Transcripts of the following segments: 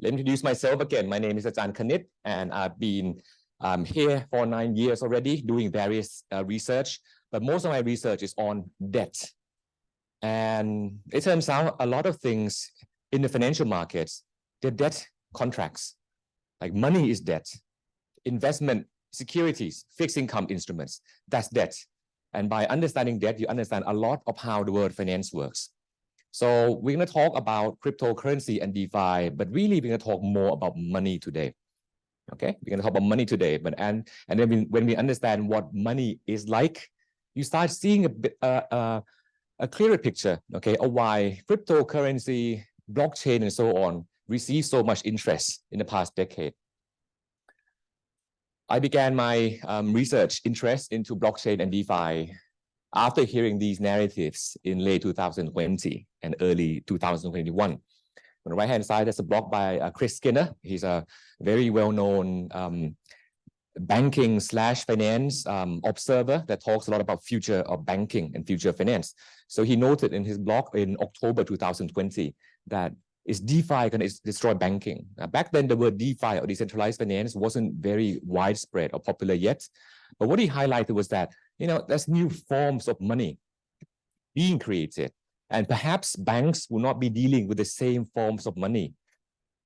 Let me introduce myself again. My name is Ajahn Kanit, and I've been here for 9 years already doing various research, but most of my research is on debt. And it turns out a lot of things in the financial markets, they're debt contracts. Like money is debt, investment, securities, fixed income instruments, that's debt. And by understanding debt, you understand a lot of how the world finance works. So we're going to talk about cryptocurrency and DeFi, but really we're going to talk more about money today. Okay, we're going to talk about money today, but and then when we understand what money is like, you start seeing a clearer picture, okay, of why cryptocurrency, blockchain, and so on receive so much interest in the past decade. I began my research interest into blockchain and DeFi after hearing these narratives in late 2020 and early 2021. On the right-hand side, there's a blog by Chris Skinner. He's a very well-known banking/finance observer that talks a lot about future of banking and future finance. So he noted in his blog in October 2020 that is DeFi going to destroy banking? Back then, the word DeFi or decentralized finance wasn't very widespread or popular yet. But what he highlighted was that, there's new forms of money being created. And perhaps banks will not be dealing with the same forms of money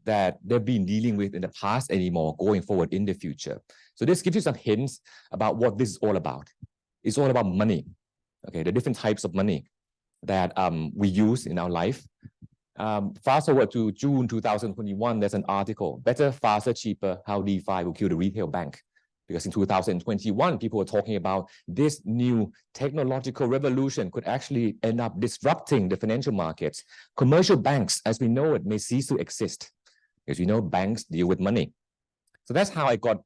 that they've been dealing with in the past anymore going forward in the future. So this gives you some hints about what this is all about. It's all about money, okay, the different types of money that we use in our life. Fast forward to June 2021, there's an article, Better, Faster, Cheaper, How DeFi Will Kill the Retail Bank. Because in 2021, people were talking about this new technological revolution could actually end up disrupting the financial markets. Commercial banks, as we know it, may cease to exist because banks deal with money. So that's how I got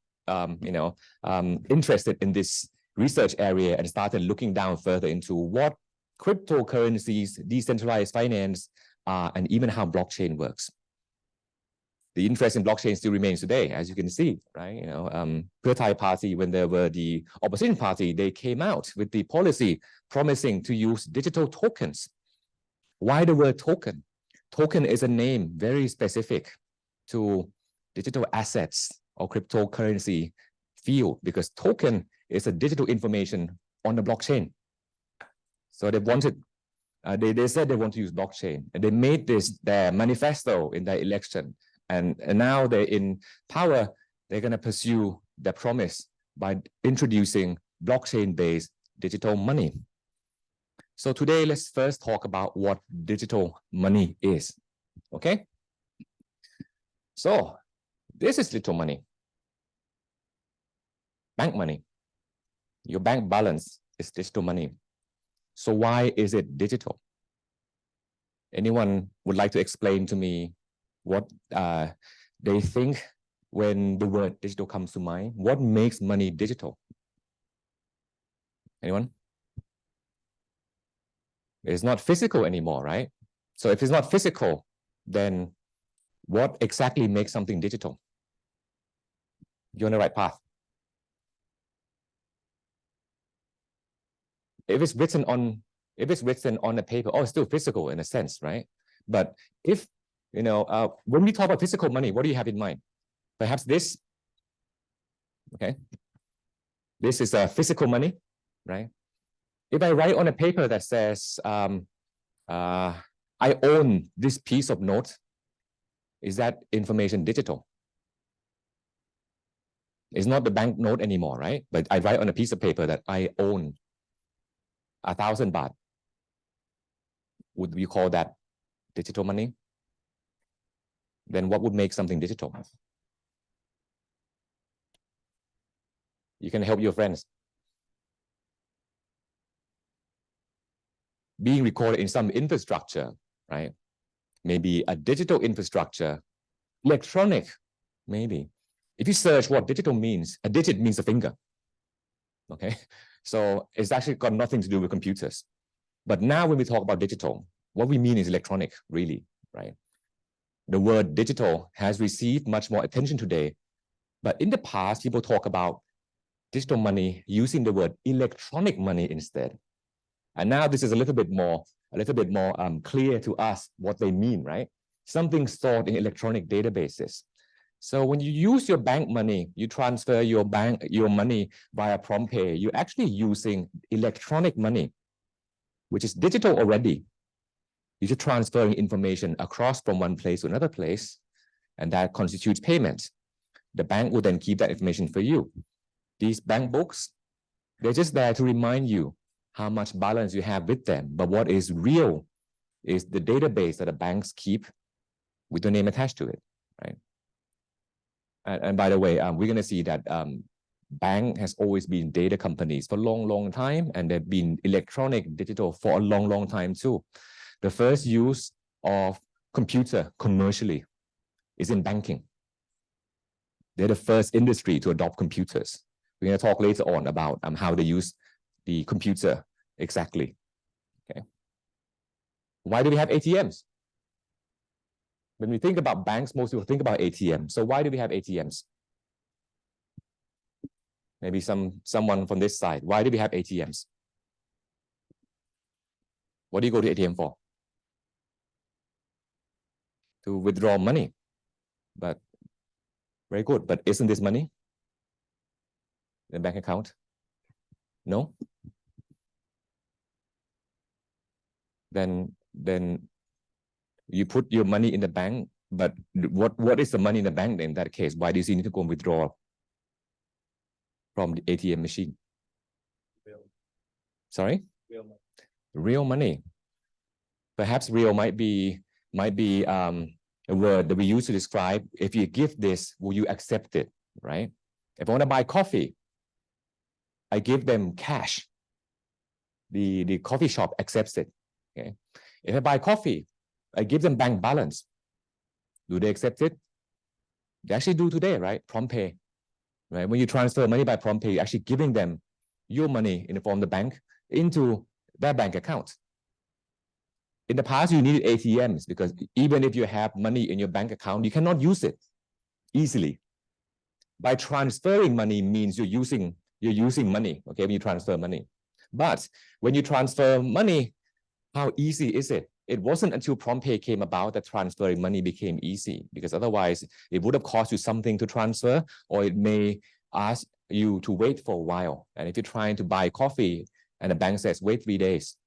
interested in this research area and started looking down further into what cryptocurrencies, decentralized finance, and even how blockchain works. The interest in blockchain still remains today, as you can see, right? Pheu Thai Party, when they were the opposition party, they came out with the policy promising to use digital tokens. Why the word token? Token is a name very specific to digital assets or cryptocurrency field, because token is a digital information on the blockchain. So they wanted, they said they want to use blockchain, and they made this their manifesto in their election. And now they're in power, they're going to pursue their promise by introducing blockchain-based digital money. So today, let's first talk about what digital money is, okay? So this is digital money, bank money. Your bank balance is digital money. So why is it digital? Anyone would like to explain to me what they think when the word digital comes to mind? What makes money digital? Anyone? It's not physical anymore, right? So if it's not physical, then what exactly makes something digital? You're on the right path. If it's written on a paper, it's still physical in a sense, right? But if when we talk about physical money, what do you have in mind? Perhaps this, okay? This is a physical money, right? If I write on a paper that says, I own this piece of note, is that information digital? It's not the bank note anymore, right? But I write on a piece of paper that I own 1,000 baht. Would we call that digital money? Then what would make something digital? You can help your friends. Being recorded in some infrastructure, right? Maybe a digital infrastructure, electronic, maybe. If you search what digital means, a digit means a finger, okay? So it's actually got nothing to do with computers. But now when we talk about digital, what we mean is electronic, really, right? The word digital has received much more attention today. But in the past, people talk about digital money using the word electronic money instead. And now this is a little bit more clear to us what they mean, right? something stored in electronic databases. So when you use your bank money, you transfer your money via PromptPay, you're actually using electronic money, which is digital already. You're just transferring information across from one place to another place, and that constitutes payment. The bank will then keep that information for you. These bank books, they're just there to remind you how much balance you have with them. But what is real is the database that the banks keep with your name attached to it, right? And by the way, we're going to see that bank has always been data companies for a long, long time, and they've been electronic digital for a long, long time too. The first use of computer commercially is in banking. They're the first industry to adopt computers. We're going to talk later on about how they use the computer exactly. Okay. Why do we have ATMs? When we think about banks, most people think about ATMs. So why do we have ATMs? Maybe someone from this side. Why do we have ATMs? What do you go to ATM for? To withdraw money. But very good. But isn't this money in the bank account? No? Then you put your money in the bank, but what is the money in the bank in that case? Why do you need to go and withdraw from the ATM machine? Sorry? Real money. Real money. Perhaps real might be a word that we use to describe, if you give this, will you accept it, right? If I want to buy coffee, I give them cash. The coffee shop accepts it. Okay. If I buy coffee, I give them bank balance. Do they accept it? They actually do today, right? PromptPay, right? When you transfer money by PromptPay, you're actually giving them your money in the form of the bank into their bank account. In the past, you needed ATMs because even if you have money in your bank account, you cannot use it easily. By transferring money means you're using money, okay, when you transfer money. But when you transfer money, how easy is it? It wasn't until PromptPay came about that transferring money became easy, because otherwise it would have cost you something to transfer, or it may ask you to wait for a while. And if you're trying to buy coffee and the bank says, wait 3 days,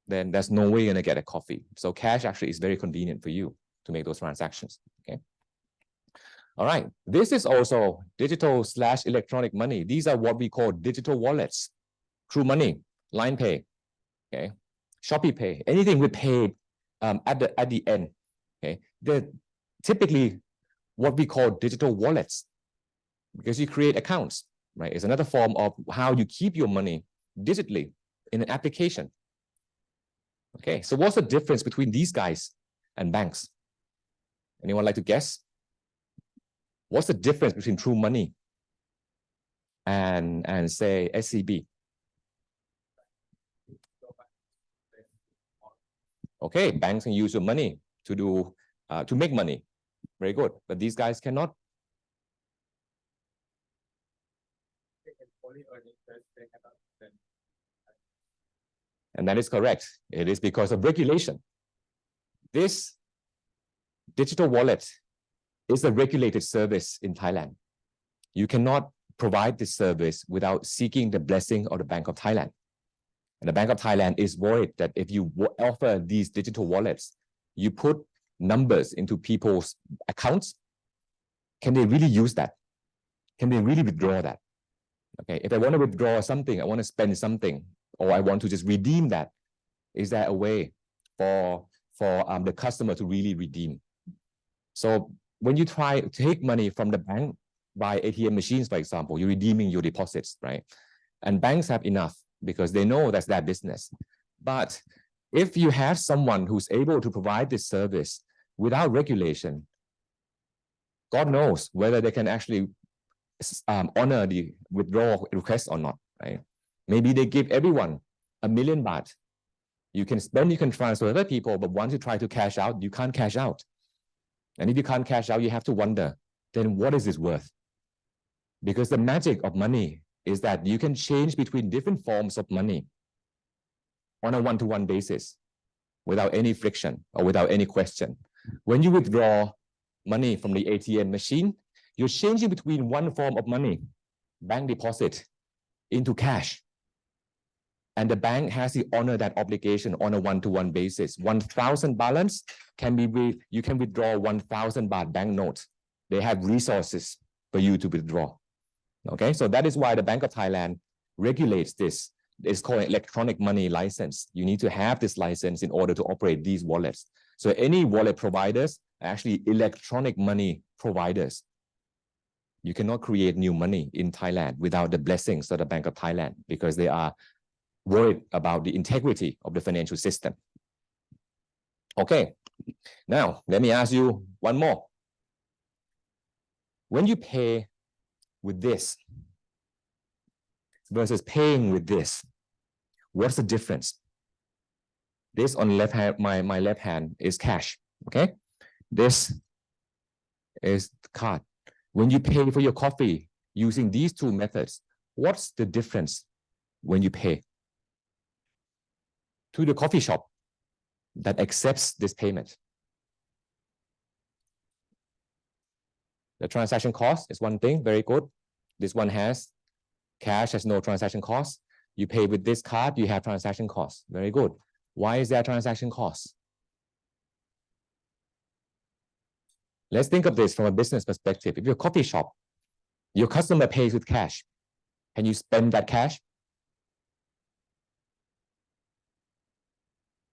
then there's no way you're going to get a coffee. So cash actually is very convenient for you to make those transactions, okay? All right, this is also digital/electronic money. These are what we call digital wallets. True Money, Line Pay, okay? Shopee Pay, anything we pay at the end, okay? They're typically what we call digital wallets because you create accounts, right? It's another form of how you keep your money digitally in an application. Okay, so what's the difference between these guys and banks? Anyone like to guess? What's the difference between True Money and say SCB? Okay, banks can use your money to do to make money. Very good, but these guys cannot. And that is correct. It is because of regulation. This digital wallet is a regulated service in Thailand. You cannot provide this service without seeking the blessing of the Bank of Thailand. And the Bank of Thailand is worried that if you offer these digital wallets, you put numbers into people's accounts, can they really use that? Can they really withdraw that? Okay, if I want to withdraw something, I want to spend something, or I want to just redeem that, is there a way for the customer to really redeem? So when you try to take money from the bank by ATM machines, for example, you're redeeming your deposits, right? And banks have enough because they know that's their business. But if you have someone who's able to provide this service without regulation, God knows whether they can actually honor the withdrawal request or not, right? Maybe they give everyone 1 million baht. You can spend, you can transfer to other people, but once you try to cash out, you can't cash out. And if you can't cash out, you have to wonder, then what is this worth? Because the magic of money is that you can change between different forms of money on a one-to-one basis. without any friction or without any question. When you withdraw money from the ATM machine, you're changing between one form of money, bank deposit, into cash. And the bank has to honor that obligation on a one-to-one basis. 1,000 balance you can withdraw 1,000 baht banknote. They have resources for you to withdraw. Okay, so that is why the Bank of Thailand regulates this. It's called an electronic money license. You need to have this license in order to operate these wallets. So any wallet providers are actually electronic money providers. You cannot create new money in Thailand without the blessings of the Bank of Thailand because they are worried about the integrity of the financial system. Okay, now let me ask you one more. When you pay with this versus paying with this, what's the difference? This on left hand, my left hand is cash, okay? This is card. When you pay for your coffee using these two methods, what's the difference when you pay? To the coffee shop that accepts this payment. The transaction cost is one thing, very good. This one has cash, has no transaction cost. You pay with this card, you have transaction cost. Very good. Why is there transaction cost? Let's think of this from a business perspective. If you're a coffee shop, your customer pays with cash. Can you spend that cash?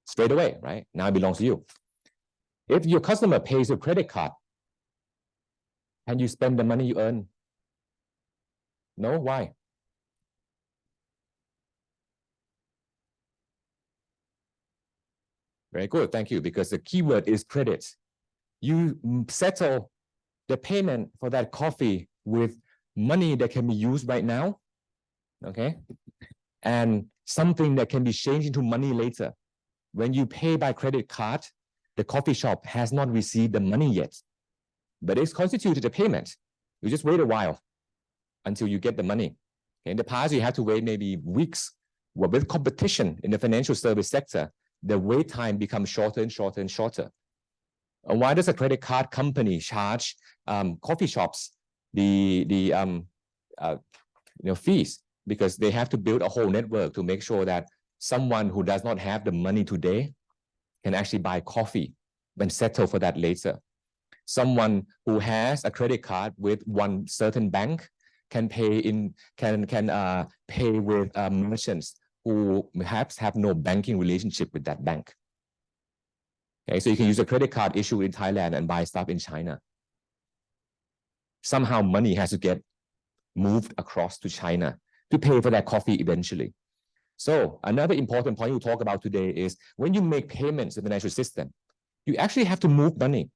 Straight away, right? Now it belongs to you. If your customer pays your credit card, can you spend the money you earn? No, why? Very good, thank you, because the keyword is credit. You settle the payment for that coffee with money that can be used right now, okay? And something that can be changed into money later. When you pay by credit card, the coffee shop has not received the money yet, but it's constituted a payment. You just wait a while until you get the money. Okay? In the past, you had to wait maybe weeks. Well, with competition in the financial service sector, the wait time becomes shorter and shorter and shorter. And why does a credit card company charge coffee shops the fees? Because they have to build a whole network to make sure that someone who does not have the money today can actually buy coffee and settle for that later. Someone who has a credit card with one certain bank can pay pay with merchants who perhaps have no banking relationship with that bank. Okay, so you can use a credit card issued in Thailand and buy stuff in China. Somehow money has to get moved across to China to pay for that coffee eventually. So another important point we'll talk about today is when you make payments in the financial system, you actually have to move money.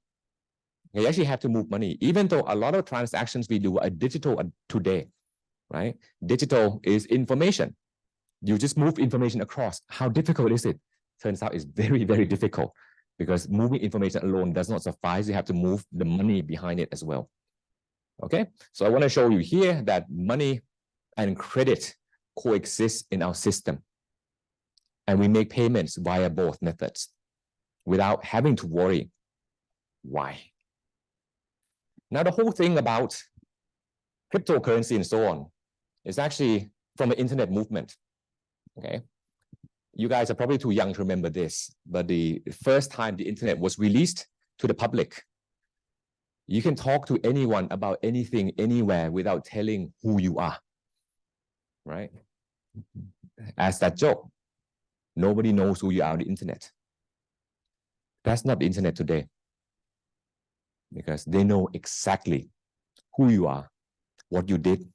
You actually have to move money, even though a lot of transactions we do are digital today, right? Digital is information. You just move information across. How difficult is it? Turns out it's very, very difficult because moving information alone does not suffice. You have to move the money behind it as well. Okay, so I want to show you here that money and credit coexist in our system. And we make payments via both methods without having to worry why. Now, the whole thing about cryptocurrency and so on is actually from an internet movement. Okay, you guys are probably too young to remember this, but the first time the internet was released to the public, you can talk to anyone about anything, anywhere without telling who you are, right? As that joke, nobody knows who you are on the internet. That's not the internet today, because they know exactly who you are, what you did,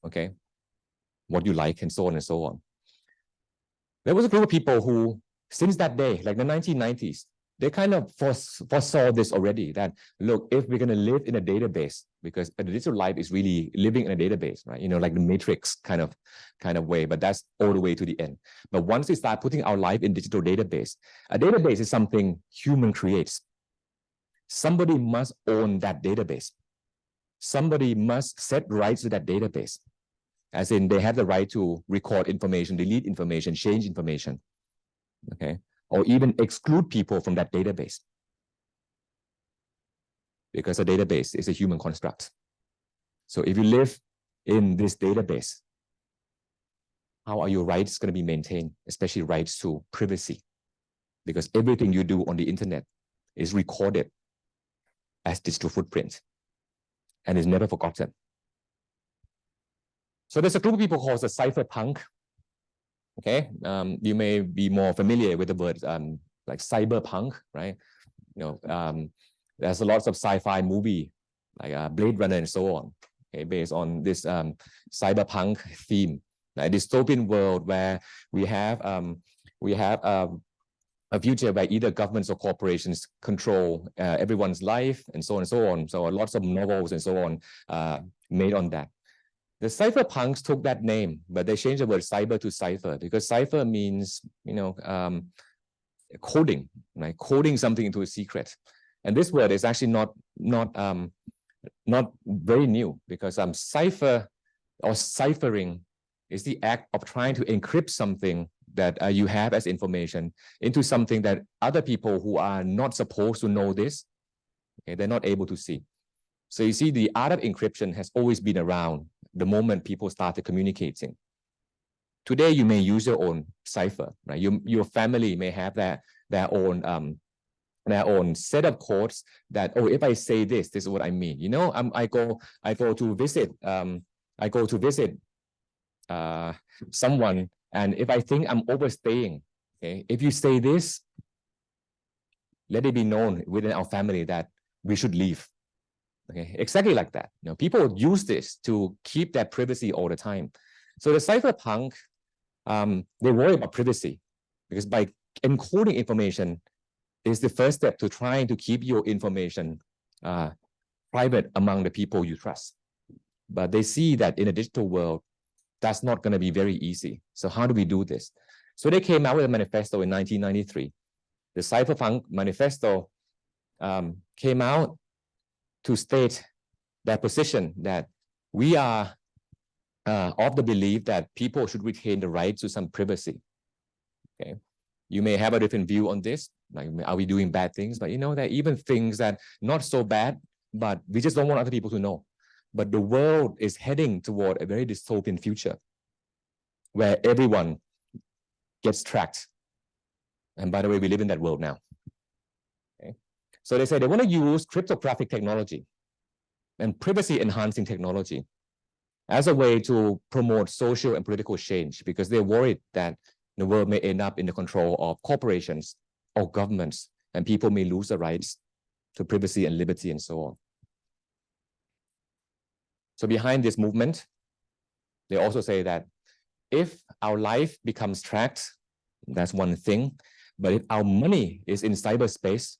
okay, what you like, and so on and so on. There was a group of people who, since that day, like the 1990s, they kind of foresaw this already, that, look, if we're going to live in a database, because the digital life is really living in a database, right? You know, like the Matrix kind of way, but that's all the way to the end. But once we start putting our life in digital database, a database is something human creates. Somebody must own that database. Somebody must set rights to that database. As in, they have the right to record information, delete information, change information. Okay. or even exclude people from that database. Because a database is a human construct. So if you live in this database, how are your rights going to be maintained, especially rights to privacy? Because everything you do on the internet is recorded as digital footprint and is never forgotten. So there's a group of people called the cypherpunk. Okay, you may be more familiar with the word like cyberpunk, right? There's a lot of sci-fi movie like Blade Runner and so on, okay, based on this cyberpunk theme, like dystopian world where we have a future where either governments or corporations control everyone's life and so on and so on. So lots of novels and so on made on that. The cypherpunks took that name, but they changed the word cyber to cipher because cipher means, coding, right? Coding something into a secret. And this word is actually not very new because cipher or ciphering is the act of trying to encrypt something that you have as information into something that other people who are not supposed to know this, okay, they're not able to see. So you see, the art of encryption has always been around the moment people started communicating. Today, you may use your own cipher, right? Your family may have their own set of codes that, oh, if I say this, this is what I mean. I go to visit someone, and if I think I'm overstaying, okay, if you say this, let it be known within our family that we should leave. Okay, exactly like that. People use this to keep their privacy all the time. So the cypherpunk, they worry about privacy because by encoding information is the first step to trying to keep your information private among the people you trust. But they see that in a digital world, that's not going to be very easy. So how do we do this? So they came out with a manifesto in 1993. The Cypherpunk Manifesto came out to state their position that we are of the belief that people should retain the right to some privacy. Okay, you may have a different view on this, like are we doing bad things? But there are even things that not so bad, but we just don't want other people to know. But the world is heading toward a very dystopian future where everyone gets tracked. And by the way, we live in that world now. Okay? So they say they want to use cryptographic technology and privacy-enhancing technology as a way to promote social and political change because they're worried that the world may end up in the control of corporations or governments, and people may lose the rights to privacy and liberty and so on. So behind this movement, they also say that if our life becomes tracked, that's one thing. But if our money is in cyberspace,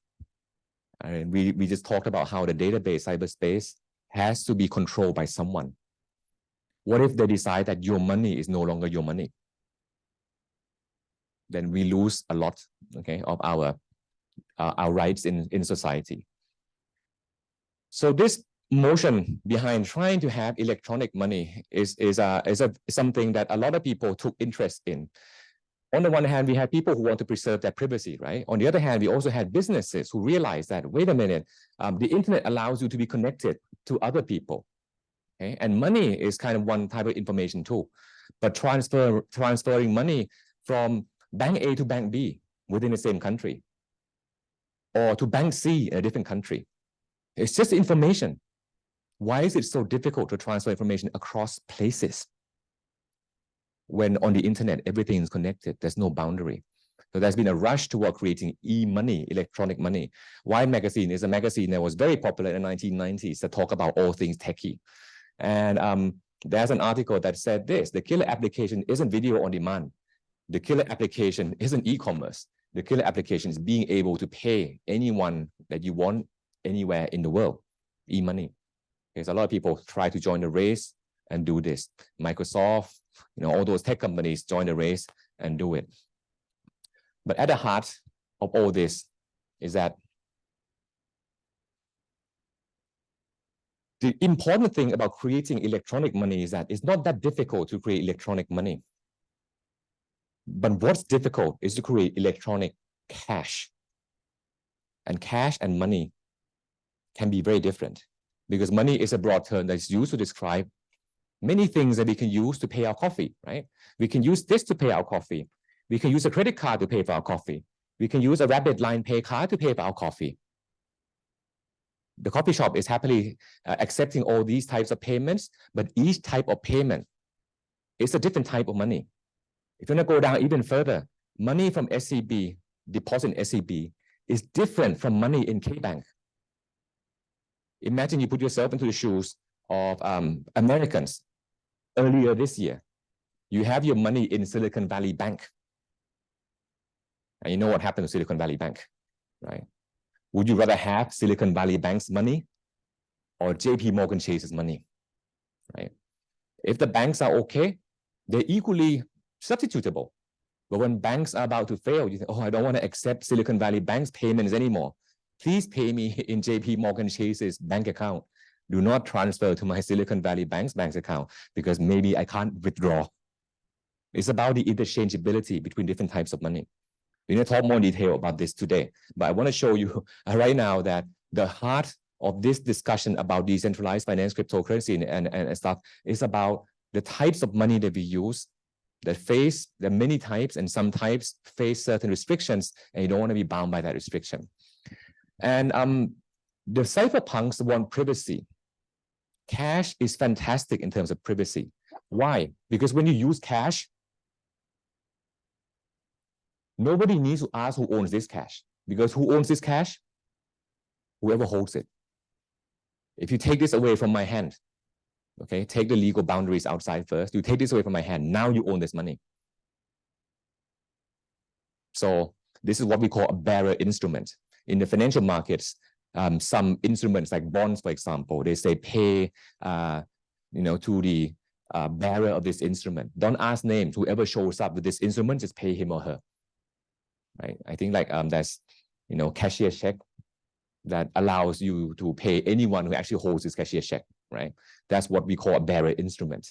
we just talked about how the database cyberspace has to be controlled by someone. What if they decide that your money is no longer your money? Then we lose a lot, okay, of our rights in society. So this motion behind trying to have electronic money is something that a lot of people took interest in. On the one hand, we had people who want to preserve their privacy, right? On the other hand, we also had businesses who realized that, wait a minute, the internet allows you to be connected to other people, okay? And money is kind of one type of information too. But transferring money from bank A to bank B within the same country, or to bank C in a different country, it's just information. Why is it so difficult to transfer information across places? When on the internet, everything is connected, there's no boundary. So there's been a rush toward creating e-money, electronic money. Wired magazine is a magazine that was very popular in the 1990s that talk about all things techie. And there's an article that said this: the killer application isn't video on demand. The killer application isn't e-commerce. The killer application is being able to pay anyone that you want anywhere in the world, e-money. Because a lot of people try to join the race and do this. Microsoft, all those tech companies join the race and do it. But at the heart of all this is that the important thing about creating electronic money is that it's not that difficult to create electronic money. But what's difficult is to create electronic cash. And cash and money can be very different because money is a broad term that's used to describe many things that we can use to pay our coffee, right? We can use this to pay our coffee. We can use a credit card to pay for our coffee. We can use a Rapid Line Pay card to pay for our coffee. The coffee shop is happily accepting all these types of payments, but each type of payment is a different type of money. If you want to go down even further, money from SCB, deposit in SCB, is different from money in K-Bank. Imagine you put yourself into the shoes of Americans earlier this year. You have your money in Silicon Valley Bank. And you know what happened to Silicon Valley Bank, right? Would you rather have Silicon Valley Bank's money or JP Morgan Chase's money, right? If the banks are okay, they're equally substitutable. But when banks are about to fail, you think, oh, I don't want to accept Silicon Valley Bank's payments anymore. Please pay me in JP Morgan Chase's bank account. Do not transfer to my Silicon Valley Bank's bank account because maybe I can't withdraw. It's about the interchangeability between different types of money. We're going to talk more in detail about this today, but I want to show you right now that the heart of this discussion about decentralized finance, cryptocurrency, and stuff is about the types of money that we use that face, there are many types, and some types face certain restrictions, and you don't want to be bound by that restriction. And the cypherpunks want privacy. Cash is fantastic in terms of privacy. Why? Because when you use cash, nobody needs to ask who owns this cash, because who owns this cash? Whoever holds it. If you take this away from my hand, okay, take the legal boundaries outside first, you take this away from my hand, now you own this money. So this is what we call a bearer instrument. In the financial markets, some instruments like bonds, for example, they say pay to the bearer of this instrument. Don't ask names. Whoever shows up with this instrument, just pay him or her. Right? I think like there's cashier check that allows you to pay anyone who actually holds this cashier check, right? That's what we call a bearer instrument.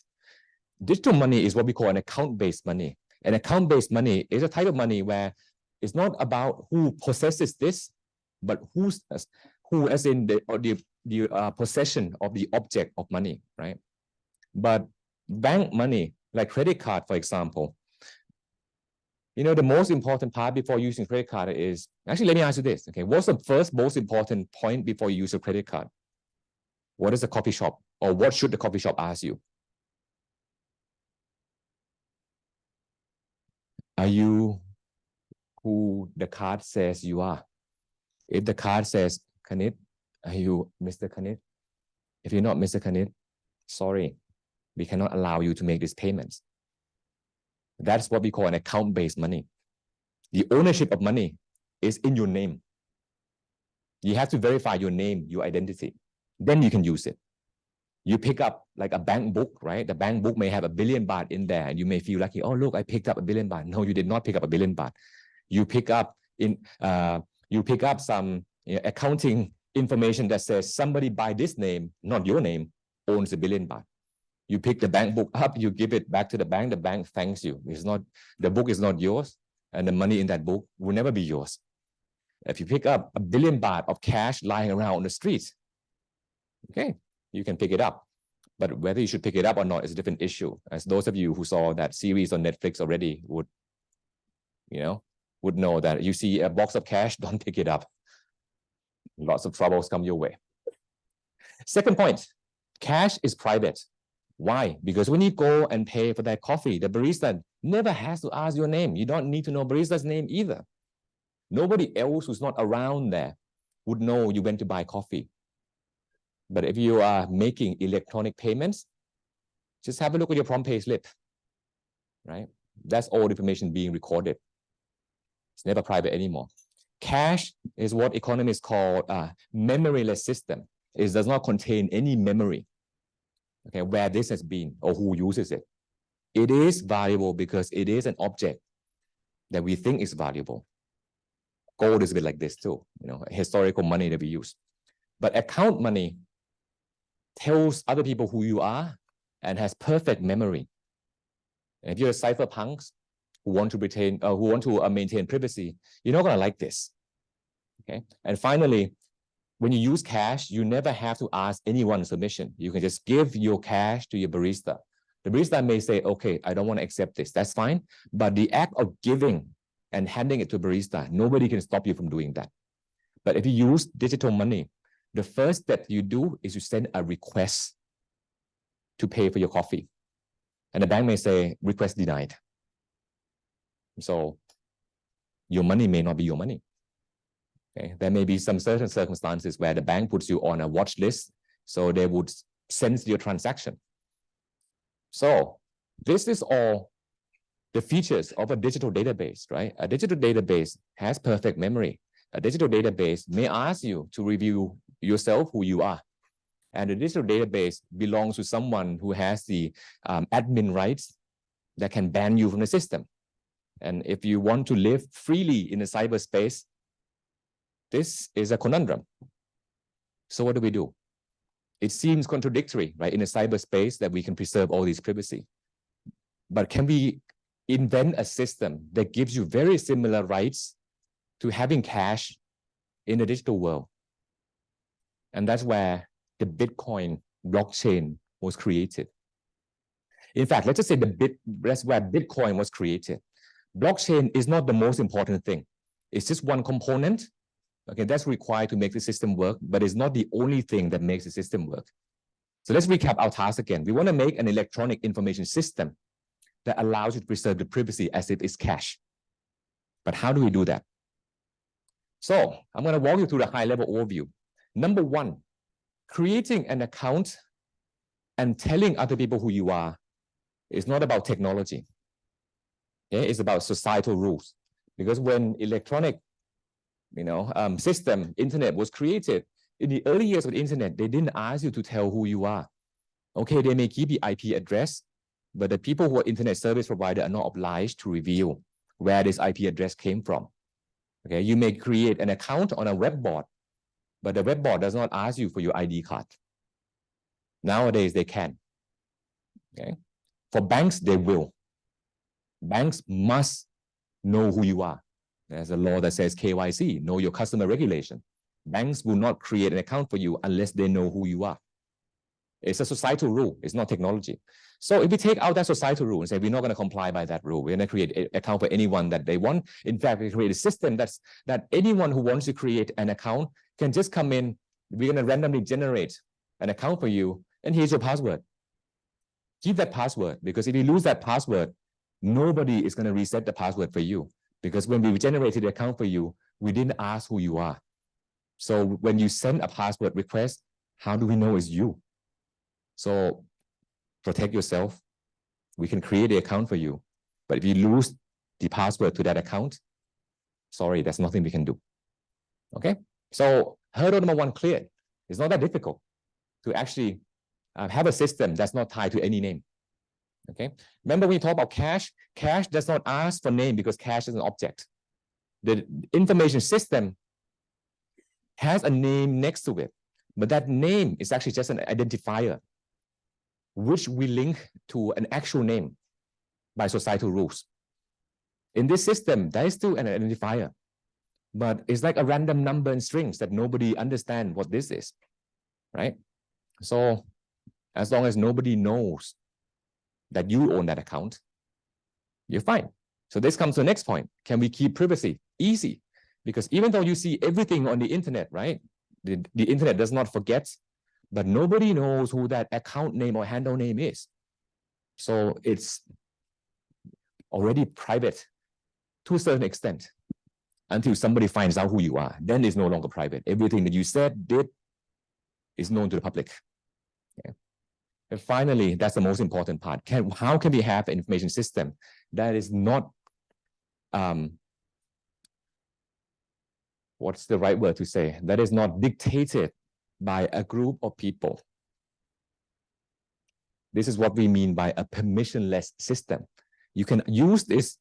Digital money is what we call an account-based money. An account-based money is a type of money where it's not about who possesses this, but who as in the possession of the object of money, right? But bank money, like credit card, for example, the most important part before using credit card is, actually, let me ask you this, okay? What's the first most important point before you use a credit card? What is the coffee shop, or what should the coffee shop ask you? Are you who the card says you are? If the card says Kanit, are you Mr. Kanit? If you're not Mr. Kanit, sorry, we cannot allow you to make these payments. That's what we call an account-based money. The ownership of money is in your name. You have to verify your name, your identity. Then you can use it. You pick up like a bank book, right? The bank book may have 1 billion baht in there, and you may feel lucky. Oh, look, I picked up 1 billion baht. No, you did not pick up 1 billion baht. You pick up some accounting information that says somebody by this name, not your name, owns 1 billion baht. You pick the bank book up, you give it back to the bank thanks you. The book is not yours, and the money in that book will never be yours. If you pick up 1 billion baht of cash lying around on the street, okay, you can pick it up. But whether you should pick it up or not is a different issue. As those of you who saw that series on Netflix already would know that you see a box of cash, don't pick it up. Lots of troubles come your way. Second point, cash is private. Why? Because when you go and pay for that coffee, the barista never has to ask your name. You don't need to know barista's name either. Nobody else who's not around there would know you went to buy coffee. But if you are making electronic payments, just have a look at your PromptPay slip, right? That's all the information being recorded. It's never private anymore. Cash is what economists call a memoryless system. It does not contain any memory. Okay, where this has been or who uses it. It is valuable because it is an object that we think is valuable. Gold is a bit like this too, historical money that we use. But account money tells other people who you are and has perfect memory. And if you're a cypherpunk, who want to maintain privacy, you're not going to like this. Okay. And finally, when you use cash, you never have to ask anyone's permission. You can just give your cash to your barista. The barista may say, okay, I don't want to accept this. That's fine. But the act of giving and handing it to a barista, nobody can stop you from doing that. But if you use digital money, the first step you do is you send a request to pay for your coffee. And the bank may say, request denied. So your money may not be your money. Okay. There may be some certain circumstances where the bank puts you on a watch list, so they would sense your transaction. So this is all the features of a digital database, right? A digital database has perfect memory. A digital database may ask you to review yourself, who you are. And the digital database belongs to someone who has the admin rights that can ban you from the system. And if you want to live freely in the cyberspace, this is a conundrum. So what do? It seems contradictory, right, in the cyberspace that we can preserve all this privacy. But can we invent a system that gives you very similar rights to having cash in the digital world? And that's where the Bitcoin blockchain was created. In fact, let's just say that's where Bitcoin was created. Blockchain is not the most important thing. It's just one component. Okay, that's required to make the system work, but it's not the only thing that makes the system work. So let's recap our task again. We want to make an electronic information system that allows you to preserve the privacy as if it's cash. But how do we do that? So I'm going to walk you through the high-level overview. Number one, creating an account and telling other people who you are is not about technology. Okay? It's about societal rules. Because when electronic internet was created, in the early years of the internet, they didn't ask you to tell who you are. Okay, they may keep the IP address, but the people who are internet service provider are not obliged to reveal where this IP address came from. Okay, you may create an account on a web board, but the web board does not ask you for your ID card. Nowadays, they can. Okay, for banks, they will. Banks must know who you are. There's a law that says KYC, know your customer regulation. Banks will not create an account for you unless they know who you are. It's a societal rule. It's not technology. So if we take out that societal rule and say we're not going to comply by that rule, we're going to create an account for anyone that they want. In fact, we create a system that anyone who wants to create an account can just come in. We're going to randomly generate an account for you, and here's your password. Keep that password, because if you lose that password, nobody is going to reset the password for you. Because when we generated the account for you, we didn't ask who you are. So when you send a password request, how do we know it's you? So protect yourself. We can create the account for you. But if you lose the password to that account, sorry, there's nothing we can do. Okay? So hurdle number one cleared. It's not that difficult to actually have a system that's not tied to any name. Okay. Remember when we talk about cash, cash does not ask for name because cash is an object. The information system has a name next to it, but that name is actually just an identifier, which we link to an actual name by societal rules. In this system, there is still an identifier, but it's like a random number and strings that nobody understands what this is, right? So as long as nobody knows that you own that account, you're fine. So this comes to the next point. Can we keep privacy? Easy. Because even though you see everything on the internet, right? The internet does not forget, but nobody knows who that account name or handle name is. So it's already private to a certain extent until somebody finds out who you are. Then it's no longer private. Everything that you said, did, is known to the public. Okay. And finally, that's the most important part. How can we have an information system that is not, what's the right word to say? That is not dictated by a group of people. This is what we mean by a permissionless system. You can use this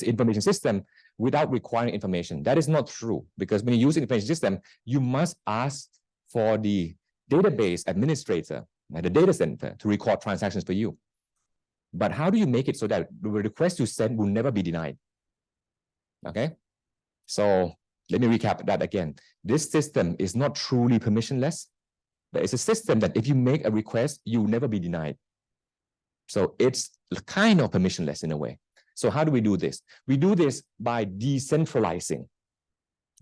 information system without requiring information. That is not true, because when you use an information system, you must ask for the database administrator at the data center to record transactions for you. But how do you make it so that the request you send will never be denied? Okay, so let me recap that again. This system is not truly permissionless, but it's a system that if you make a request, you'll never be denied. So it's kind of permissionless in a way. So how do we do this? We do this by decentralizing.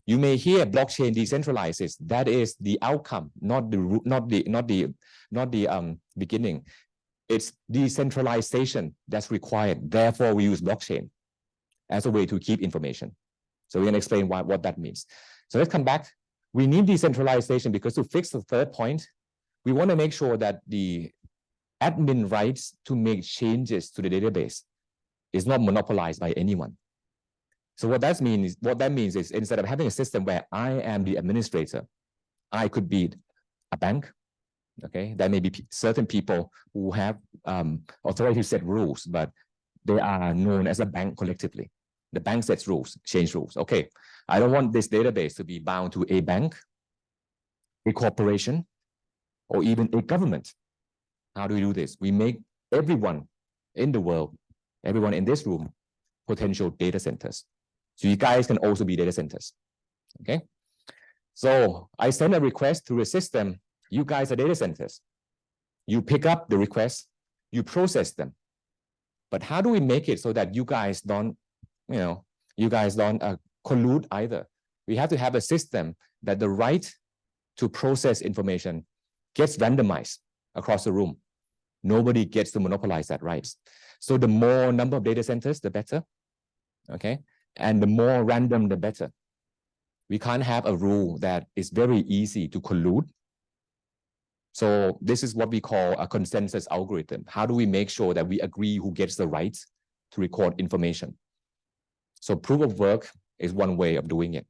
You may hear blockchain decentralizes. That is the outcome, not the beginning. It's decentralization that's required. Therefore, we use blockchain as a way to keep information. So we're going to explain what that means. So let's come back. We need decentralization because to fix the third point, we want to make sure that the admin rights to make changes to the database is not monopolized by anyone. So what that means is instead of having a system where I am the administrator, I could be a bank. Okay, there may be certain people who have authority to set rules, but they are known as a bank collectively. The bank sets rules, change rules. Okay, I don't want this database to be bound to a bank, a corporation, or even a government. How do we do this? We make everyone in the world, everyone in this room, potential data centers. So you guys can also be data centers. Okay, so I send a request through a system. You guys are data centers. You pick up the requests, you process them. But how do we make it so that you guys don't collude either? We have to have a system that the right to process information gets randomized across the room. Nobody gets to monopolize that right. So the more number of data centers, the better. Okay, and the more random, the better. We can't have a rule that is very easy to collude. So this is what we call a consensus algorithm. How do we make sure that we agree who gets the right to record information? So proof of work is one way of doing it.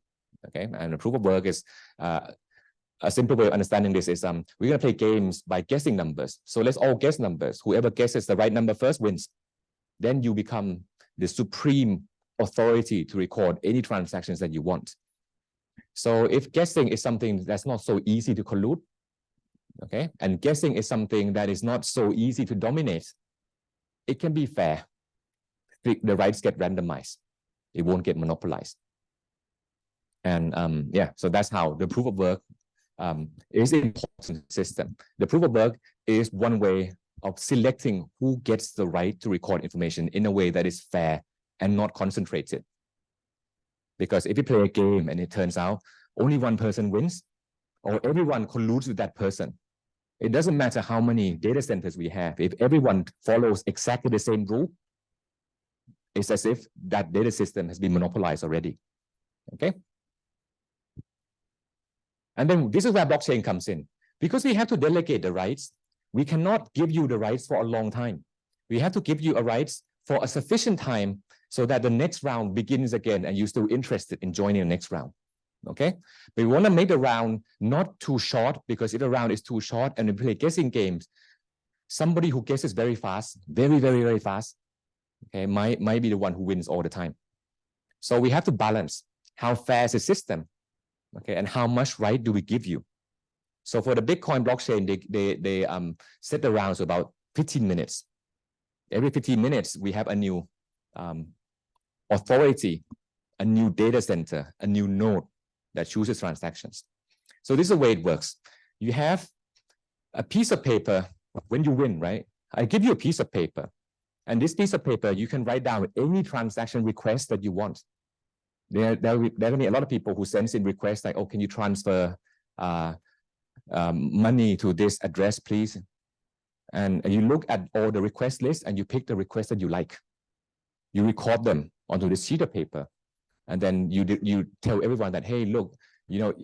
Okay, and the proof of work is a simple way of understanding this is we're going to play games by guessing numbers. So let's all guess numbers. Whoever guesses the right number first wins. Then you become the supreme authority to record any transactions that you want. So if guessing is something that's not so easy to collude, okay, and guessing is something that is not so easy to dominate, it can be fair. The rights get randomized. It won't get monopolized. And yeah, so that's how the proof of work is an important system. The proof of work is one way of selecting who gets the right to record information in a way that is fair and not concentrated. Because if you play a game and it turns out only one person wins, or everyone colludes with that person, it doesn't matter how many data centers we have. If everyone follows exactly the same rule, it's as if that data system has been monopolized already. Okay? And then this is where blockchain comes in. Because we have to delegate the rights, we cannot give you the rights for a long time. We have to give you a rights for a sufficient time so that the next round begins again and you're still interested in joining the next round. Okay, but we want to make the round not too short, because if the round is too short and we play guessing games, somebody who guesses very fast, very fast, okay, might be the one who wins all the time. So we have to balance how fast is the system, okay, and how much right do we give you. So for the Bitcoin blockchain, they set the rounds about 15 minutes. Every 15 minutes, we have a new authority, a new data center, a new node that chooses transactions. So this is the way it works. You have a piece of paper when you win, right? I give you a piece of paper, and this piece of paper, you can write down any transaction request that you want. There'll be a lot of people who sends in requests like, oh, can you transfer money to this address, please? And you look at all the request lists and you pick the request that you like. You record them onto this sheet of paper. And then you tell everyone that, hey, look,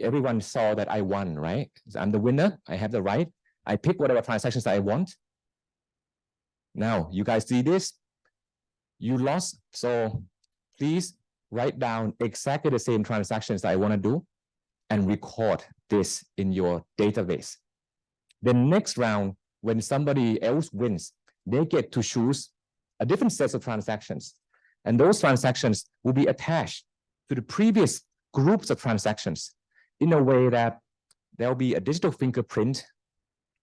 everyone saw that I won, right? So I'm the winner. I have the right. I pick whatever transactions I want. Now, you guys see this? You lost. So please write down exactly the same transactions that I want to do and record this in your database. The next round, when somebody else wins, they get to choose a different set of transactions. And those transactions will be attached to the previous groups of transactions in a way that there'll be a digital fingerprint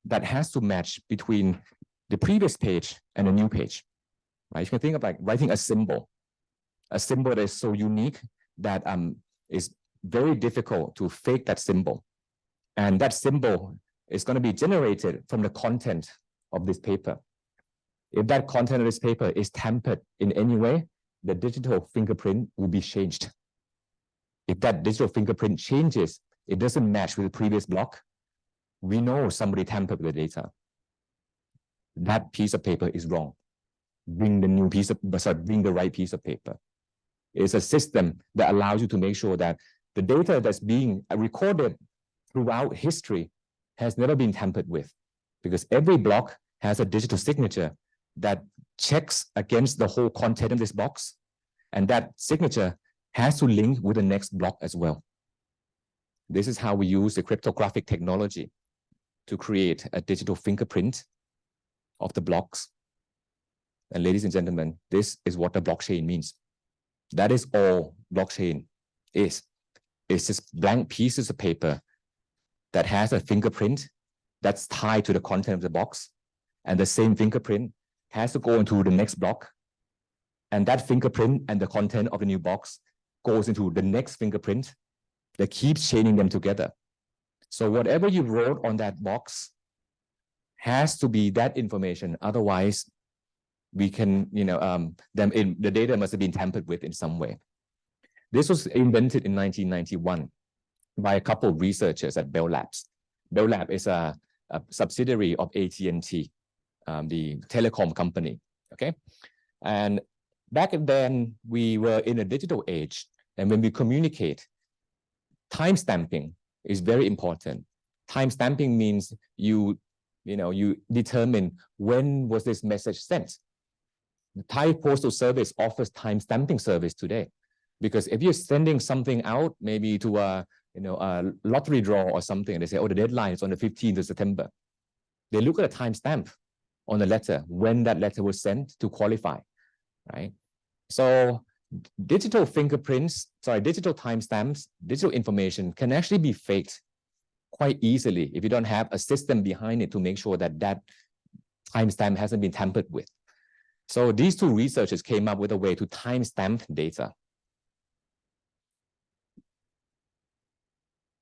that has to match between the previous page and the new page. right? You can think of like writing a symbol that is so unique that is very difficult to fake that symbol. And that symbol is going to be generated from the content of this paper. If that content of this paper is tampered in any way, the digital fingerprint will be changed. If that digital fingerprint changes, it doesn't match with the previous block, we know somebody tampered with the data. That piece of paper is wrong. Bring the right piece of paper. It's a system that allows you to make sure that the data that's being recorded throughout history has never been tampered with, because every block has a digital signature that checks against the whole content of this box, and that signature has to link with the next block as well. This is how we use the cryptographic technology to create a digital fingerprint of the blocks. And ladies and gentlemen, this is what the blockchain means. That is all blockchain is. It's just blank pieces of paper that has a fingerprint that's tied to the content of the box, and the same fingerprint has to go into the next block, and that fingerprint and the content of the new box goes into the next fingerprint that keeps chaining them together. So whatever you wrote on that box has to be that information. Otherwise, we can, the data must have been tampered with in some way. This was invented in 1991 by a couple of researchers at Bell Labs. Bell Lab is a subsidiary of AT&T, the telecom company, okay? And back then, we were in a digital age, and when we communicate, timestamping is very important. Timestamping means you determine when was this message sent. The Thai Postal Service offers timestamping service today, because if you're sending something out, maybe to a lottery draw or something, they say, oh, the deadline is on the 15th of September. They look at a timestamp on the letter, when that letter was sent to qualify, right? So digital timestamps, digital information can actually be faked quite easily if you don't have a system behind it to make sure that that timestamp hasn't been tampered with. So these two researchers came up with a way to timestamp data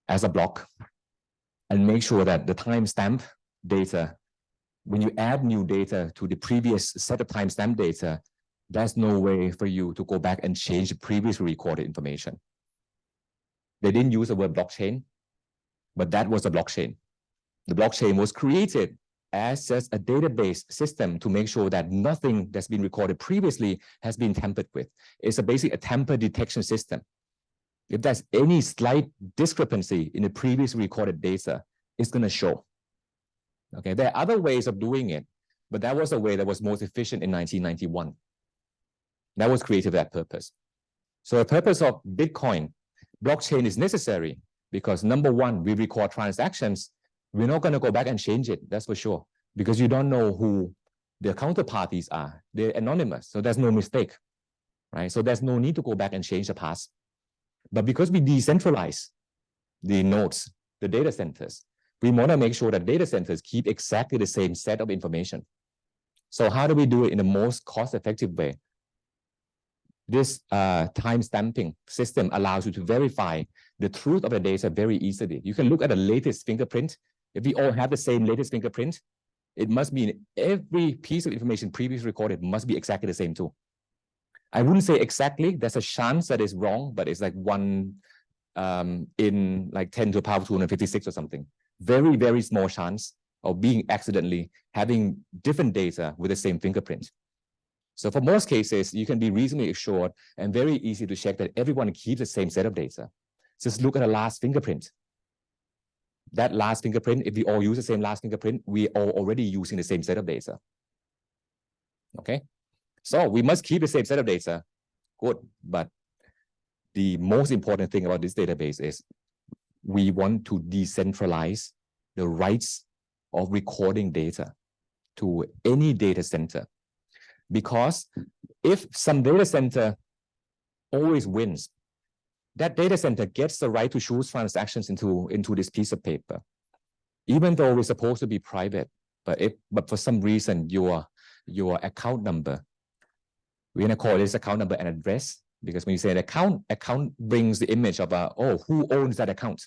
as a block and make sure that the timestamp data, when you add new data to the previous set of timestamp data, there's no way for you to go back and change the previously recorded information. They didn't use the word blockchain, but that was a blockchain. The blockchain was created as just a database system to make sure that nothing that's been recorded previously has been tampered with. It's basically a tamper detection system. If there's any slight discrepancy in the previously recorded data, it's going to show. Okay, there are other ways of doing it, but that was a way that was most efficient in 1991. That was created for that purpose. So the purpose of Bitcoin, blockchain is necessary because number one, we record transactions. We're not going to go back and change it, that's for sure, because you don't know who the counterparties are. They're anonymous, so there's no mistake, right? So there's no need to go back and change the past. But because we decentralize the nodes, the data centers, we want to make sure that data centers keep exactly the same set of information. So how do we do it in the most cost-effective way? This timestamping system allows you to verify the truth of the data very easily. You can look at the latest fingerprint. If we all have the same latest fingerprint, it must mean every piece of information previously recorded must be exactly the same too. I wouldn't say exactly, there's a chance that it's wrong, but it's like 1 in like 10 to the power of 256 or something. Very, very small chance of being accidentally having different data with the same fingerprint. So for most cases, you can be reasonably assured and very easy to check that everyone keeps the same set of data. Just look at the last fingerprint. That last fingerprint, if we all use the same last fingerprint, we are already using the same set of data. Okay? So we must keep the same set of data. Good. But the most important thing about this database is we want to decentralize the rights of recording data to any data center. Because if some data center always wins, that data center gets the right to choose transactions into this piece of paper, even though we're supposed to be private. But for some reason your account number We're going to call this account number and address, because when you say an account brings the image of, who owns that account?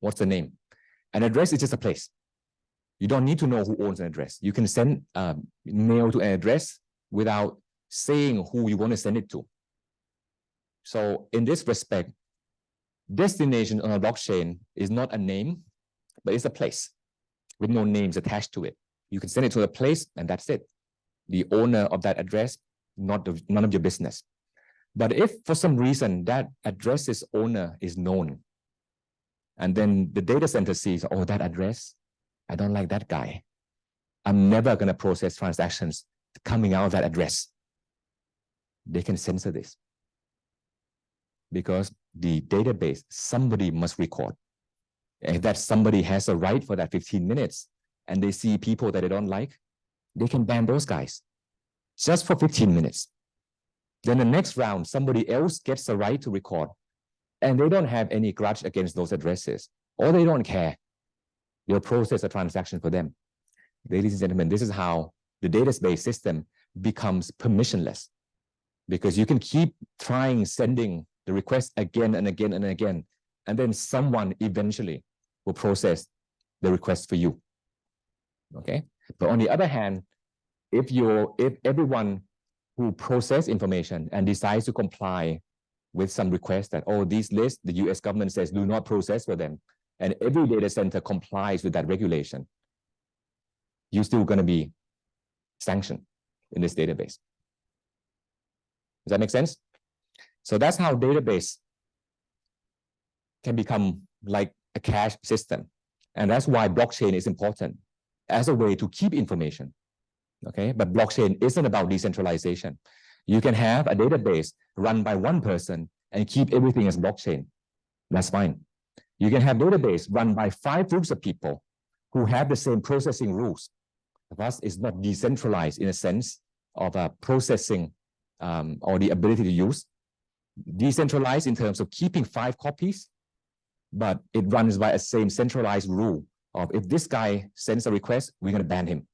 What's the name? An address is just a place. You don't need to know who owns an address. You can send mail to an address without saying who you want to send it to. So in this respect, destination on a blockchain is not a name, but it's a place with no names attached to it. You can send it to a place and that's it. The owner of that address, none of your business. But if for some reason that address's owner is known, and then the data center sees, oh, that address, I don't like that guy. I'm never going to process transactions coming out of that address. They can censor this, because the database, somebody must record. And if that somebody has a right for that 15 minutes and they see people that they don't like, they can ban those guys just for 15 minutes. Then the next round, somebody else gets the right to record, and they don't have any grudge against those addresses, or they don't care. They'll process a transaction for them. Ladies and gentlemen, this is how the database system becomes permissionless, because you can keep trying sending the request again and again and again, and then someone eventually will process the request for you. Okay? But on the other hand, if everyone who process information and decides to comply with some request that, oh, these lists, the US government says do not process for them, and every data center complies with that regulation, you're still going to be sanctioned in this database. Does that make sense? So that's how database can become like a cash system. And that's why blockchain is important as a way to keep information. Okay, but blockchain isn't about decentralization. You can have a database run by one person and keep everything as blockchain. That's fine. You can have database run by 5 groups of people who have the same processing rules. Thus, it's not decentralized in a sense of processing or the ability to use. Decentralized in terms of keeping 5 copies, but it runs by a same centralized rule of, if this guy sends a request, we're going to ban him.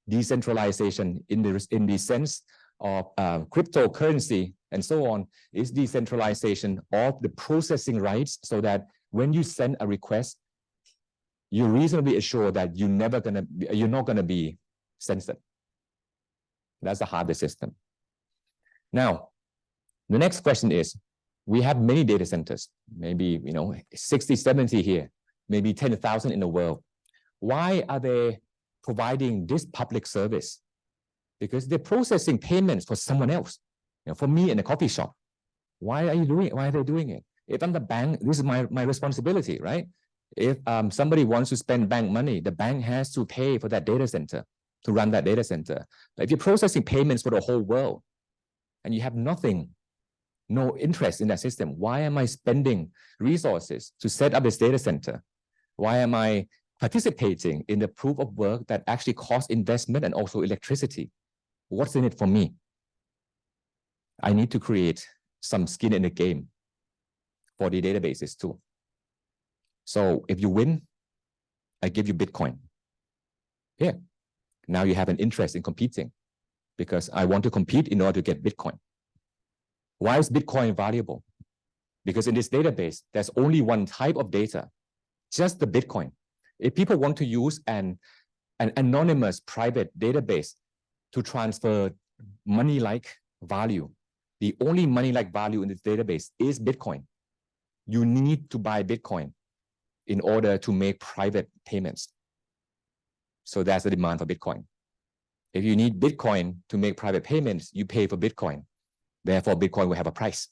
Decentralization in the sense of cryptocurrency and so on is decentralization of the processing rights, so that when you send a request, you're reasonably assured that you're not going to be censored. That's the hardest system. Now, the next question is, we have many data centers, maybe 60, 70 here, maybe 10,000 in the world. Why are they providing this public service? Because they're processing payments for someone else, for me in a coffee shop. Why are they doing it? If I'm the bank, this is my responsibility, right? If somebody wants to spend bank money, the bank has to pay for that data center, to run that data center. But if you're processing payments for the whole world and you have no interest in that system, why am I spending resources to set up this data center? Why am I participating in the proof of work that actually costs investment and also electricity? What's in it for me? I need to create some skin in the game for the databases too. So if you win, I give you Bitcoin. Yeah. Now you have an interest in competing, because I want to compete in order to get Bitcoin. Why is Bitcoin valuable? Because in this database, there's only one type of data, just the Bitcoin. If people want to use an anonymous private database to transfer money-like value, the only money-like value in this database is Bitcoin. You need to buy Bitcoin in order to make private payments. So that's the demand for Bitcoin. If you need Bitcoin to make private payments, you pay for Bitcoin. Therefore, Bitcoin will have a price.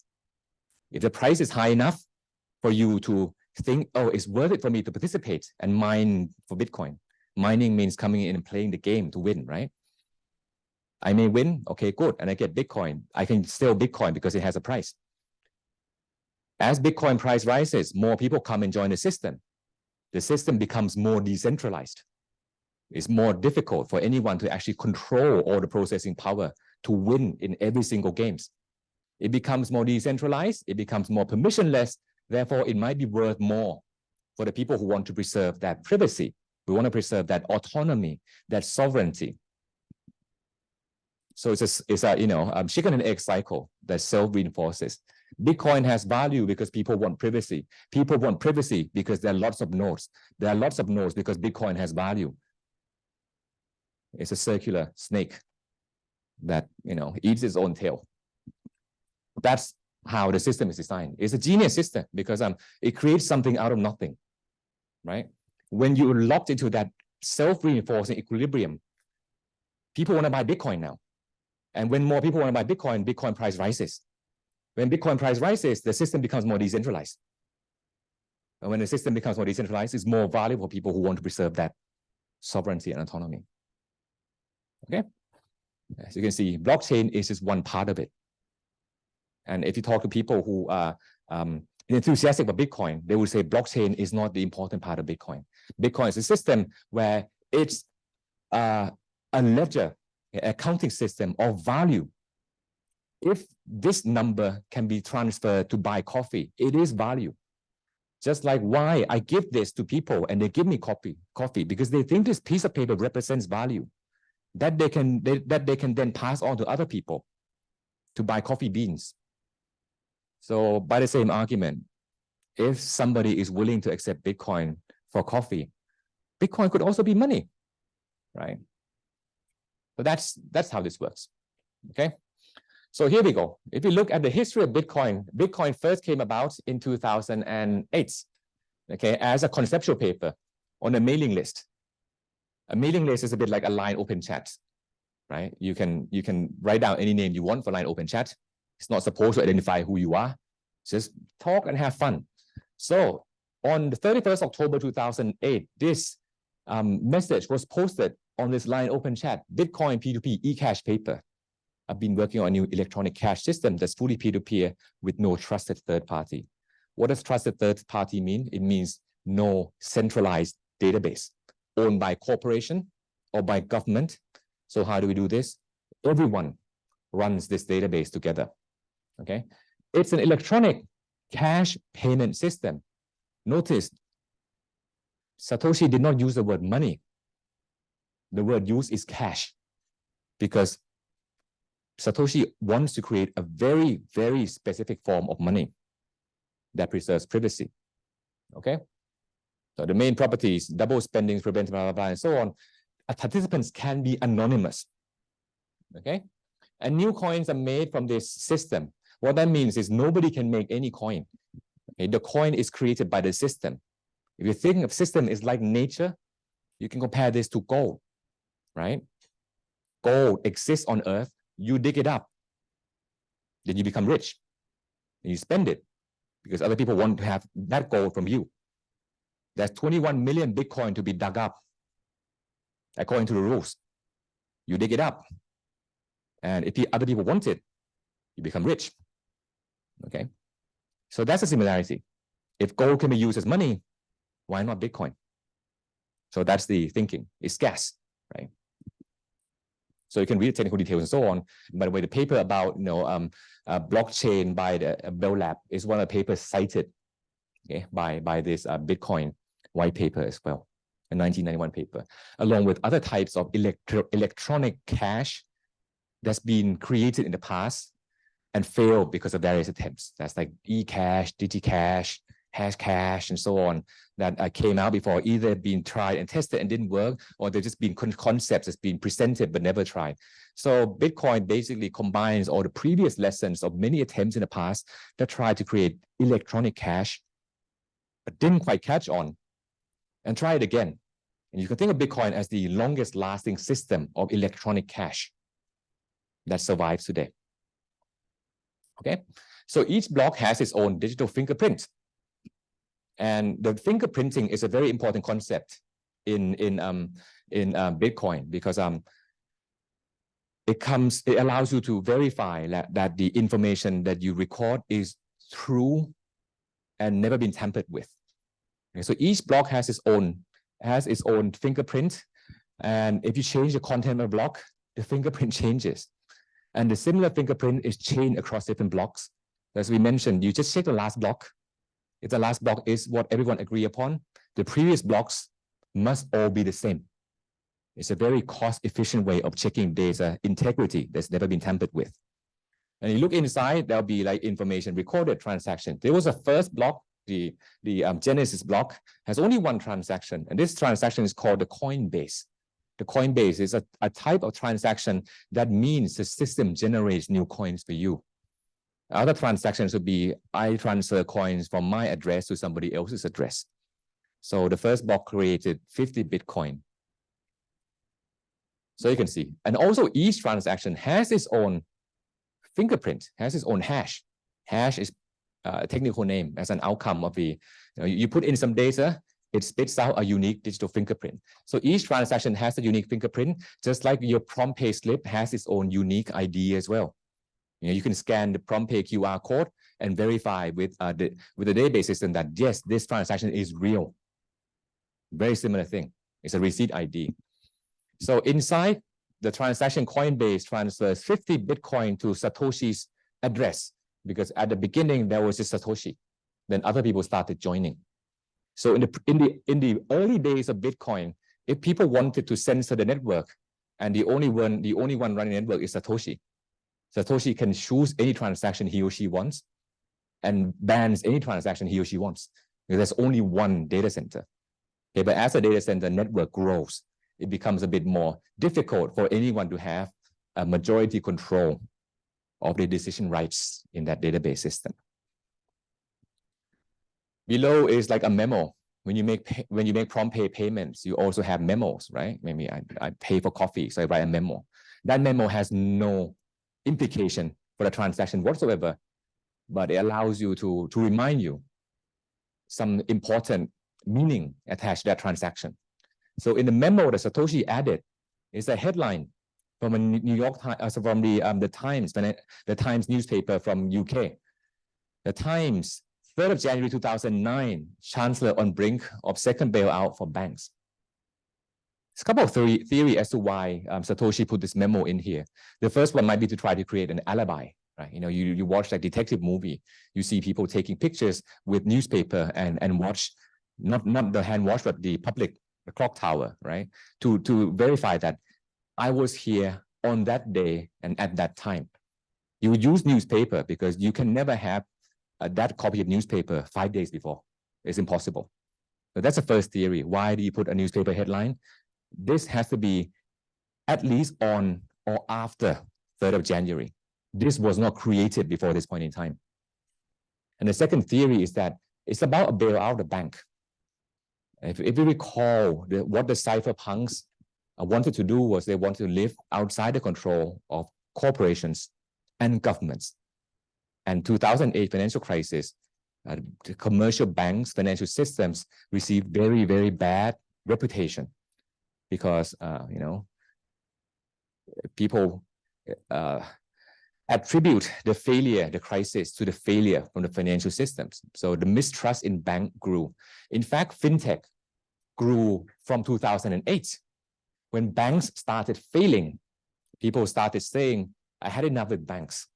If the price is high enough for you to think, oh, it's worth it for me to participate and mine for Bitcoin. Mining means coming in and playing the game to win, right? I may win, okay, good, and I get Bitcoin. I can sell Bitcoin because it has a price. As Bitcoin price rises, more people come and join the system. The system becomes more decentralized. It's more difficult for anyone to actually control all the processing power to win in every single games. It becomes more decentralized, it becomes more permissionless, therefore it might be worth more for the people who want to preserve that privacy. We want to preserve that autonomy, that sovereignty. So it's a chicken and egg cycle that self-reinforces. Bitcoin has value because people want privacy. People want privacy because there are lots of nodes. There are lots of nodes because Bitcoin has value. It's a circular snake that eats its own tail. That's how the system is designed. It's a genius system because it creates something out of nothing, right? When you're locked into that self-reinforcing equilibrium, people want to buy Bitcoin now. And when more people want to buy Bitcoin, Bitcoin price rises. When Bitcoin price rises, the system becomes more decentralized. And when the system becomes more decentralized, it's more valuable for people who want to preserve that sovereignty and autonomy. Okay? As you can see, blockchain is just one part of it. And if you talk to people who are enthusiastic about Bitcoin, they will say blockchain is not the important part of Bitcoin. Bitcoin is a system where it's a ledger, accounting system of value. If this number can be transferred to buy coffee, it is value. Just like why I give this to people and they give me coffee because they think this piece of paper represents value that they can then pass on to other people to buy coffee beans. So by the same argument, if somebody is willing to accept Bitcoin for coffee, Bitcoin could also be money, right? So that's how this works, okay? So here we go. If you look at the history of Bitcoin, Bitcoin first came about in 2008, okay, as a conceptual paper on a mailing list. A mailing list is a bit like a line open chat, right? You can write down any name you want for line open chat. It's not supposed to identify who you are. Just talk and have fun. So on the 31st October 2008, this message was posted on this line open chat, Bitcoin P2P eCash paper. I've been working on a new electronic cash system that's fully peer-to-peer with no trusted third party. What does trusted third party mean? It means no centralized database owned by corporation or by government. So how do we do this? Everyone runs this database together, okay? It's an electronic cash payment system. Notice, Satoshi did not use the word money. The word used is cash because Satoshi wants to create a very, very specific form of money that preserves privacy, okay? So the main properties, double spendings, prevent blah, blah, blah, and so on. Participants can be anonymous, okay? And new coins are made from this system. What that means is nobody can make any coin. Okay? The coin is created by the system. If you think of system is like nature, you can compare this to gold, right? Gold exists on earth, you dig it up, then you become rich, and you spend it because other people want to have that gold from you. There's 21 million Bitcoin to be dug up according to the rules. You dig it up, and if other people want it, you become rich, okay? So that's a similarity. If gold can be used as money, why not Bitcoin? So that's the thinking. It's scarce, right? So you can read technical details and so on. By the way, the paper about blockchain by the Bell Lab is one of the papers cited, okay, by this Bitcoin white paper as well, a 1991 paper, along with other types of electronic cash that's been created in the past and failed because of various attempts. That's like eCash, DigiCash, Hashcash, and so on that came out before, either been tried and tested and didn't work, or they've just been concepts that's been presented but never tried. So Bitcoin basically combines all the previous lessons of many attempts in the past that tried to create electronic cash, but didn't quite catch on, and try it again. And you can think of Bitcoin as the longest lasting system of electronic cash that survives today. Okay, so each block has its own digital fingerprint. And the fingerprinting is a very important concept in Bitcoin because it allows you to verify that the information that you record is true and never been tampered with. Okay, so each block has its own fingerprint, and if you change the content of a block, the fingerprint changes. And the similar fingerprint is chained across different blocks. As we mentioned, you just check the last block. If the last block is what everyone agree upon, the previous blocks must all be the same. It's a very cost-efficient way of checking data integrity that's never been tampered with. And you look inside, there'll be like information, recorded transaction. There was a first block, the Genesis block has only one transaction, and this transaction is called the Coinbase. The Coinbase is a type of transaction that means the system generates new coins for you. Other transactions would be, I transfer coins from my address to somebody else's address. So the first block created 50 Bitcoin. So you can see, and also each transaction has its own fingerprint, has its own hash. Hash is a technical name as an outcome of the, you put in some data, it spits out a unique digital fingerprint. So each transaction has a unique fingerprint, just like your PromptPay slip has its own unique ID as well. You can scan the PromptPay QR code and verify with the database system that yes, this transaction is real. Very similar thing. It's a receipt ID. So inside the transaction, Coinbase transfers 50 Bitcoin to Satoshi's address, because at the beginning there was just Satoshi. Then other people started joining. So in the early days of Bitcoin, if people wanted to censor the network, and the only one running the network is Satoshi, Satoshi can choose any transaction he or she wants and bans any transaction he or she wants, because there's only one data center. Okay, but as the data center network grows, it becomes a bit more difficult for anyone to have a majority control of the decision rights in that database system. Below is like a memo. When you make PromptPay payments, you also have memos, right? Maybe I pay for coffee, so I write a memo. That memo has no implication for the transaction whatsoever, but it allows you to remind you some important meaning attached to that transaction. So in the memo that Satoshi added is a headline from a New York Times, from the Times newspaper from UK. The Times, 3rd of January 2009, Chancellor on brink of second bailout for banks. There's a couple of theory as to why Satoshi put this memo in here. The first one might be to try to create an alibi, right? You watch like detective movie, you see people taking pictures with newspaper and watch, not the hand wash, but the clock tower, right? To verify that I was here on that day and at that time. You would use newspaper because you can never have that copy of newspaper 5 days before. It's impossible. So that's the first theory. Why do you put a newspaper headline? This has to be at least on or after 3rd of January. This was not created before this point in time. And the second theory is that it's about a bailout of the bank. If you recall, what the cypherpunks wanted to do was they wanted to live outside the control of corporations and governments. And 2008 financial crisis, the commercial banks, financial systems received very, very bad reputation because, people attribute the crisis to the failure from the financial systems. So the mistrust in bank grew. In fact, fintech grew from 2008. When banks started failing, people started saying, I had enough with banks.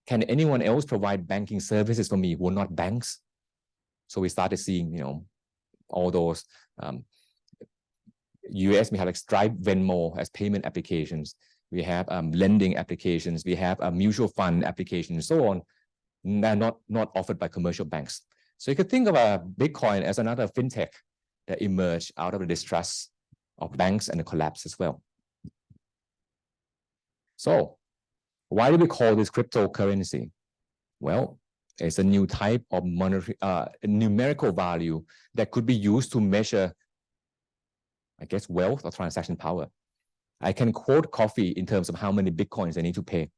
Can anyone else provide banking services for me who are not banks? So we started seeing, all those US, we have like Stripe, Venmo as payment applications. We have lending applications. We have mutual fund applications and so on. They're not offered by commercial banks. So you could think of Bitcoin as another fintech that emerged out of the distrust of banks and the collapse as well. So why do we call this cryptocurrency? Well, it's a new type of monetary numerical value that could be used to measure, I guess, wealth or transaction power. I can quote coffee in terms of how many Bitcoins I need to pay.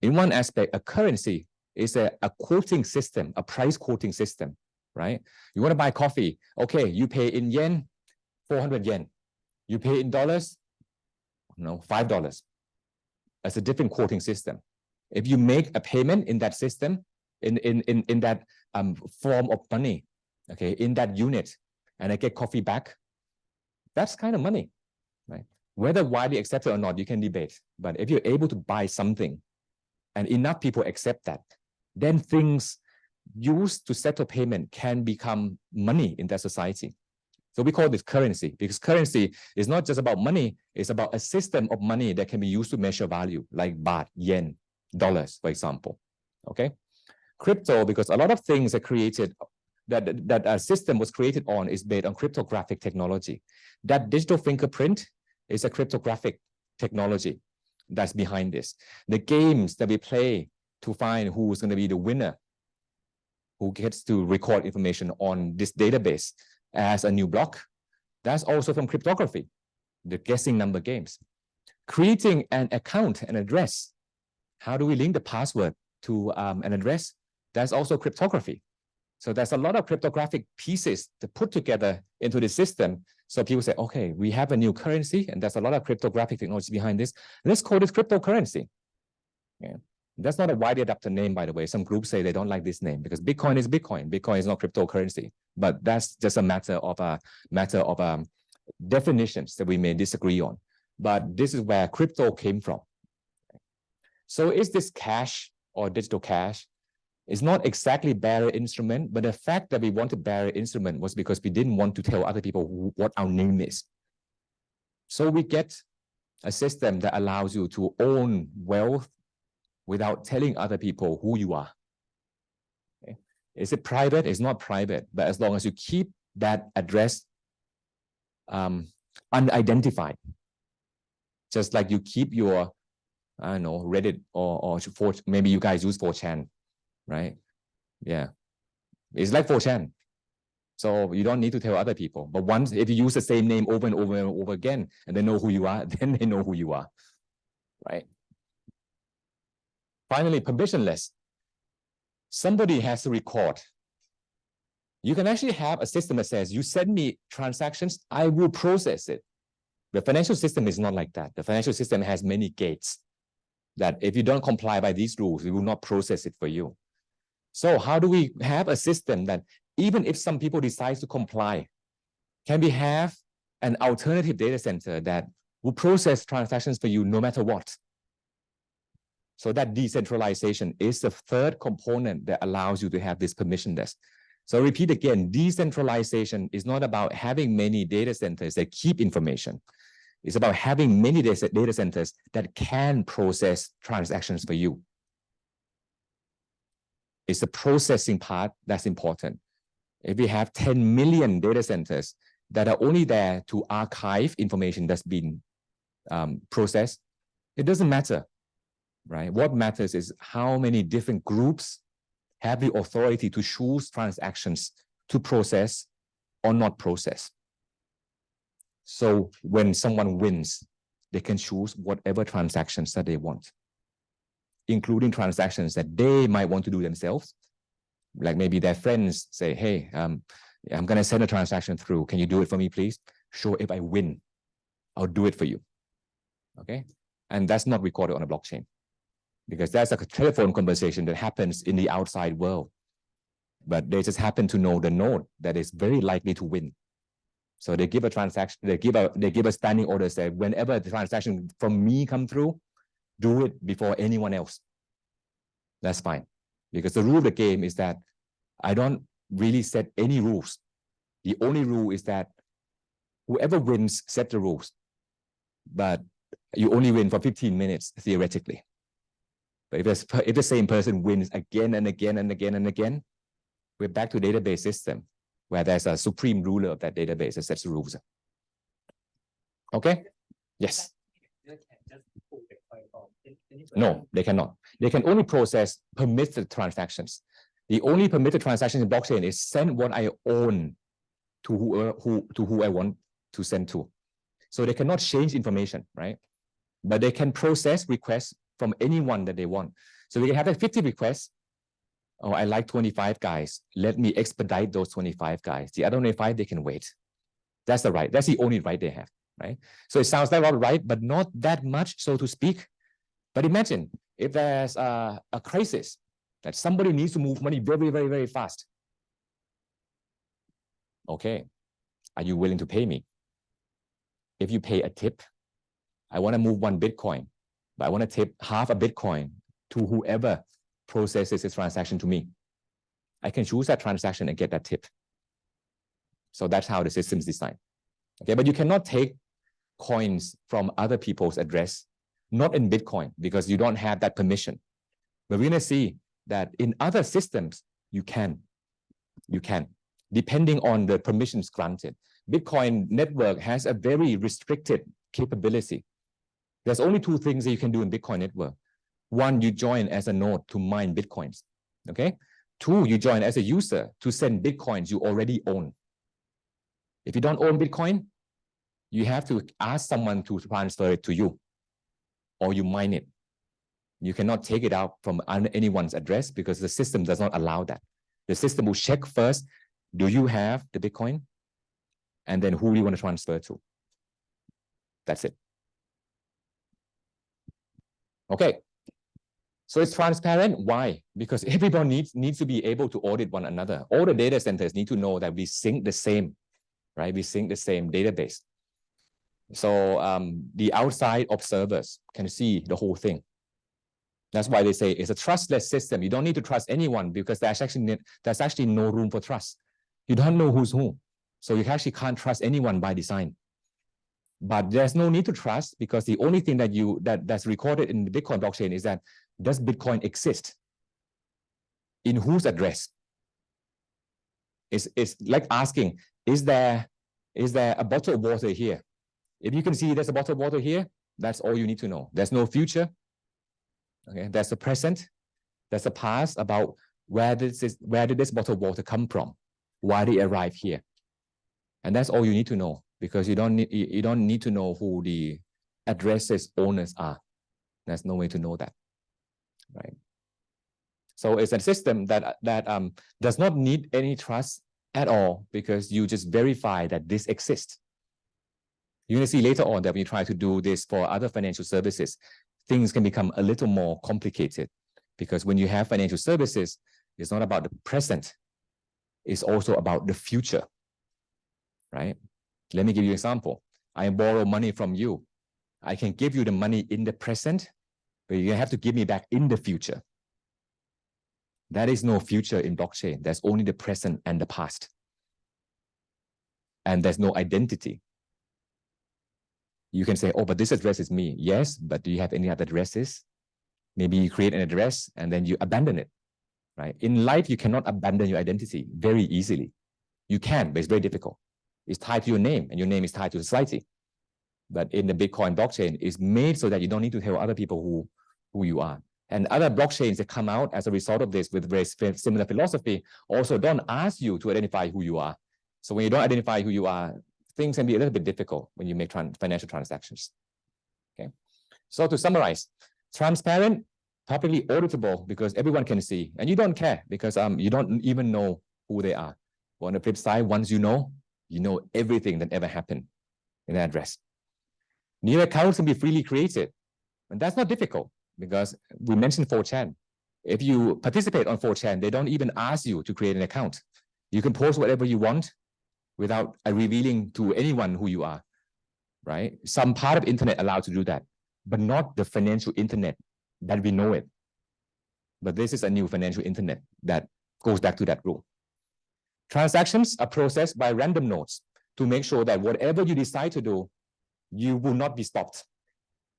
In one aspect, a currency is a quoting system, a price quoting system, right? You want to buy coffee, okay, you pay in yen, 400 yen. You pay in dollars, $5. That's a different quoting system. If you make a payment in that system, in that form of money, okay, in that unit, and I get coffee back, that's kind of money, right? Whether widely accepted or not, you can debate. But if you're able to buy something and enough people accept that, then things used to settle payment can become money in that society. So we call this currency, because currency is not just about money, it's about a system of money that can be used to measure value, like baht, yen, dollars, for example. Okay? Crypto, because a lot of things are created, that a system was created on is based on cryptographic technology. That digital fingerprint is a cryptographic technology that's behind this. The games that we play to find who's going to be the winner, who gets to record information on this database as a new block, that's also from cryptography, the guessing number games. Creating an account, an address, how do we link the password to an address? That's also cryptography. So there's a lot of cryptographic pieces to put together into the system. So people say, okay, we have a new currency, and there's a lot of cryptographic technology behind this. Let's call this cryptocurrency. Yeah. That's not a widely adopted name, by the way. Some groups say they don't like this name because Bitcoin is Bitcoin. Bitcoin is not cryptocurrency. But that's just a matter of definitions that we may disagree on. But this is where crypto came from. So is this cash or digital cash? It's not exactly bearer instrument, but the fact that we wanted bearer instrument was because we didn't want to tell other people what our name is. So we get a system that allows you to own wealth without telling other people who you are. Okay. Is it private? It's not private, but as long as you keep that address unidentified, just like you keep your, I don't know, Reddit or maybe you guys use 4chan, right? Yeah, it's like 4chan. So you don't need to tell other people. But once, if you use the same name over and over and over again, and they know who you are, then they know who you are, right? Finally, permissionless. Somebody has to record. You can actually have a system that says, you send me transactions, I will process it. The financial system is not like that. The financial system has many gates that if you don't comply by these rules, we will not process it for you. So how do we have a system that even if some people decide to comply, can we have an alternative data center that will process transactions for you no matter what? So that decentralization is the third component that allows you to have this permissionless. So repeat again, decentralization is not about having many data centers that keep information. It's about having many data centers that can process transactions for you. It's the processing part that's important. If we have 10 million data centers that are only there to archive information that's been processed, it doesn't matter, right? What matters is how many different groups have the authority to choose transactions to process or not process. So when someone wins, they can choose whatever transactions that they want, including transactions that they might want to do themselves. Like maybe their friends say, hey, I'm going to send a transaction through. Can you do it for me, please? Sure, if I win, I'll do it for you. Okay? And that's not recorded on a blockchain because that's like a telephone conversation that happens in the outside world. But they just happen to know the node that is very likely to win. So they give a transaction, they give a standing order, say, whenever the transaction from me come through, do it before anyone else. That's fine. Because the rule of the game is that I don't really set any rules. The only rule is that whoever wins set the rules. But you only win for 15 minutes, theoretically. But if the same person wins again and again and again and again, we're back to database system, where there's a supreme ruler of that database that sets the rules. Okay? Yes. No, they cannot. They can only process permitted transactions. The only permitted transaction in blockchain is send what I own to who I want to send to. So they cannot change information, right? But they can process requests from anyone that they want. So we can have like 50 requests. Oh, I like 25 guys. Let me expedite those 25 guys. The other 25, they can wait. That's the right. That's the only right they have, right? So it sounds like all right, but not that much, so to speak. But imagine if there's a crisis that somebody needs to move money very, very, very fast. Okay, are you willing to pay me? If you pay a tip, I want to move 1 Bitcoin, but I want to tip half a Bitcoin to whoever processes this transaction to me. I can choose that transaction and get that tip. So that's how the system is designed. Okay, but you cannot take coins from other people's address, not in Bitcoin, because you don't have that permission. But we're going to see that in other systems, you can, depending on the permissions granted. Bitcoin network has a very restricted capability. There's only two things that you can do in Bitcoin network. One, you join as a node to mine Bitcoins, okay? Two, you join as a user to send Bitcoins you already own. If you don't own Bitcoin, you have to ask someone to transfer it to you, or you mine it. You cannot take it out from anyone's address because the system does not allow that. The system will check first, do you have the Bitcoin? And then who do you want to transfer to? That's it. Okay. So it's transparent. Why? Because everyone needs to be able to audit one another. All the data centers need to know that we sync the same, right? We sync the same database. So the outside observers can see the whole thing. That's why they say it's a trustless system. You don't need to trust anyone because there's actually no room for trust. You don't know who's who. So you actually can't trust anyone by design. But there's no need to trust because the only thing that's recorded in the Bitcoin blockchain is that, does Bitcoin exist? In whose address? It's like asking, is there a bottle of water here? If you can see there's a bottle of water here, that's all you need to know. There's no future. Okay, there's the present. There's the past about where did this bottle of water come from? Why did it arrive here? And that's all you need to know, because you don't need to know who the addresses owners are. There's no way to know that, right? So it's a system that does not need any trust at all, because you just verify that this exists. You're going to see later on that when you try to do this for other financial services, things can become a little more complicated, because when you have financial services, it's not about the present, it's also about the future, right? Let me give you an example. I borrow money from you. I can give you the money in the present, but you have to give me back in the future. There is no future in blockchain. There's only the present and the past. And there's no identity. You can say, oh, but this address is me. Yes, but do you have any other addresses? Maybe you create an address and then you abandon it, right? In life, you cannot abandon your identity very easily. You can, but it's very difficult. It's tied to your name, and your name is tied to society. But in the Bitcoin blockchain, it's made so that you don't need to tell other people who you are. And other blockchains that come out as a result of this with very similar philosophy also don't ask you to identify who you are. So when you don't identify who you are, things can be a little bit difficult when you make financial transactions. Okay. So to summarize, transparent, publicly auditable because everyone can see, and you don't care because you don't even know who they are. But on the flip side, once you know everything that ever happened in that address. New accounts can be freely created, and that's not difficult because we mentioned 4chan. If you participate on 4chan, they don't even ask you to create an account. You can post whatever you want without revealing to anyone who you are, right? Some part of internet allowed to do that, but not the financial internet that we know it. But this is a new financial internet that goes back to that rule. Transactions are processed by random nodes to make sure that whatever you decide to do, you will not be stopped.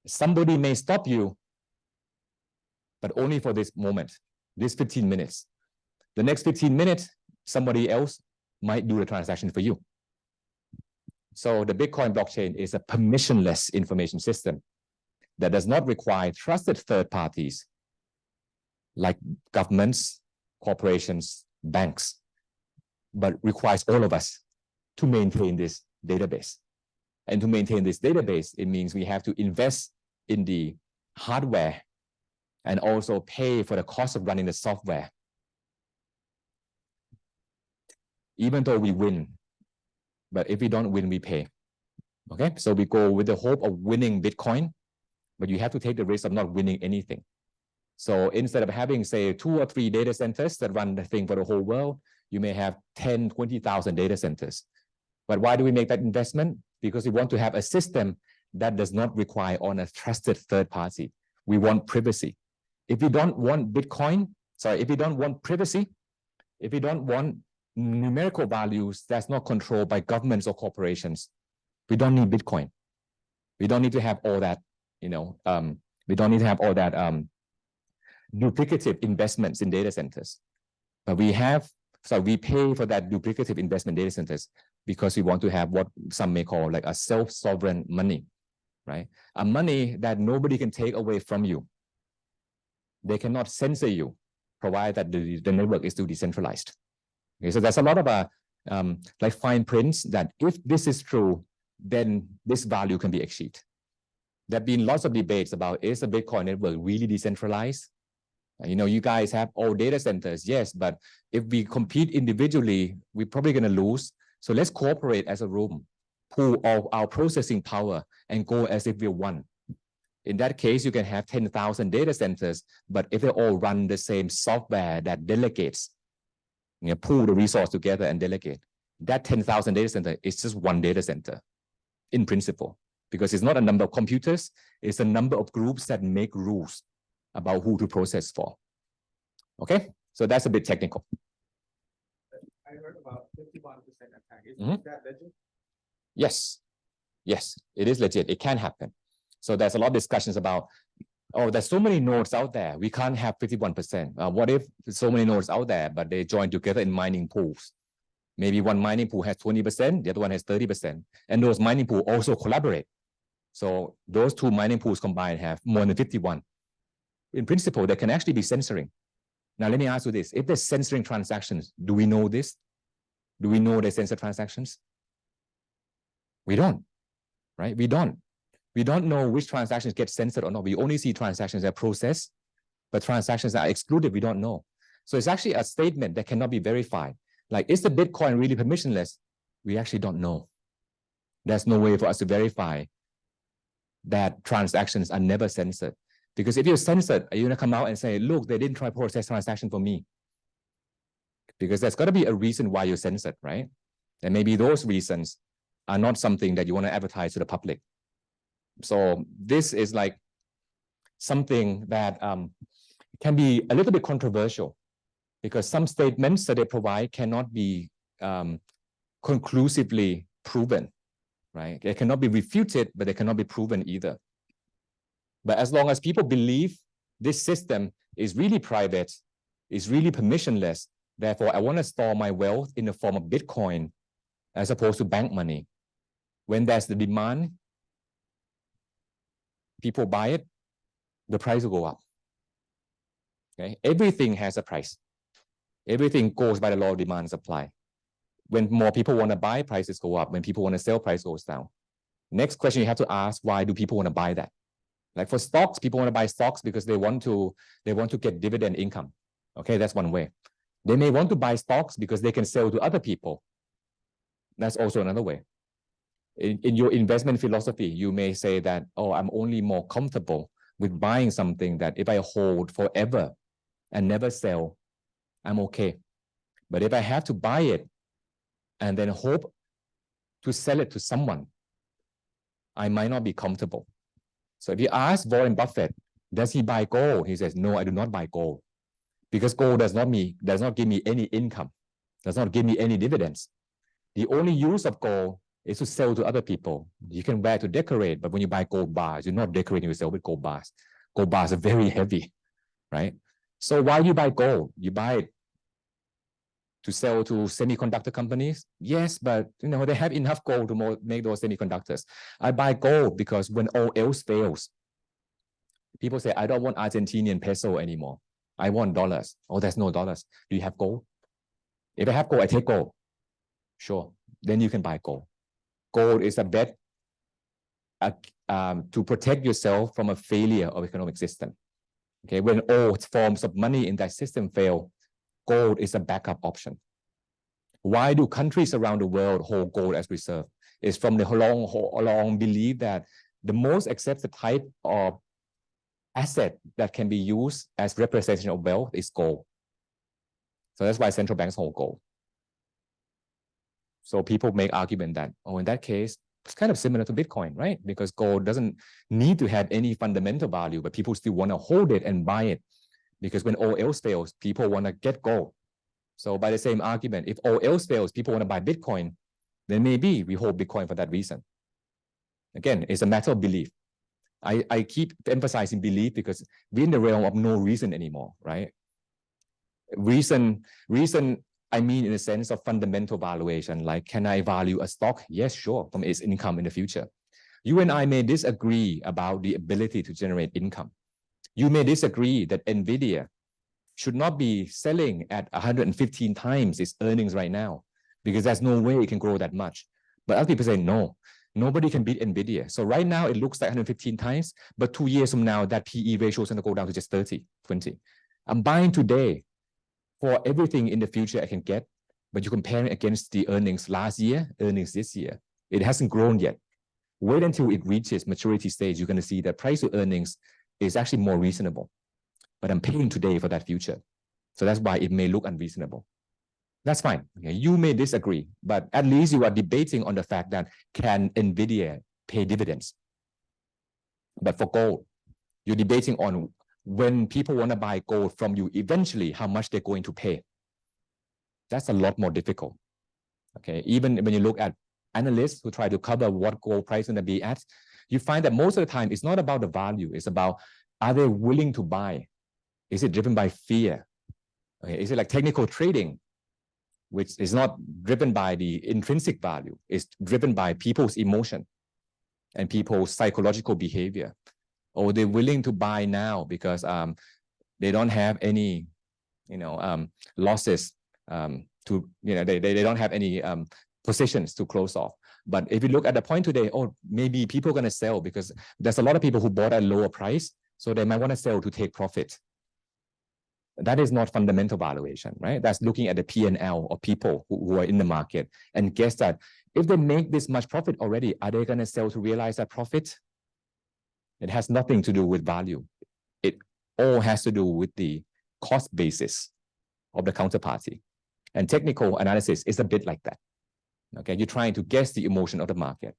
Somebody may stop you, but only for this moment, this 15 minutes. The next 15 minutes, somebody else might do the transaction for you. So the Bitcoin blockchain is a permissionless information system that does not require trusted third parties like governments, corporations, banks, but requires all of us to maintain this database. And to maintain this database, it means we have to invest in the hardware and also pay for the cost of running the software. Even though we win, but if we don't win, we pay. Okay, so we go with the hope of winning Bitcoin, but you have to take the risk of not winning anything. So instead of having, say, 2 or 3 data centers that run the thing for the whole world, you may have 10, 20,000 data centers. But why do we make that investment? Because we want to have a system that does not rely on a trusted third party. We want privacy. If you don't want Bitcoin, if you don't want privacy, if you don't want numerical values that's not controlled by governments or corporations. We don't need Bitcoin. We don't need to have all that, we don't need to have all that duplicative investments in data centers. But we pay for that duplicative investment data centers because we want to have what some may call like a self-sovereign money, right? A money that nobody can take away from you. They cannot censor you, provided that the network is still decentralized. Okay, so there's a lot of like fine prints that if this is true, then this value can be achieved. There have been lots of debates about, is the Bitcoin network really decentralized? You guys have all data centers, yes, but if we compete individually, we're probably going to lose. So let's cooperate as a room, pool all our processing power and go as if we're one. In that case, you can have 10,000 data centers, but if they all run the same software that delegates, pool the resource together and delegate, that 10,000 data center is just one data center in principle, because it's not a number of computers, it's a number of groups that make rules about who to process for. Okay, so that's a bit technical. I heard about 51% attack. Is that legit? Yes, it is legit. It can happen. So there's a lot of discussions about, there's so many nodes out there. We can't have 51%. What if there's so many nodes out there, but they join together in mining pools? Maybe one mining pool has 20%, the other one has 30%. And those mining pools also collaborate. So those two mining pools combined have more than 51. In principle, there can actually be censoring. Now, let me ask you this. If there's censoring transactions, do we know this? Do we know they censor transactions? We don't, right? We don't know which transactions get censored or not. We only see transactions that are processed, but transactions that are excluded, we don't know. So it's actually a statement that cannot be verified. Like, is the Bitcoin really permissionless? We actually don't know. There's no way for us to verify that transactions are never censored. Because if you're censored, you're going to come out and say, look, they didn't try to process transaction for me. Because there's got to be a reason why you're censored, right? And maybe those reasons are not something that you want to advertise to the public. So this is like something that can be a little bit controversial, because some statements that they provide cannot be conclusively proven, right? They cannot be refuted, but they cannot be proven either. But as long as people believe this system is really private, is really permissionless, therefore I want to store my wealth in the form of Bitcoin as opposed to bank money. When there's the demand, people buy it, the price will go up. Okay? Everything has a price. Everything goes by the law of demand and supply. When more people want to buy, prices go up. When people want to sell, price goes down. Next question you have to ask, why do people want to buy that? Like for stocks, people want to buy stocks because they want to get dividend income. Okay, that's one way. They may want to buy stocks because they can sell to other people. That's also another way. In your investment philosophy, you may say that, I'm only more comfortable with buying something that if I hold forever and never sell, I'm okay. But if I have to buy it and then hope to sell it to someone, I might not be comfortable. So if you ask Warren Buffett, does he buy gold? He says, no, I do not buy gold, because gold does not give me any income, does not give me any dividends. The only use of gold is to sell to other people. You can wear to decorate, but when you buy gold bars, you're not decorating yourself with gold bars. Gold bars are very heavy, right? So why do you buy gold? You buy it to sell to semiconductor companies? Yes, but they have enough gold to make those semiconductors. I buy gold because when all else fails, people say, I don't want Argentinian peso anymore. I want dollars. Oh, there's no dollars. Do you have gold? If I have gold, I take gold. Sure. Then you can buy gold. Gold is a bet to protect yourself from a failure of economic system. Okay, when all forms of money in that system fail, gold is a backup option. Why do countries around the world hold gold as reserve? It's from the long belief that the most accepted type of asset that can be used as representation of wealth is gold. So that's why central banks hold gold. So people make argument that, in that case, it's kind of similar to Bitcoin, right? Because gold doesn't need to have any fundamental value, but people still want to hold it and buy it. Because when all else fails, people want to get gold. So by the same argument, if all else fails, people want to buy Bitcoin, then maybe we hold Bitcoin for that reason. Again, it's a matter of belief. I keep emphasizing belief because we're in the realm of no reason anymore, right? Reason, I mean in the sense of fundamental valuation, like can I value a stock? Yes, sure, from its income in the future. You and I may disagree about the ability to generate income. You may disagree that NVIDIA should not be selling at 115 times its earnings right now because there's no way it can grow that much. But other people say, no, nobody can beat NVIDIA. So right now it looks like 115 times, but 2 years from now, that PE ratio is going to go down to just 30, 20. I'm buying today for everything in the future I can get, but you compare it against the earnings last year, earnings this year. It hasn't grown yet. Wait until it reaches maturity stage. You're going to see that price to earnings is actually more reasonable. But I'm paying today for that future. So that's why it may look unreasonable. That's fine. Okay? You may disagree, but at least you are debating on the fact that can NVIDIA pay dividends? But for gold, you're debating on when people want to buy gold from you, eventually how much they're going to pay. That's a lot more difficult. Okay, even when you look at analysts who try to cover what gold price is going to be at, you find that most of the time it's not about the value, it's about are they willing to buy? Is it driven by fear? Okay, is it like technical trading, which is not driven by the intrinsic value, it's driven by people's emotion and people's psychological behavior? Or they're willing to buy now because they don't have any, losses they don't have any positions to close off. But if you look at the point today, maybe people are going to sell because there's a lot of people who bought at a lower price, so they might want to sell to take profit. That is not fundamental valuation, right? That's looking at the P&L of people who are in the market and guess that if they make this much profit already, are they going to sell to realize that profit? It has nothing to do with value. It all has to do with the cost basis of the counterparty. And technical analysis is a bit like that. Okay, you're trying to guess the emotion of the market.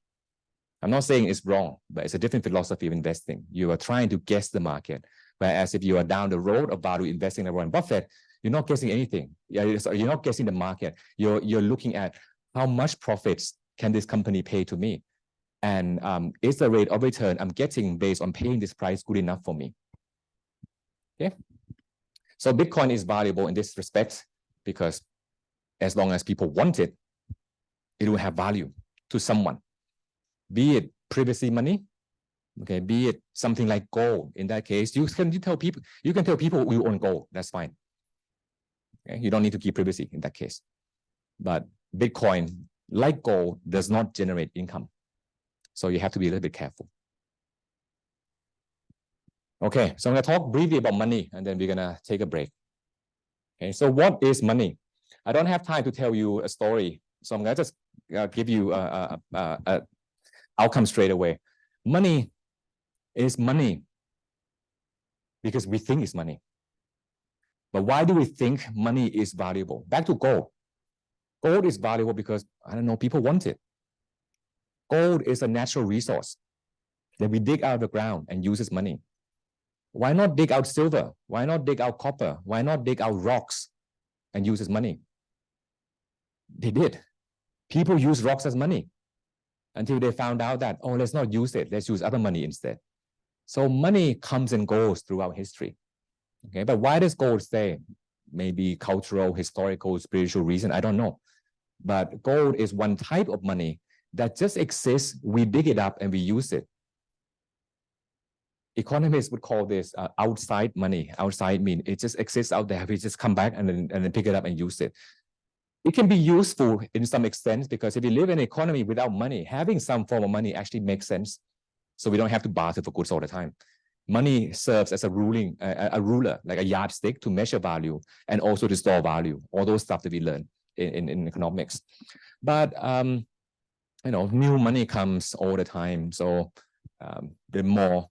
I'm not saying it's wrong, but it's a different philosophy of investing. You are trying to guess the market. Whereas if you are down the road of value investing like Warren Buffett, you're not guessing anything. You're not guessing the market. You're looking at how much profits can this company pay to me? And is the rate of return I'm getting based on paying this price good enough for me? Okay. So Bitcoin is valuable in this respect because as long as people want it, it will have value to someone, be it privacy money, okay, be it something like gold. In that case, you can tell people you own gold. That's fine. Okay? You don't need to keep privacy in that case. But Bitcoin, like gold, does not generate income. So you have to be a little bit careful. Okay, so I'm going to talk briefly about money, and then we're going to take a break. Okay, so what is money? I don't have time to tell you a story, so I'm going to just give you a outcome straight away. Money is money because we think it's money. But why do we think money is valuable? Back to gold. Gold is valuable because, I don't know, people want it. Gold is a natural resource that we dig out of the ground and use as money. Why not dig out silver? Why not dig out copper? Why not dig out rocks and use as money? They did. People use rocks as money until they found out that, let's not use it. Let's use other money instead. So money comes and goes throughout history. Okay, but why does gold stay? Maybe cultural, historical, spiritual reason, I don't know. But gold is one type of money that just exists. We dig it up and we use it. Economists would call this outside money. Outside mean it just exists out there. We just come back and then pick it up and use it. It can be useful in some extent because if you live in an economy without money, having some form of money actually makes sense. So we don't have to barter for goods all the time. Money serves as a ruler, like a yardstick to measure value and also to store value. All those stuff that we learn in economics. But new money comes all the time. So the more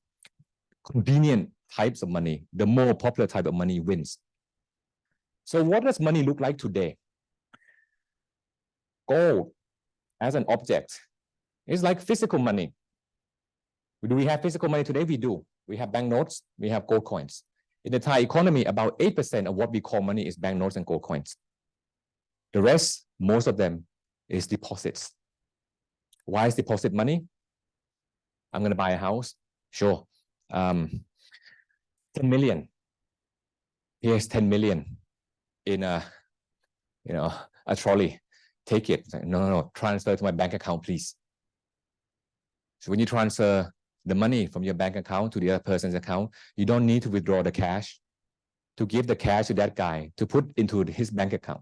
convenient types of money, the more popular type of money wins. So what does money look like today? Gold as an object is like physical money. Do we have physical money today? We do. We have banknotes, we have gold coins. In the Thai economy, about 8% of what we call money is banknotes and gold coins. The rest, most of them, is deposits. Why is deposit money? I'm going to buy a house. Sure. 10 million. Here's 10 million in a trolley. Take it. No. Transfer to my bank account, please. So when you transfer the money from your bank account to the other person's account, you don't need to withdraw the cash to give the cash to that guy to put into his bank account.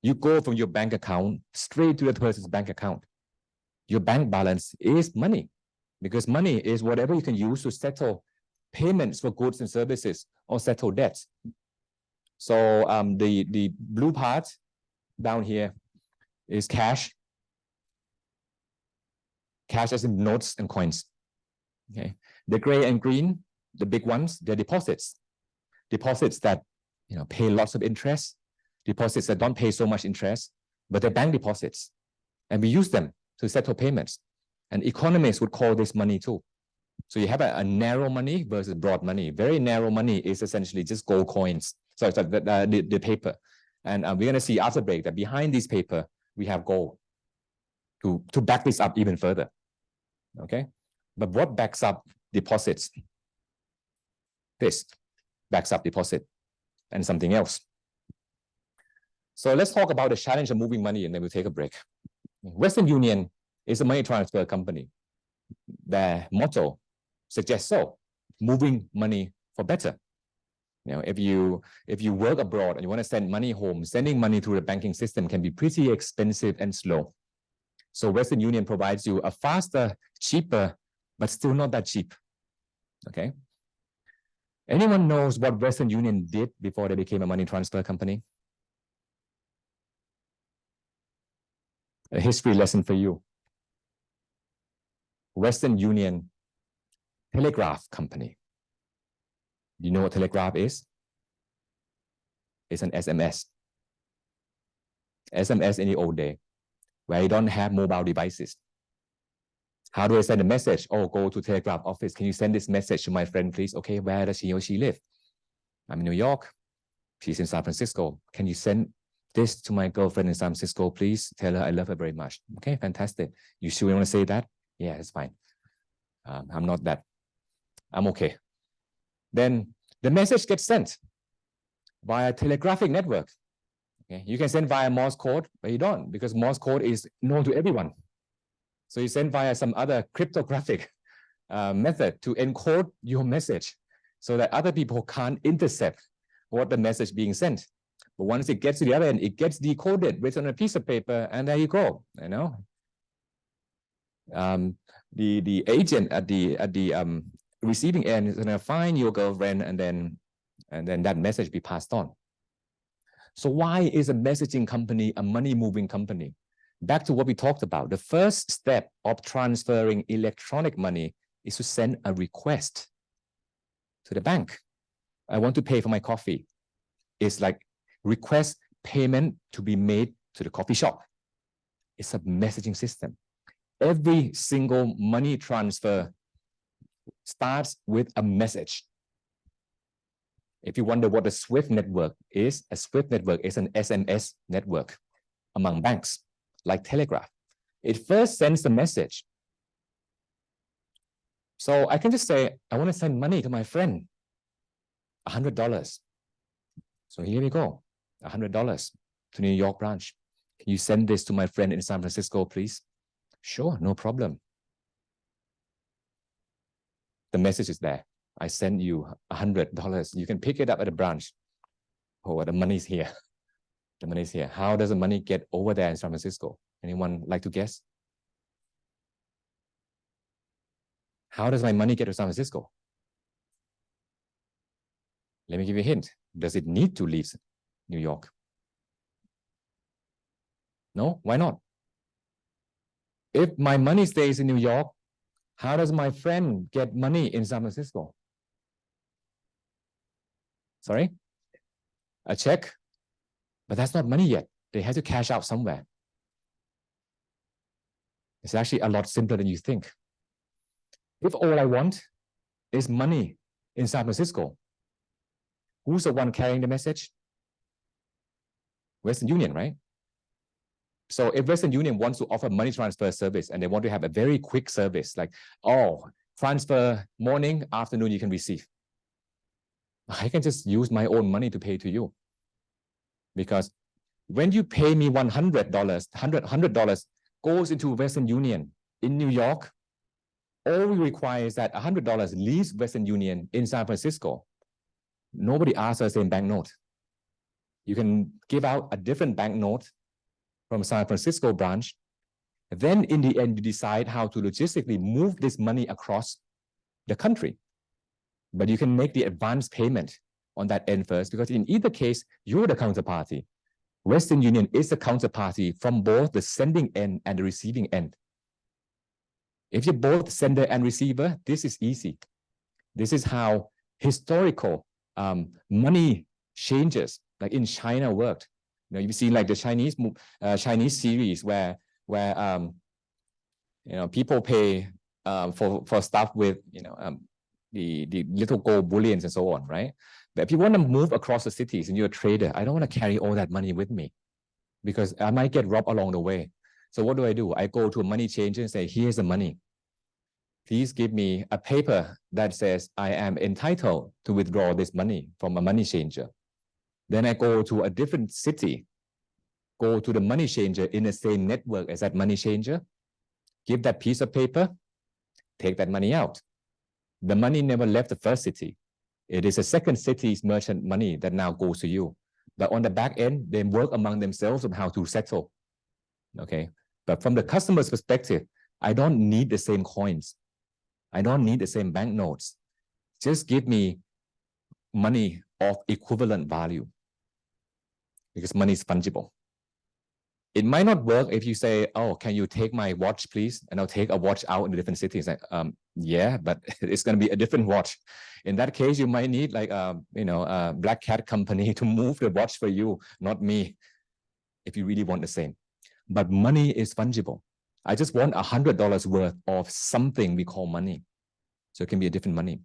You go from your bank account straight to the person's bank account. Your bank balance is money, because money is whatever you can use to settle payments for goods and services or settle debts. So the blue part down here is cash. Cash as in notes and coins. Okay. The gray and green, the big ones, they're deposits. Deposits that pay lots of interest. Deposits that don't pay so much interest, but they're bank deposits. And we use them to settle payments. And economists would call this money too. So you have a narrow money versus broad money. Very narrow money is essentially just gold coins. So it's the paper. And we're going to see after break that behind this paper, we have gold to back this up even further. Okay. But what backs up deposits? This backs up deposit and something else. So let's talk about the challenge of moving money, and then we'll take a break. Western Union is a money transfer company. Their motto suggests so, moving money for better. If you work abroad and you want to send money home, sending money through the banking system can be pretty expensive and slow. So Western Union provides you a faster, cheaper, but still not that cheap. Okay. Anyone knows what Western Union did before they became a money transfer company? A history lesson for you. Western Union Telegraph Company. Do you know what telegraph is? It's an SMS. SMS in the old day, where you don't have mobile devices. How do I send a message? Oh, go to telegraph office. Can you send this message to my friend, please? Okay, where does he or she live? I'm in New York. She's in San Francisco. Can you send this to my girlfriend in San Francisco, please? Tell her I love her very much. Okay, fantastic. You sure you want to say that? Yeah, it's fine. I'm not that. I'm okay. Then the message gets sent via telegraphic network. Okay? You can send via Morse code, but you don't, because Morse code is known to everyone. So you send via some other cryptographic method to encode your message so that other people can't intercept what the message being sent. But once it gets to the other end, it gets decoded, written on a piece of paper, and there you go. The agent at the receiving end is going to find your girlfriend, and then that message be passed on. So why is a messaging company a money moving company? Back to what we talked about. The first step of transferring electronic money is to send a request to the bank. I want to pay for my coffee. It's like request payment to be made to the coffee shop. It's a messaging system. Every single money transfer starts with a message. If you wonder what a SWIFT network is, a SWIFT network is an SMS network among banks, like Telegraph. It first sends the message. So I can just say, I want to send money to my friend, $100. So here we go, $100 to New York branch. Can you send this to my friend in San Francisco, please? Sure, no problem. The message is there. I send you $100. You can pick it up at the branch. Oh, the money's here. The money's here. How does the money get over there in San Francisco? Anyone like to guess? How does my money get to San Francisco? Let me give you a hint. Does it need to leave New York? No? Why not? If my money stays in New York, how does my friend get money in San Francisco? Sorry? A check? But that's not money yet. They have to cash out somewhere. It's actually a lot simpler than you think. If all I want is money in San Francisco, who's the one carrying the message? Western Union, right? So if Western Union wants to offer money transfer service and they want to have a very quick service, like, oh, transfer morning, afternoon, you can receive. I can just use my own money to pay to you. Because when you pay me $100, $100 goes into Western Union in New York, all we require is that $100 leaves Western Union in San Francisco. Nobody asks for the same banknote. You can give out a different banknote from San Francisco branch. Then in the end, you decide how to logistically move this money across the country. But you can make the advance payment on that end first, because in either case, you're the counterparty. Western Union is the counterparty from both the sending end and the receiving end. If you're both sender and receiver, this is easy. This is how historical money changes, like in China, worked. You know, you've seen like the Chinese series where you know, people pay for stuff with, you know, the little gold bullions and so on, right? But if you want to move across the cities and you're a trader, I don't want to carry all that money with me because I might get robbed along the way. So what do? I go to a money changer and say, here's the money. Please give me a paper that says I am entitled to withdraw this money from a money changer. Then I go to a different city, go to the money changer in the same network as that money changer, give that piece of paper, take that money out. The money never left the first city. It is a second city's merchant money that now goes to you. But on the back end, they work among themselves on how to settle. Okay. But from the customer's perspective, I don't need the same coins. I don't need the same banknotes. Just give me money of equivalent value, because money is fungible. It might not work if you say, oh, can you take my watch, please? And I'll take a watch out in the different cities. Like, yeah, but it's going to be a different watch. In that case, you might need like, you know, a black cat company to move the watch for you, not me, if you really want the same. But money is fungible. I just want $100 worth of something we call money. So it can be a different money.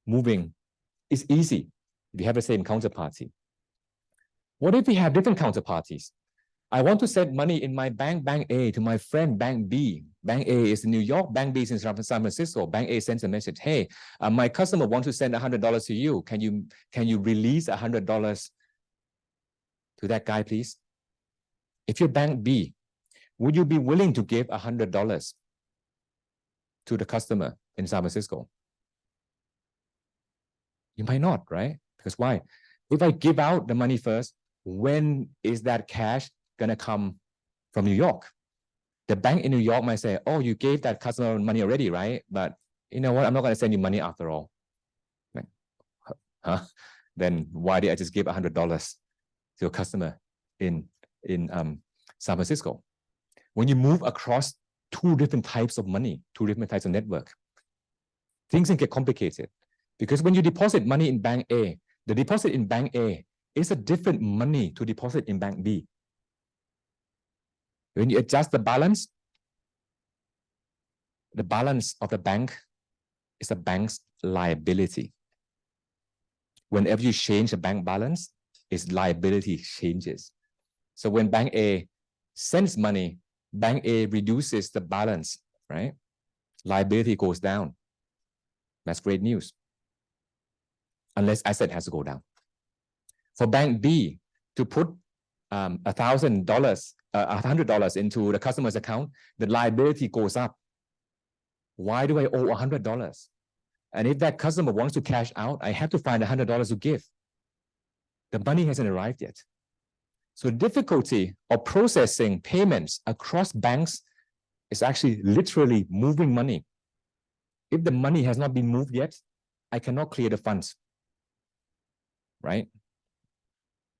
Moving is easy if you have the same counterparty. What if we have different counterparties? I want to send money in my bank, Bank A, to my friend, Bank B. Bank A is in New York, Bank B is in San Francisco. Bank A sends a message, hey, my customer wants to send $100 to you. Can you release $100 to that guy, please? If you're Bank B, would you be willing to give $100 to the customer in San Francisco? You might not, right? Because why? If I give out the money first, when is that cash going to come from New York? The bank in New York might say, oh, you gave that customer money already, right? But you know what? I'm not going to send you money after all. Like, huh? Then why did I just give $100 to a customer in San Francisco? When you move across two different types of money, two different types of network, things can get complicated. Because when you deposit money in Bank A, the deposit in Bank A is a different money to deposit in Bank B. When you adjust the balance of the bank is the bank's liability. Whenever you change the bank balance, its liability changes. So when Bank A sends money, Bank A reduces the balance, right? Liability goes down. That's great news. Unless asset has to go down. For Bank B to put $100 into the customer's account, the liability goes up. Why do I owe $100? And if that customer wants to cash out, I have to find $100 to give. The money hasn't arrived yet. So the difficulty of processing payments across banks is actually literally moving money. If the money has not been moved yet, I cannot clear the funds, right?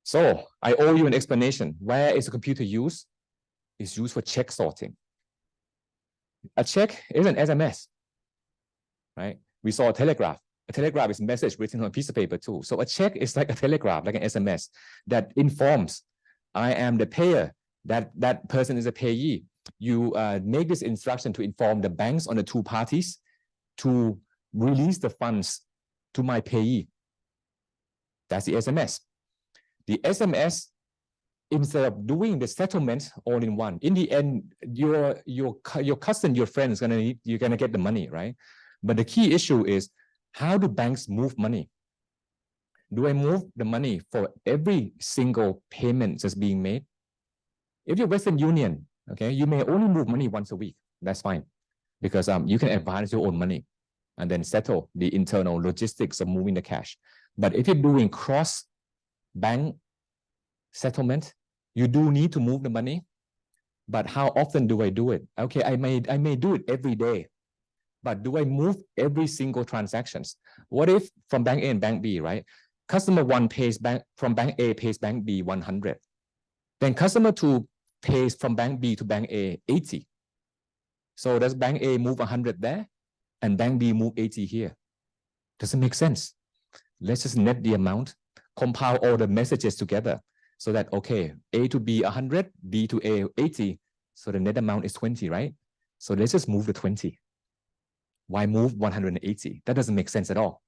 So I owe you an explanation. Where is the computer used? It's used for check sorting. A check is an SMS, right? We saw a telegraph. A telegraph is a message written on a piece of paper too. So a check is like a telegraph, like an SMS that informs, I am the payer, that person is a payee. You make this instruction to inform the banks on the two parties to release the funds to my payee. That's the SMS. The SMS instead of doing the settlement all in one. In the end, your cousin, your friend is you're gonna get the money, right? But the key issue is, how do banks move money? Do I move the money for every single payment that's being made? If you're Western Union, okay, you may only move money once a week. That's fine, because you can advance your own money and then settle the internal logistics of moving the cash. But if you're doing cross-bank settlement, you do need to move the money. But how often do I do it? Okay, I may do it every day, but do I move every single transactions? What if from bank A and bank B, right? Customer 1 pays from bank A pays bank B 100. Then customer 2 pays from bank B to bank A 80. So does bank A move 100 there and bank B move 80 here? Doesn't make sense. Let's just net the amount, compile all the messages together so that, okay, A to B 100, B to A 80. So the net amount is 20, right? So let's just move the 20. Why move 180? That doesn't make sense at all.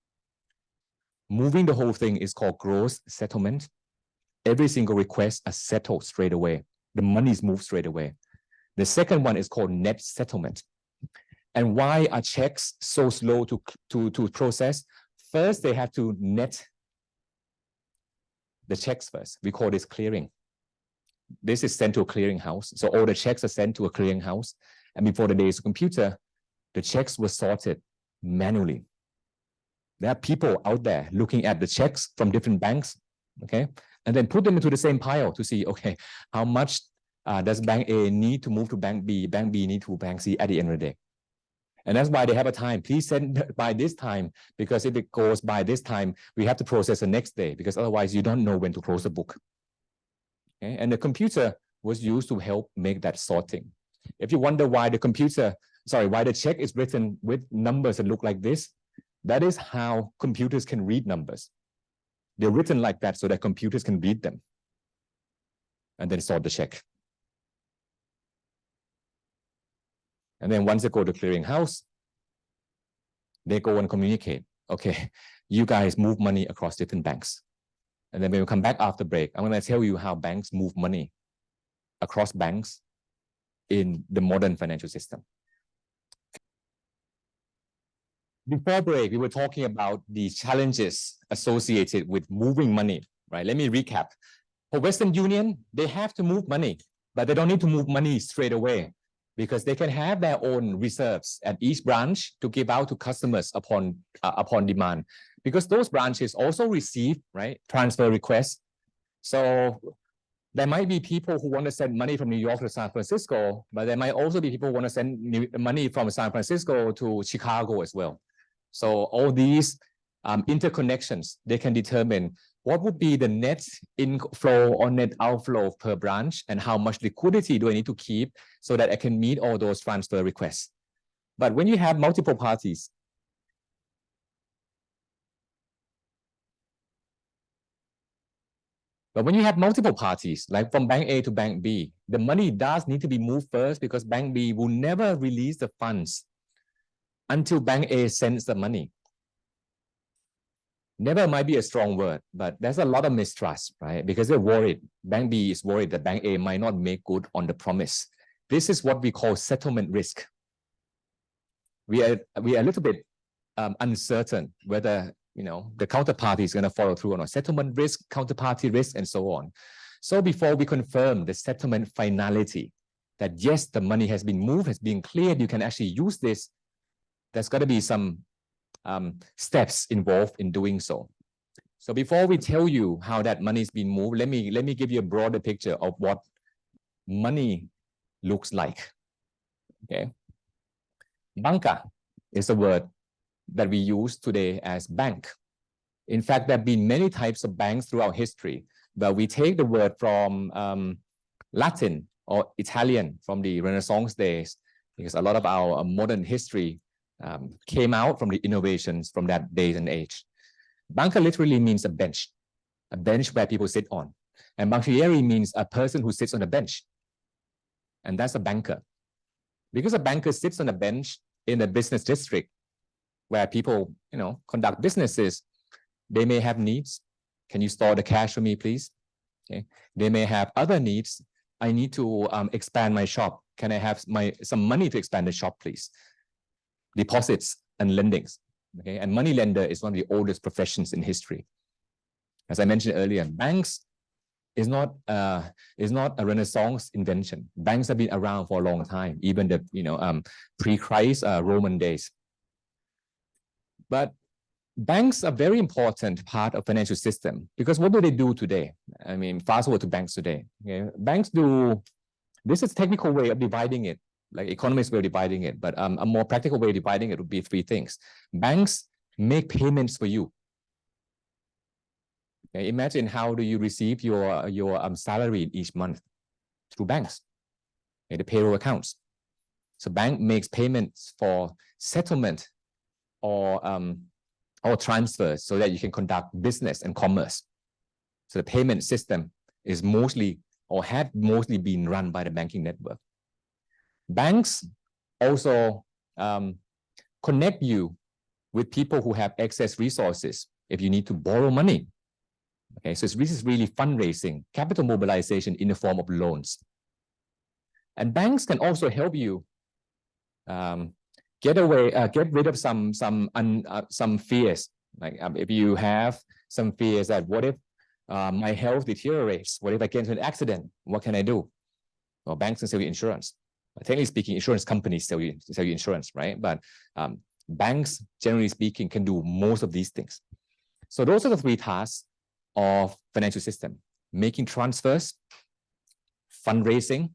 Moving the whole thing is called gross settlement. Every single request is settled straight away. The money is moved straight away. The second one is called net settlement. And why are checks so slow to process? First, they have to net the checks first. We call this clearing. This is sent to a clearing house. So all the checks are sent to a clearing house. And before the days of computer, the checks were sorted manually. There are people out there looking at the checks from different banks, okay? And then put them into the same pile to see, okay, how much does bank A need to move to bank B need to bank C at the end of the day. And that's why they have a time. Please send by this time, because if it goes by this time, we have to process the next day, because otherwise you don't know when to close the book. Okay? And the computer was used to help make that sorting. If you wonder why why the check is written with numbers that look like this, that is how computers can read numbers. They're written like that so that computers can read them and then sort the check. And then once they go to clearing house, they go and communicate. Okay, you guys move money across different banks. And then when we come back after break, I'm going to tell you how banks move money across banks in the modern financial system. Before break, we were talking about the challenges associated with moving money, right? Let me recap. For Western Union, they have to move money, but they don't need to move money straight away, because they can have their own reserves at each branch to give out to customers upon demand, because those branches also receive, right, transfer requests. So there might be people who want to send money from New York to San Francisco, but there might also be people who want to send money from San Francisco to Chicago as well. So all these interconnections, they can determine what would be the net inflow or net outflow per branch, and how much liquidity do I need to keep so that I can meet all those transfer requests. But when you have multiple parties, like from bank A to bank B, the money does need to be moved first, because bank B will never release the funds until bank A sends the money. Never might be a strong word, but there's a lot of mistrust, right? Because they're worried. Bank B is worried that bank A might not make good on the promise. This is what we call settlement risk. We are a little bit uncertain whether the counterparty is going to follow through on a settlement risk, counterparty risk, and so on. So before we confirm the settlement finality, that yes, the money has been moved, has been cleared, you can actually use this, there's got to be some steps involved in doing so. So before we tell you how that money is being moved, let me give you a broader picture of what money looks like. Okay, banca is a word that we use today as bank. In fact, there have been many types of banks throughout history, but we take the word from Latin or Italian from the Renaissance days, because a lot of our modern history came out from the innovations from that day and age. Banca literally means a bench where people sit on. And banchieri means a person who sits on a bench. And that's a banker. Because a banker sits on a bench in a business district where people, conduct businesses, they may have needs. Can you store the cash for me, please? Okay, they may have other needs. I need to expand my shop. Can I have some money to expand the shop, please? Deposits and lendings. Okay, and money lender is one of the oldest professions in history. As I mentioned earlier, banks is not a Renaissance invention. Banks have been around for a long time, even the pre-Christ Roman days. But banks are very important part of financial system because what do they do today? I mean, fast forward to banks today. Okay? Banks do, this is a technical way of dividing it, like economists were dividing it, but a more practical way of dividing it would be three things. Banks make payments for you. Okay? Imagine how do you receive your salary each month? Through banks, okay? The payroll accounts. So bank makes payments for settlement or transfers so that you can conduct business and commerce. So the payment system is mostly or had mostly been run by the banking network. Banks also connect you with people who have excess resources if you need to borrow money. Okay, so this is really fundraising, capital mobilization in the form of loans. And banks can also help you get rid of some fears. Like if you have some fears that what if my health deteriorates? What if I get into an accident? What can I do? Well, banks can sell you insurance. Technically speaking, insurance companies sell you insurance, right? But banks, generally speaking, can do most of these things. So those are the three tasks of financial system: making transfers, fundraising,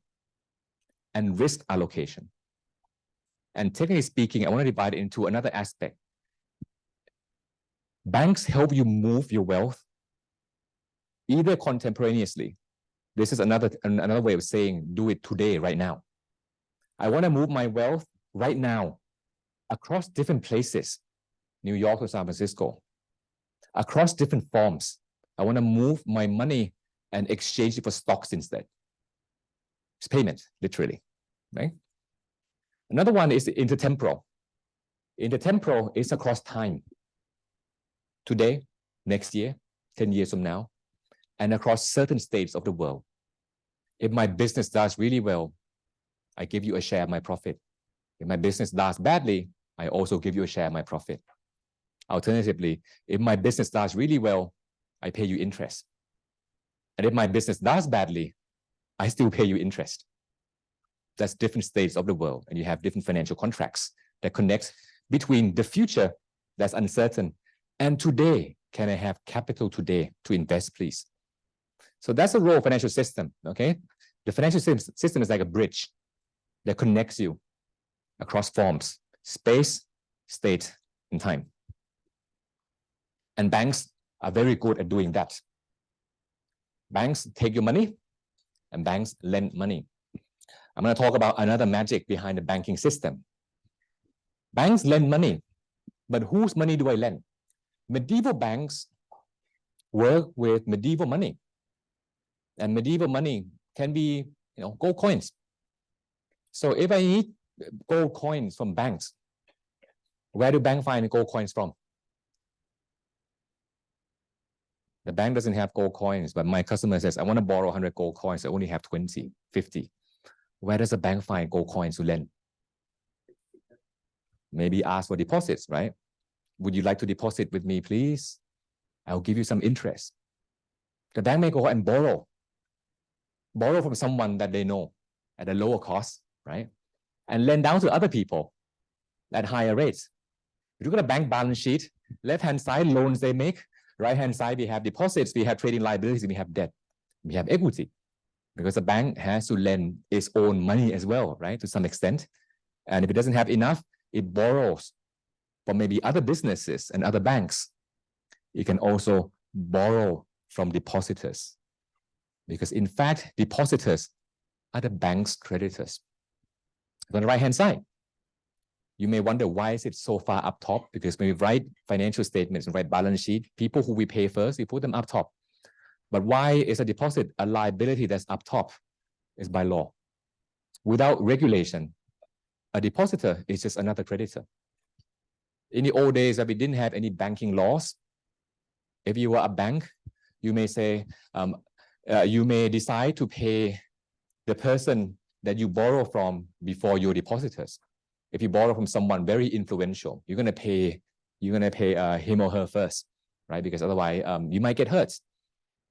and risk allocation. And technically speaking, I want to divide it into another aspect. Banks help you move your wealth either contemporaneously. This is another way of saying do it today, right now. I want to move my wealth right now across different places, New York or San Francisco, across different forms. I want to move my money and exchange it for stocks instead. It's payment, literally, right? Another one is intertemporal. Intertemporal is across time. Today, next year, 10 years from now, and across certain states of the world. If my business does really well, I give you a share of my profit. If my business does badly, I also give you a share of my profit. Alternatively, if my business does really well, I pay you interest. And if my business does badly, I still pay you interest. That's different states of the world, and you have different financial contracts that connect between the future that's uncertain and today. Can I have capital today to invest, please? So that's the role of financial system, okay? The financial system is like a bridge that connects you across forms, space, state, and time. And banks are very good at doing that. Banks take your money, and banks lend money. I'm going to talk about another magic behind the banking system. Banks lend money, but whose money do I lend? Medieval banks work with medieval money. And medieval money can be, gold coins. So if I need gold coins from banks, where do banks find gold coins from? The bank doesn't have gold coins, but my customer says, I want to borrow 100 gold coins. I only have 20, 50. Where does the bank find gold coins to lend? Maybe ask for deposits, right? Would you like to deposit with me, please? I'll give you some interest. The bank may go and borrow from someone that they know at a lower cost, right? And lend down to other people at higher rates. If you look at a bank balance sheet, left-hand side, loans they make. Right-hand side, we have deposits, we have trading liabilities, we have debt, we have equity. Because the bank has to lend its own money as well, right, to some extent. And if it doesn't have enough, it borrows from maybe other businesses and other banks. It can also borrow from depositors. Because in fact, depositors are the bank's creditors. On the right-hand side, you may wonder why is it so far up top? Because when we write financial statements and write balance sheet, people who we pay first, we put them up top. But why is a deposit a liability that's up top? It's by law. Without regulation, a depositor is just another creditor. In the old days that we didn't have any banking laws, if you were a bank, you may say, you may decide to pay the person that you borrow from before your depositors. If you borrow from someone very influential, you're gonna pay him or her first, right? Because otherwise, you might get hurt.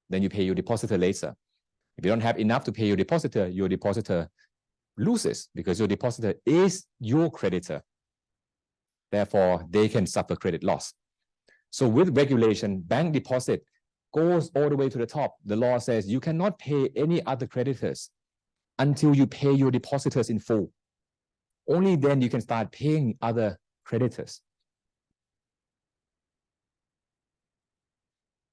Then you pay your depositor later. If you don't have enough to pay your depositor loses because your depositor is your creditor. Therefore, they can suffer credit loss. So with regulation, bank deposit goes all the way to the top. The law says you cannot pay any other creditors until you pay your depositors in full. Only then you can start paying other creditors.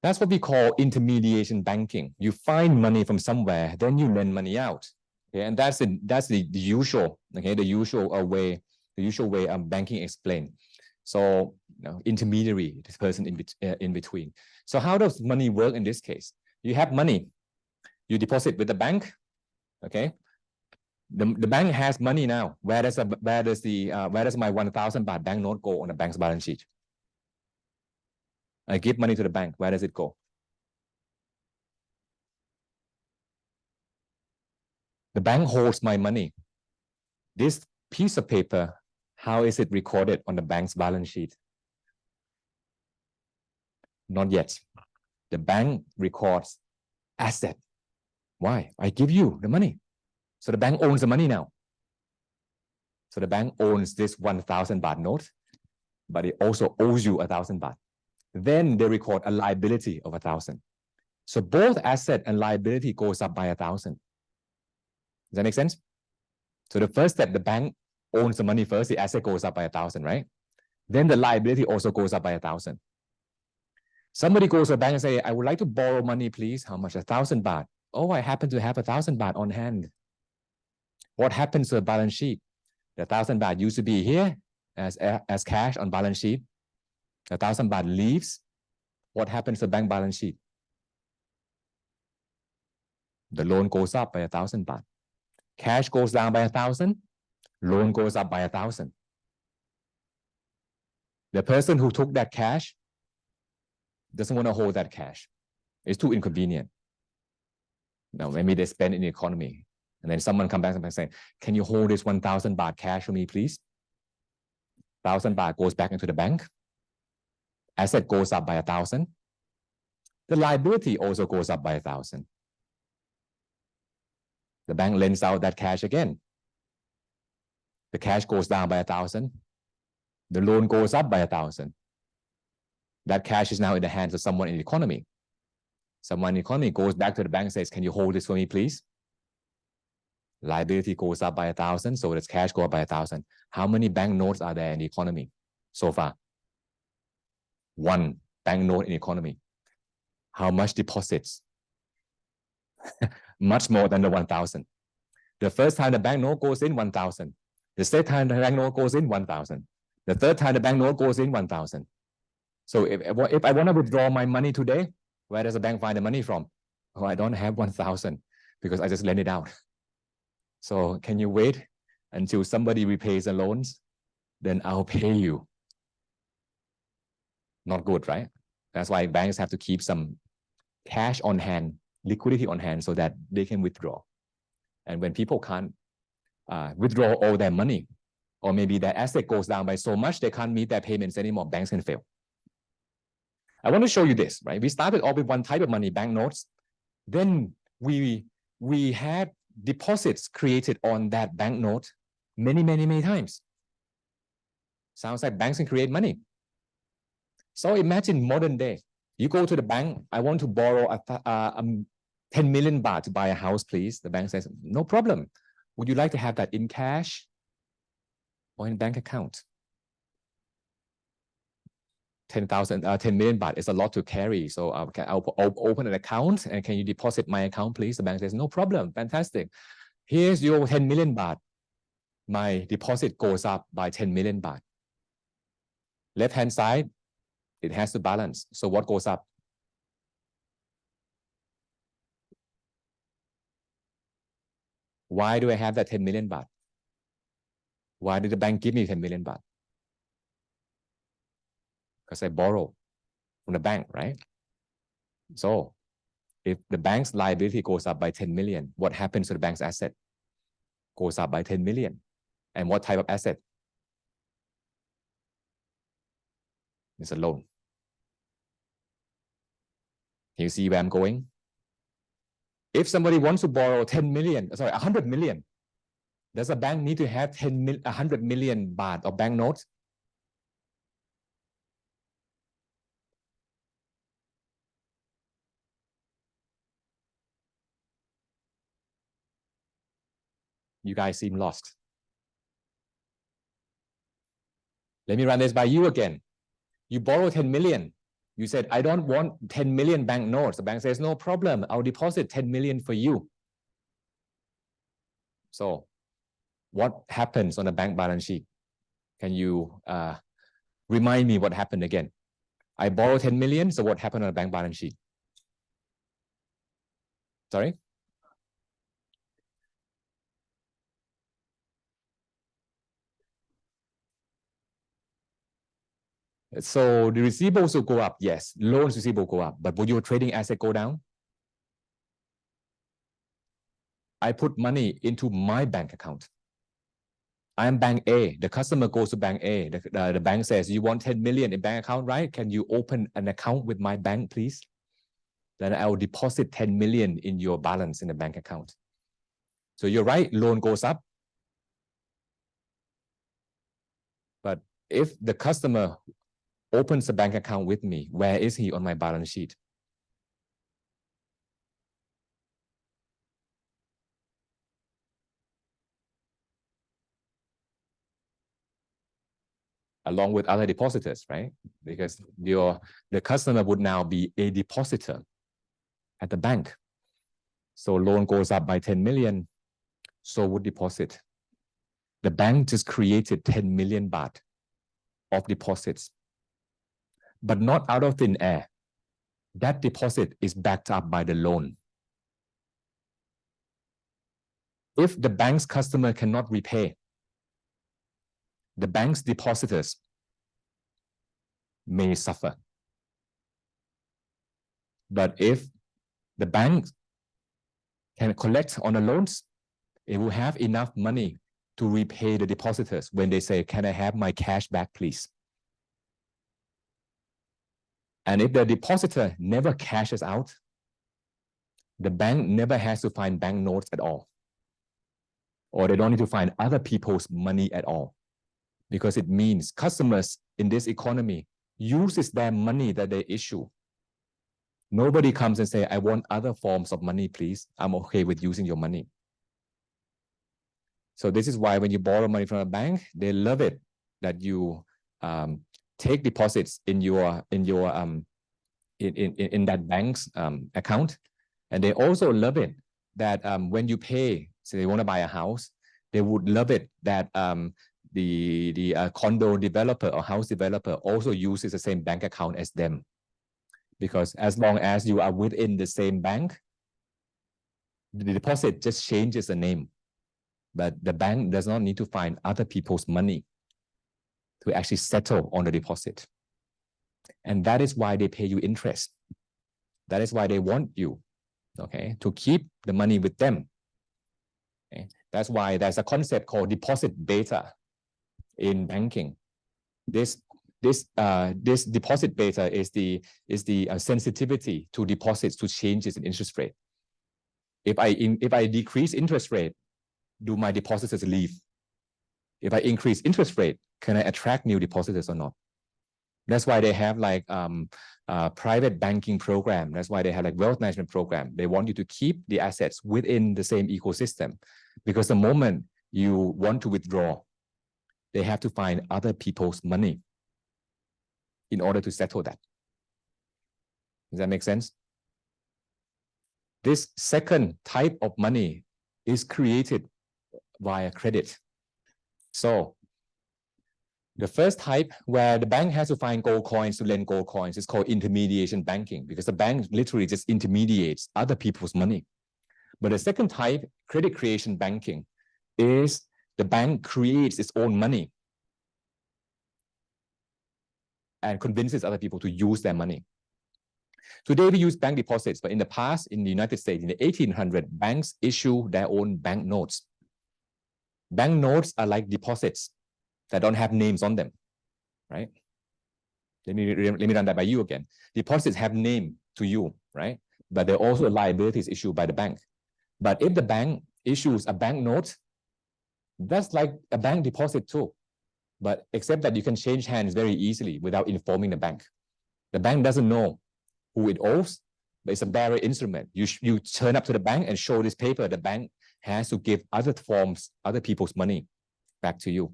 That's what we call intermediation banking. You find money from somewhere, then you lend money out. Okay, and that's the usual, okay, the usual way banking explained. So, intermediary, this person in between. So how does money work in this case? You have money, you deposit with the bank, okay? The bank has money now. Where does my 1,000 baht bank note go on the bank's balance sheet? I give money to the bank. Where does it go? The bank holds my money. This piece of paper, how is it recorded on the bank's balance sheet? Not yet. The bank records asset. Why? I give you the money. So the bank owns the money now. So the bank owns this 1,000 baht note, but it also owes you 1,000 baht. Then they record a liability of 1,000. So both asset and liability goes up by 1,000. Does that make sense? So the first step, the bank owns the money first, the asset goes up by 1,000, right? Then the liability also goes up by 1,000. Somebody goes to a bank and say, I would like to borrow money, please. How much? 1,000 baht. Oh, I happen to have 1,000 baht on hand. What happens to the balance sheet? The 1,000 baht used to be here as cash on balance sheet. The 1,000 baht leaves. What happens to the bank balance sheet? The loan goes up by 1,000 baht. Cash goes down by 1,000. Loan goes up by 1,000. The person who took that cash doesn't want to hold that cash. It's too inconvenient. Now, maybe they spend in the economy. And then someone comes back and say, can you hold this 1,000 baht cash for me, please? 1,000 baht goes back into the bank. Asset goes up by 1,000. The liability also goes up by 1,000. The bank lends out that cash again. The cash goes down by 1,000. The loan goes up by 1,000. That cash is now in the hands of someone in the economy. Someone in the economy goes back to the bank and says, can you hold this for me, please? Liability goes up by 1,000, so this cash goes up by 1,000. How many bank notes are there in the economy so far? One bank note in the economy. How much deposits? Much more than the 1,000. The first time the bank note goes in, 1,000. The second time the bank note goes in, 1,000. The third time the bank note goes in, 1,000. So if I want to withdraw my money today, where does the bank find the money from? Oh, I don't have 1,000 because I just lent it out. So can you wait until somebody repays the loans? Then I'll pay you. Not good, right? That's why banks have to keep some cash on hand, liquidity on hand, so that they can withdraw. And when people can't withdraw all their money, or maybe their asset goes down by so much they can't meet their payments anymore, banks can fail. I want to show you this, right? We started off with one type of money, banknotes. Then we had deposits created on that banknote many times. Sounds like banks can create money. So imagine modern day. You go to the bank, I want to borrow 10 million baht to buy a house, please. The bank says, no problem. Would you like to have that in cash or in bank account? 10 million baht is a lot to carry. So I'll open an account and can you deposit my account, please? The bank says, no problem. Fantastic. Here's your 10 million baht. My deposit goes up by 10 million baht. Left-hand side, it has to balance. So what goes up? Why do I have that 10 million baht? Why did the bank give me 10 million baht? Because I borrow from the bank, right? So If the bank's liability goes up by 10 million, what happens to the bank's asset? Goes up by 10 million. And what type of asset? It's a loan. Can you see where I'm going? If somebody wants to borrow 100 million, does a bank need to have 100 million baht of bank notes? You guys seem lost. Let me run this by you again. You borrow 10 million. You said, I don't want 10 million bank notes. The bank says, no problem. I'll deposit 10 million for you. So what happens on the bank balance sheet? Can you remind me what happened again? I borrowed 10 million. So what happened on the bank balance sheet? Sorry? So the receivables will go up. Yes, loans receivable go up. But will your trading asset go down? I put money into my bank account. I'm bank A. The customer goes to bank A. The bank says, you want 10 million in bank account, right? Can you open an account with my bank, please? Then I will deposit 10 million in your balance in the bank account. So you're right, loan goes up. But if the customer opens a bank account with me, where is he on my balance sheet? Along with other depositors, right? Because the customer would now be a depositor at the bank. So loan goes up by 10 million, so would deposit. The bank just created 10 million baht of deposits, but not out of thin air. That deposit is backed up by the loan. If the bank's customer cannot repay, the bank's depositors may suffer. But if the bank can collect on the loans, it will have enough money to repay the depositors when they say, can I have my cash back, please? And if the depositor never cashes out, the bank never has to find bank notes at all. Or they don't need to find other people's money at all. Because it means customers in this economy uses their money that they issue. Nobody comes and say, I want other forms of money, please. I'm okay with using your money. So this is why when you borrow money from a bank, they love it that you take deposits in that bank's account, and they also love it that when you pay, so they want to buy a house, they would love it that the condo developer or house developer also uses the same bank account as them, because as long as you are within the same bank, the deposit just changes the name. But the bank does not need to find other people's money to actually settle on the deposit. And that is why they pay you interest. That is why they want you, okay, to keep the money with them. Okay? That's why there's a concept called deposit beta in banking. This deposit beta is the sensitivity to deposits to changes in interest rate. If I decrease interest rate, do my depositors leave? If I increase interest rate, can I attract new depositors or not? That's why they have like private banking program. That's why they have like wealth management program. They want you to keep the assets within the same ecosystem, because the moment you want to withdraw, they have to find other people's money in order to settle that. Does that make sense? This second type of money is created via credit. So the first type, where the bank has to find gold coins to lend gold coins, is called intermediation banking, because the bank literally just intermediates other people's money. But the second type, credit creation banking, is the bank creates its own money and convinces other people to use their money. Today, we use bank deposits, but in the past, in the United States, in the 1800s, banks issue their own bank notes. Bank notes are like deposits that don't have names on them, right? Let me run that by you again. Deposits have name to you, right? But they're also liabilities issued by the bank. But if the bank issues a bank note, that's like a bank deposit too. But except that you can change hands very easily without informing the bank. The bank doesn't know who it owes, but it's a bearer instrument. You turn up to the bank and show this paper. The bank has to give other people's money back to you.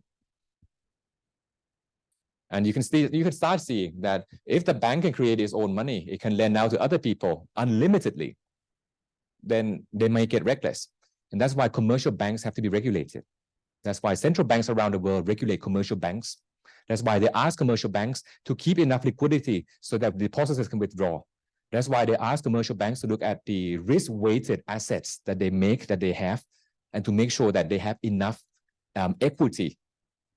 And you can start seeing that if the bank can create its own money, it can lend out to other people unlimitedly, then they may get reckless. And that's why commercial banks have to be regulated. That's why central banks around the world regulate commercial banks. That's why they ask commercial banks to keep enough liquidity so that depositors can withdraw. That's why they ask commercial banks to look at the risk-weighted assets that they have, and to make sure that they have enough equity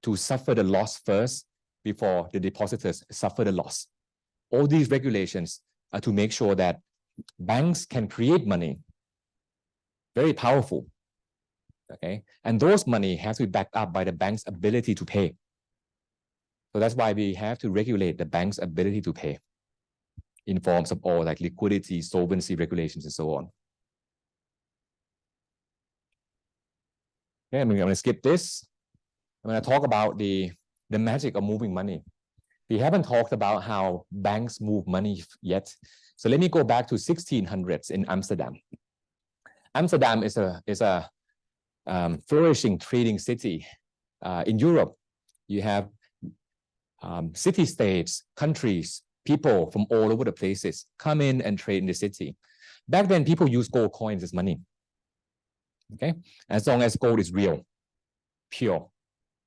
to suffer the loss first before the depositors suffer the loss. All these regulations are to make sure that banks can create money, very powerful, okay? And those money has to be backed up by the bank's ability to pay. So that's why we have to regulate the bank's ability to pay in forms of all like liquidity, solvency regulations, and so on. Okay, I'm going to skip this. I'm going to talk about the magic of moving money. We haven't talked about how banks move money yet. So let me go back to 1600s in Amsterdam. Amsterdam is a flourishing trading city. In Europe, you have city-states, countries, people from all over the places come in and trade in the city. Back then, people used gold coins as money. Okay, as long as gold is real, pure,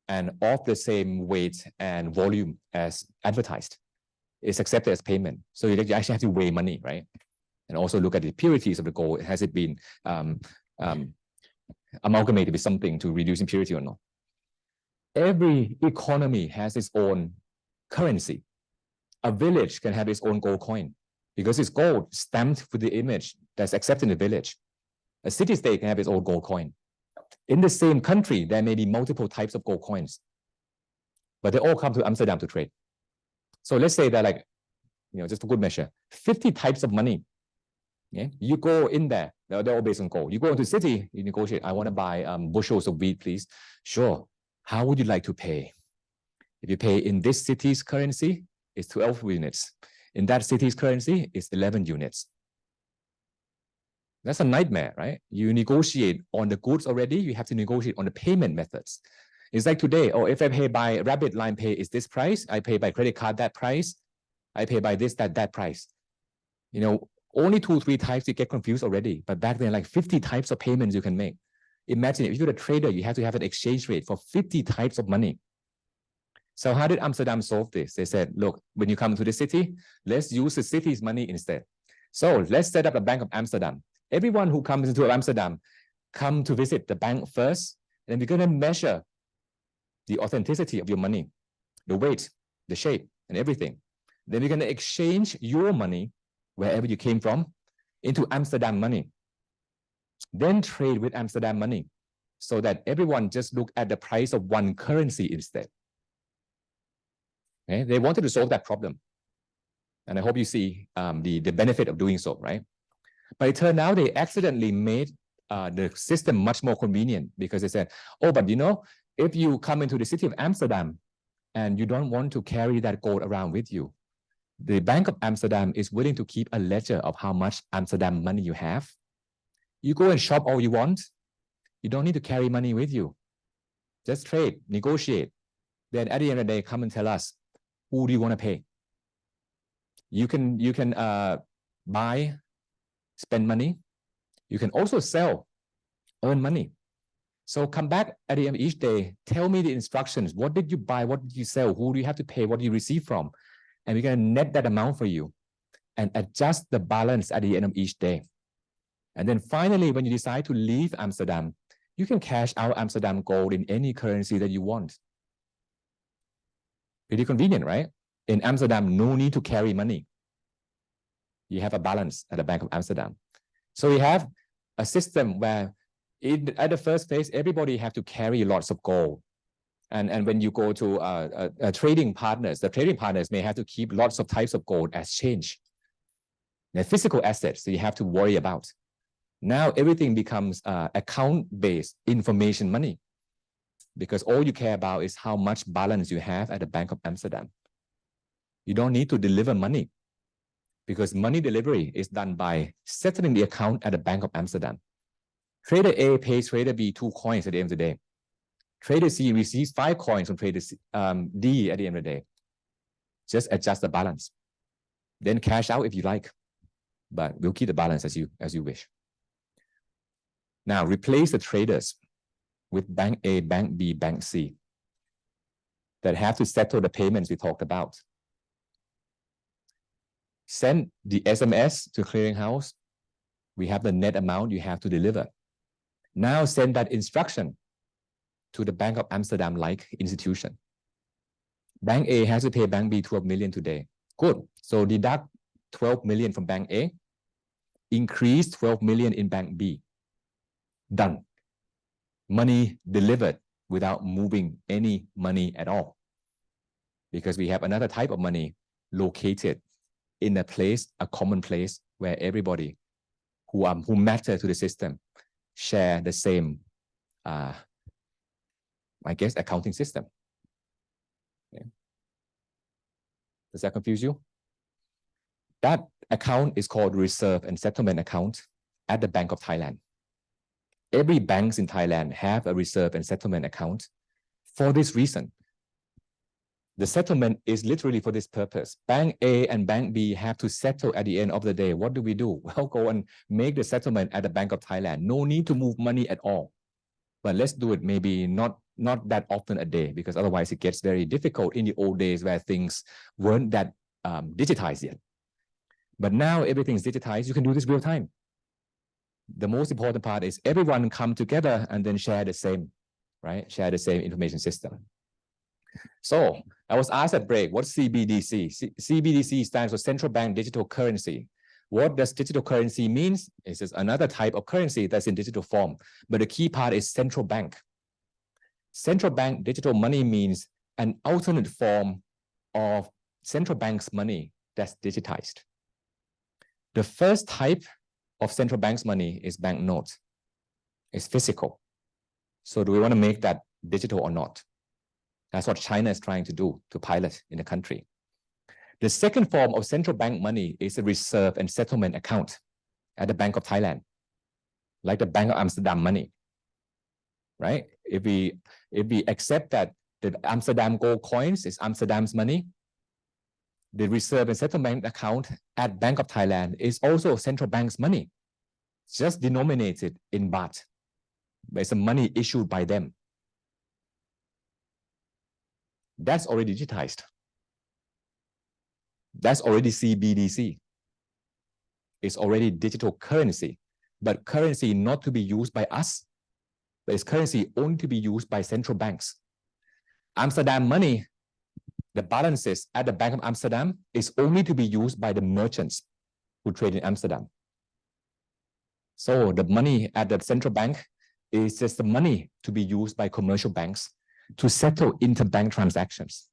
and of the same weight and volume as advertised, it's accepted as payment. So you actually have to weigh money, right? And also look at the purities of the gold. Has it been amalgamated with something to reduce impurity or not? Every economy has its own currency. A village can have its own gold coin because it's gold stamped with the image that's accepted in the village. A city-state can have its own gold coin. In the same country, there may be multiple types of gold coins, but they all come to Amsterdam to trade. So let's say that, like, just for good measure, 50 types of money. Yeah? You go in there, they're all based on gold. You go into the city, you negotiate, I want to buy bushels of wheat, please. Sure. How would you like to pay? If you pay in this city's currency, it's 12 units. In that city's currency, it's 11 units. That's a nightmare, right? You negotiate on the goods already, you have to negotiate on the payment methods. It's like today, if I pay by Rabbit Line Pay, is this price? I pay by credit card, that price. I pay by this, that price. Only 2-3 types you get confused already. But back then, like 50 types of payments you can make. Imagine if you're a trader, you have to have an exchange rate for 50 types of money. So how did Amsterdam solve this? They said, look, when you come to the city, let's use the city's money instead. So let's set up a Bank of Amsterdam. Everyone who comes into Amsterdam come to visit the bank first, and we're going to measure the authenticity of your money, the weight, the shape, and everything. Then we're going to exchange your money, wherever you came from, into Amsterdam money. Then trade with Amsterdam money so that everyone just look at the price of one currency instead. Okay? They wanted to solve that problem. And I hope you see the benefit of doing so, right? But it turned out they accidentally made the system much more convenient because they said, but if you come into the city of Amsterdam and you don't want to carry that gold around with you, the Bank of Amsterdam is willing to keep a ledger of how much Amsterdam money you have. You go and shop all you want. You don't need to carry money with you. Just trade, negotiate. Then at the end of the day, come and tell us, who do you want to pay? You can buy, spend money. You can also sell, earn money. So come back at the end of each day, tell me the instructions. What did you buy? What did you sell? Who do you have to pay? What do you receive from? And we're going to net that amount for you and adjust the balance at the end of each day. And then finally, when you decide to leave Amsterdam, you can cash out Amsterdam gold in any currency that you want. Pretty convenient, right? In Amsterdam, no need to carry money. You have a balance at the Bank of Amsterdam. So we have a system where at the first phase, everybody have to carry lots of gold. And when you go to trading partners, the trading partners may have to keep lots of types of gold as change. They're physical assets, so you have to worry about. Now everything becomes account-based information money, because all you care about is how much balance you have at the Bank of Amsterdam. You don't need to deliver money, because money delivery is done by settling the account at the Bank of Amsterdam. Trader A pays Trader B 2 coins at the end of the day. Trader C receives 5 coins from Trader D at the end of the day. Just adjust the balance. Then cash out if you like, but we'll keep the balance as you wish. Now replace the traders with Bank A, Bank B, Bank C that have to settle the payments we talked about. Send the SMS to clearinghouse. We have the net amount you have to deliver. Now send that instruction to the Bank of Amsterdam-like institution. Bank A has to pay Bank B 12 million today. Good. So deduct 12 million from Bank A, increase 12 million in Bank B. Done. Money delivered without moving any money at all. Because we have another type of money located in a place, a common place, where everybody who matter to the system share the same, I guess, accounting system. Okay. Does that confuse you? That account is called reserve and settlement account at the Bank of Thailand. Every banks in Thailand have a reserve and settlement account for this reason. The settlement is literally for this purpose. Bank A and Bank B have to settle at the end of the day. What do? Well, go and make the settlement at the Bank of Thailand. No need to move money at all. But let's do it maybe not that often a day, because otherwise it gets very difficult in the old days where things weren't that digitized yet. But now everything is digitized. You can do this real time. The most important part is everyone come together and then share the same, right? Share the same information system. So I was asked at break, what's CBDC? CBDC stands for Central Bank Digital Currency. What does digital currency mean? It's just another type of currency that's in digital form. But the key part is central bank. Central bank digital money means an alternate form of central bank's money that's digitized. The first type of central bank's money is banknotes. It's physical. So do we want to make that digital or not? That's what China is trying to do to pilot in the country. The second form of central bank money is a reserve and settlement account at the Bank of Thailand, like the Bank of Amsterdam money, right? If we accept that the Amsterdam gold coins is Amsterdam's money, the reserve and settlement account at Bank of Thailand is also central bank's money, just denominated in baht. It's a money issued by them. That's already digitized. That's already CBDC. It's already digital currency, but currency not to be used by us, but it's currency only to be used by central banks. Amsterdam money, the balances at the Bank of Amsterdam is only to be used by the merchants who trade in Amsterdam. So the money at the central bank is just the money to be used by commercial banks to settle interbank transactions.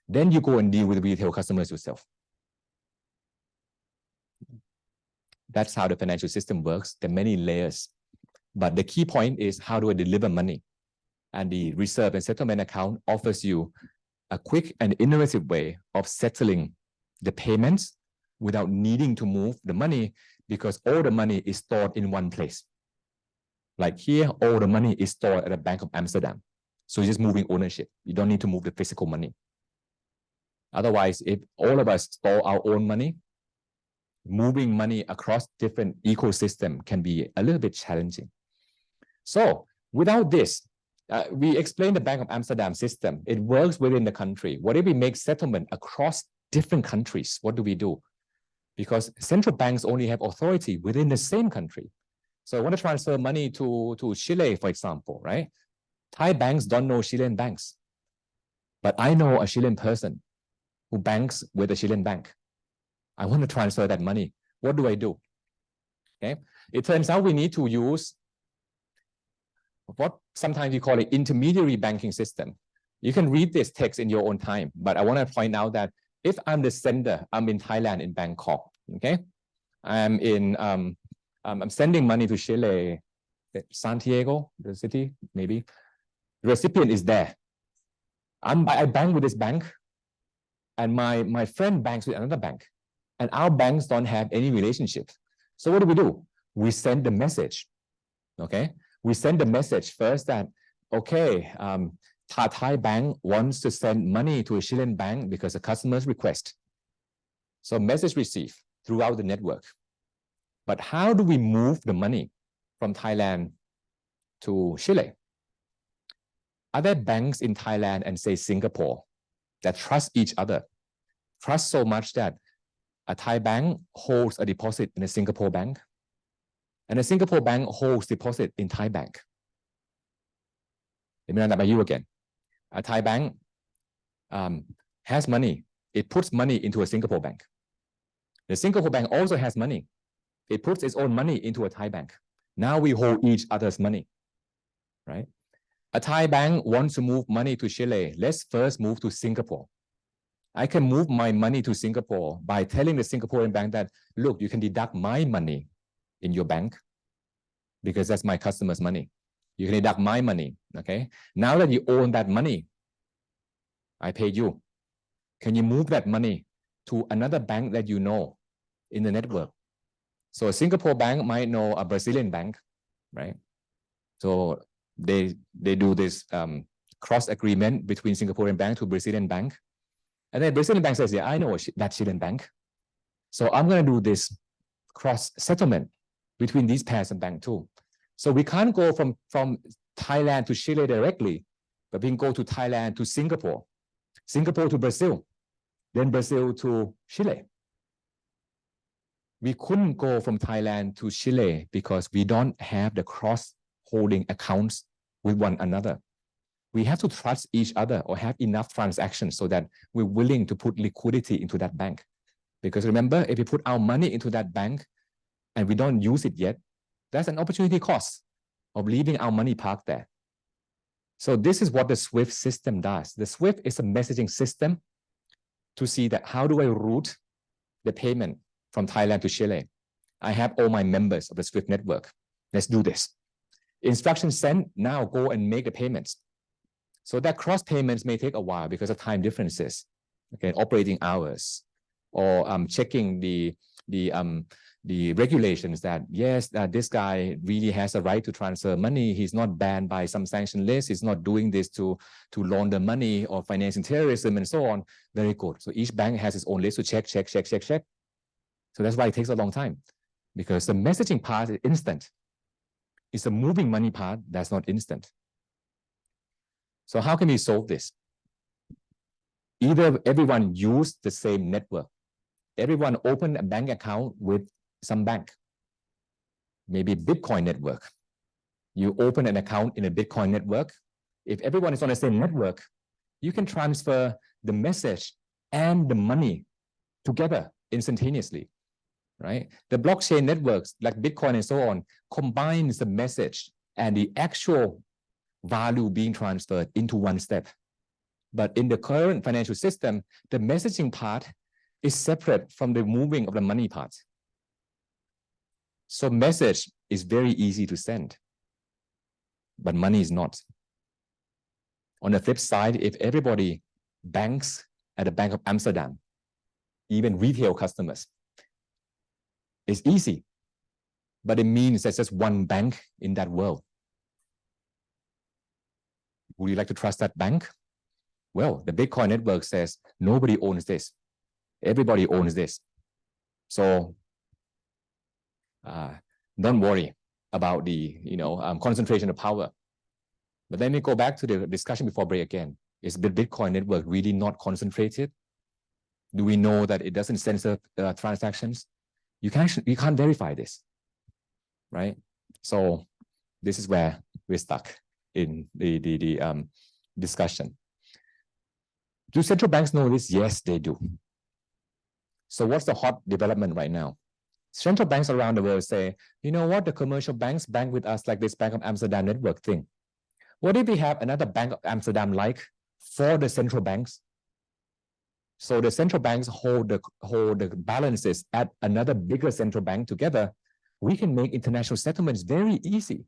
Then you go and deal with retail customers yourself. That's how the financial system works. There are many layers. But the key point is, how do I deliver money? And the reserve and settlement account offers you a quick and innovative way of settling the payments without needing to move the money, because all the money is stored in one place. Like here, all the money is stored at the Bank of Amsterdam. So you're just moving ownership. You don't need to move the physical money. Otherwise, if all of us store our own money, moving money across different ecosystems can be a little bit challenging. So without this, we explained the Bank of Amsterdam system. It works within the country. What if we make settlement across different countries? What do we do? Because central banks only have authority within the same country. So I want to transfer money to Chile, for example, right? Thai banks don't know Chilean banks. But I know a Chilean person who banks with a Chilean bank. I want to transfer that money. What do I do? Okay. It turns out we need to use what sometimes we call an intermediary banking system. You can read this text in your own time, but I want to point out that if I'm the sender, I'm in Thailand, in Bangkok, okay? I'm sending money to Chile, Santiago, the city, maybe. The recipient is there. I bank with this bank, and my friend banks with another bank, and our banks don't have any relationship. So what do? We send the message, okay? We send the message first that, okay, Thai bank wants to send money to a Chilean bank because a customer's request. So message received throughout the network. But how do we move the money from Thailand to Chile? Are there banks in Thailand and say Singapore that trust each other, trust so much that a Thai bank holds a deposit in a Singapore bank, and a Singapore bank holds deposit in Thai bank? Let me run that by you again. A Thai bank has money. It puts money into a Singapore bank. The Singapore bank also has money. It puts its own money into a Thai bank. Now we hold each other's money, right? A Thai bank wants to move money to Chile. Let's first move to Singapore. I can move my money to Singapore by telling the Singaporean bank that, look, you can deduct my money in your bank because that's my customer's money. You can deduct my money, okay? Now that you own that money, I paid you. Can you move that money to another bank that you know in the network? So a Singapore bank might know a Brazilian bank, right? So they do this cross agreement between Singaporean bank to Brazilian bank. And then Brazilian bank says, yeah, I know that Chilean bank. So I'm going to do this cross settlement between these pairs of bank too. So we can't go from Thailand to Chile directly, but we can go to Thailand to Singapore, Singapore to Brazil, then Brazil to Chile. We couldn't go from Thailand to Chile because we don't have the cross-holding accounts with one another. We have to trust each other or have enough transactions so that we're willing to put liquidity into that bank. Because remember, if we put our money into that bank and we don't use it yet, that's an opportunity cost of leaving our money parked there. So this is what the SWIFT system does. The SWIFT is a messaging system to see that how do I route the payment from Thailand to Chile. I have all my members of the SWIFT network. Let's do this. Instructions sent, now go and make the payments. So that cross payments may take a while because of time differences, okay, operating hours, or checking the regulations that yes, this guy really has a right to transfer money. He's not banned by some sanction list. He's not doing this to launder money or financing terrorism and so on. Very good. So each bank has its own list to check. So that's why it takes a long time, because the messaging part is instant. It's the moving money part that's not instant. So how can we solve this? Either everyone use the same network. Everyone open a bank account with some bank, maybe Bitcoin network. You open an account in a Bitcoin network. If everyone is on the same network, you can transfer the message and the money together instantaneously, right? The blockchain networks like Bitcoin and so on combines the message and the actual value being transferred into one step. But in the current financial system, the messaging part is separate from the moving of the money part. So message is very easy to send, but money is not. On the flip side, if everybody banks at the Bank of Amsterdam, even retail customers, it's easy, but it means there's just one bank in that world. Would you like to trust that bank? Well, the Bitcoin network says nobody owns this. Everybody owns this. So don't worry about the concentration of power. But let me go back to the discussion before break again. Is the Bitcoin network really not concentrated? Do we know that it doesn't censor transactions? You can't verify this, right? So this is where we're stuck in the discussion. Do central banks know this? Yes, they do. So what's the hot development right now? Central banks around the world say, you know what, the commercial banks bank with us like this Bank of Amsterdam network thing. What if we have another Bank of Amsterdam like for the central banks? So the central banks hold the balances at another bigger central bank together. We can make international settlements very easy.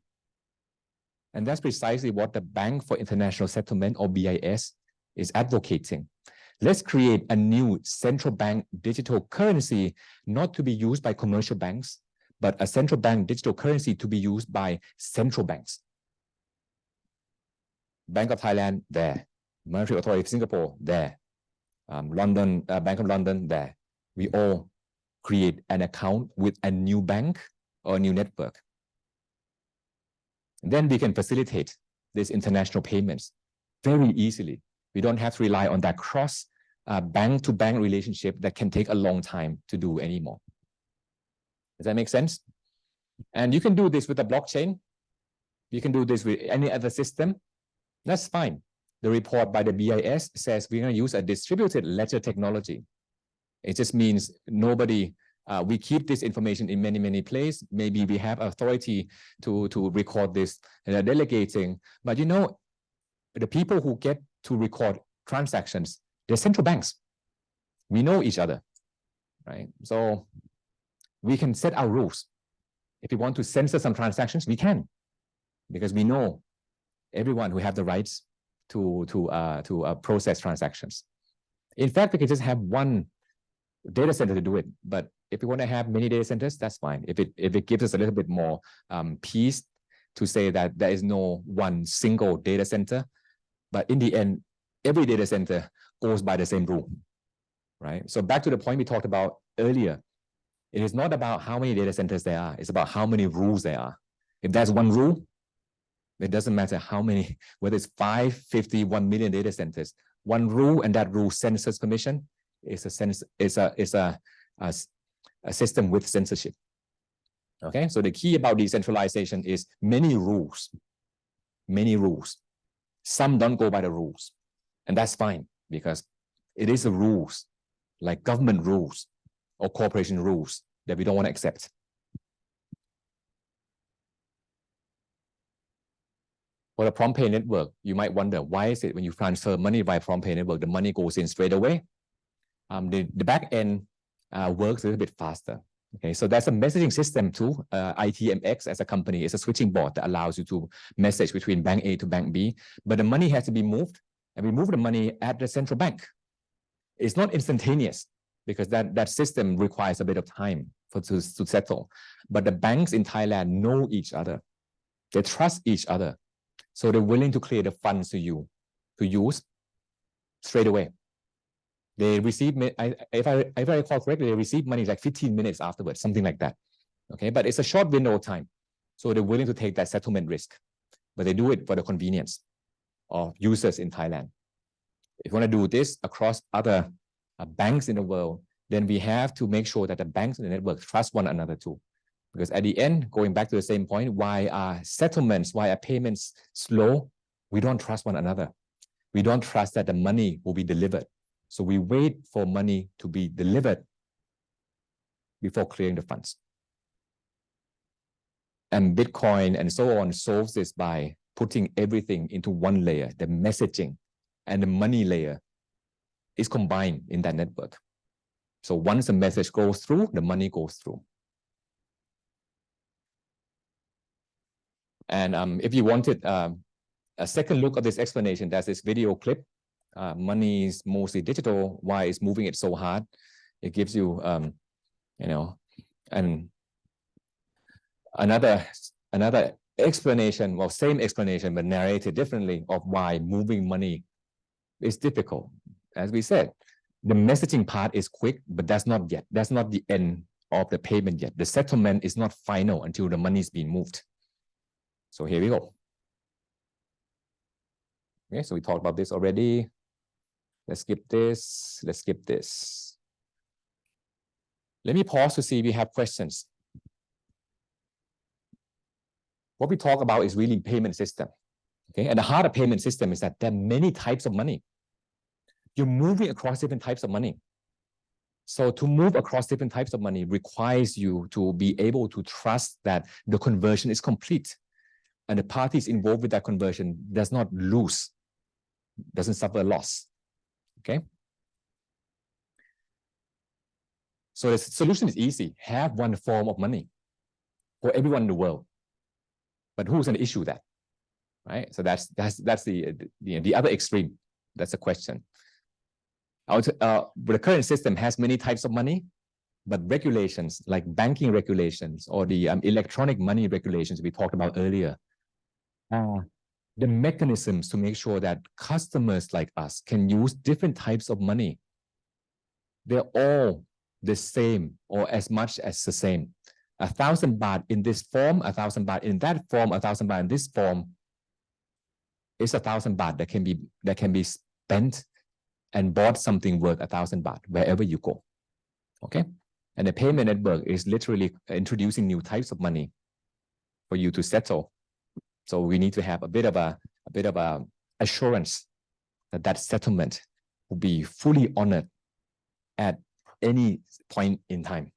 And that's precisely what the Bank for International Settlement, or BIS, is advocating. Let's create a new central bank digital currency, not to be used by commercial banks, but a central bank digital currency to be used by central banks. Bank of Thailand, there. Monetary Authority of Singapore, there. Bank of London, there. We all create an account with a new bank or a new network. And then we can facilitate these international payments very easily. We don't have to rely on that cross bank-to-bank relationship that can take a long time to do anymore. Does that make sense? And you can do this with a blockchain. You can do this with any other system. That's fine. The report by the BIS says we're going to use a distributed ledger technology. It just means we keep this information in many places. Maybe we have authority to record this and are delegating. But you know, the people who get to record transactions, they're central banks. We know each other, right? So we can set our rules. If we want to censor some transactions, we can, because we know everyone who have the rights to process transactions. In fact, we can just have one data center to do it. But if we want to have many data centers, that's fine. If it gives us a little bit more peace to say that there is no one single data center, but in the end, every data center goes by the same rule, right? So back to the point we talked about earlier, it is not about how many data centers there are. It's about how many rules there are. If there's one rule, it doesn't matter how many, whether it's 5, 50, 1 million data centers. One rule, and that rule censors permission, is a system with censorship. Okay, so the key about decentralization is many rules. Some don't go by the rules, and that's fine, because it is the rules, like government rules or corporation rules, that we don't want to accept. For the prompt pay network, you might wonder, why is it when you transfer money by prompt pay network, the money goes in straight away? The back end works a little bit faster. Okay, so that's a messaging system too. ITMX as a company is a switching board that allows you to message between bank A to bank B, but the money has to be moved, and we move the money at the central bank. It's not instantaneous, because that system requires a bit of time to settle. But the banks in Thailand know each other. They trust each other. So they're willing to clear the funds to you to use straight away. They receive, if I recall correctly, they receive money like 15 minutes afterwards, something like that. Okay, but it's a short window of time. So they're willing to take that settlement risk, but they do it for the convenience of users in Thailand. If you want to do this across other banks in the world, then we have to make sure that the banks in the network trust one another too. Because at the end, going back to the same point, why are settlements, why are payments slow? We don't trust one another. We don't trust that the money will be delivered. So we wait for money to be delivered before clearing the funds. And Bitcoin and so on solves this by putting everything into one layer. The messaging and the money layer is combined in that network. So once the message goes through, the money goes through. And if you wanted a second look at this explanation, there's this video clip. Money is mostly digital. Why is moving it so hard? It gives you, another explanation, well, same explanation, but narrated differently, of why moving money is difficult. As we said, the messaging part is quick, but that's not the end of the payment yet. The settlement is not final until the money is being moved. So here we go. Okay, so we talked about this already. Let's skip this. Let's skip this. Let me pause to see if we have questions. What we talk about is really payment system. Okay, and the heart of payment system is that there are many types of money. You're moving across different types of money. So to move across different types of money requires you to be able to trust that the conversion is complete and the parties involved with that conversion does not lose, doesn't suffer loss. Okay. So the solution is easy. Have one form of money for everyone in the world. But who's going to issue that? Right. So that's the other extreme. That's the question. The current system has many types of money, but regulations like banking regulations or the electronic money regulations we talked about earlier, the mechanisms to make sure that customers like us can use different types of money. They're all the same or as much as the same. 1,000 baht in this form, 1,000 baht in that form, 1,000 baht in this form is 1,000 baht that can be spent and bought something worth 1,000 baht wherever you go. Okay, and the payment network is literally introducing new types of money for you to settle. So we need to have a bit of a assurance that that settlement will be fully honored at any point in time.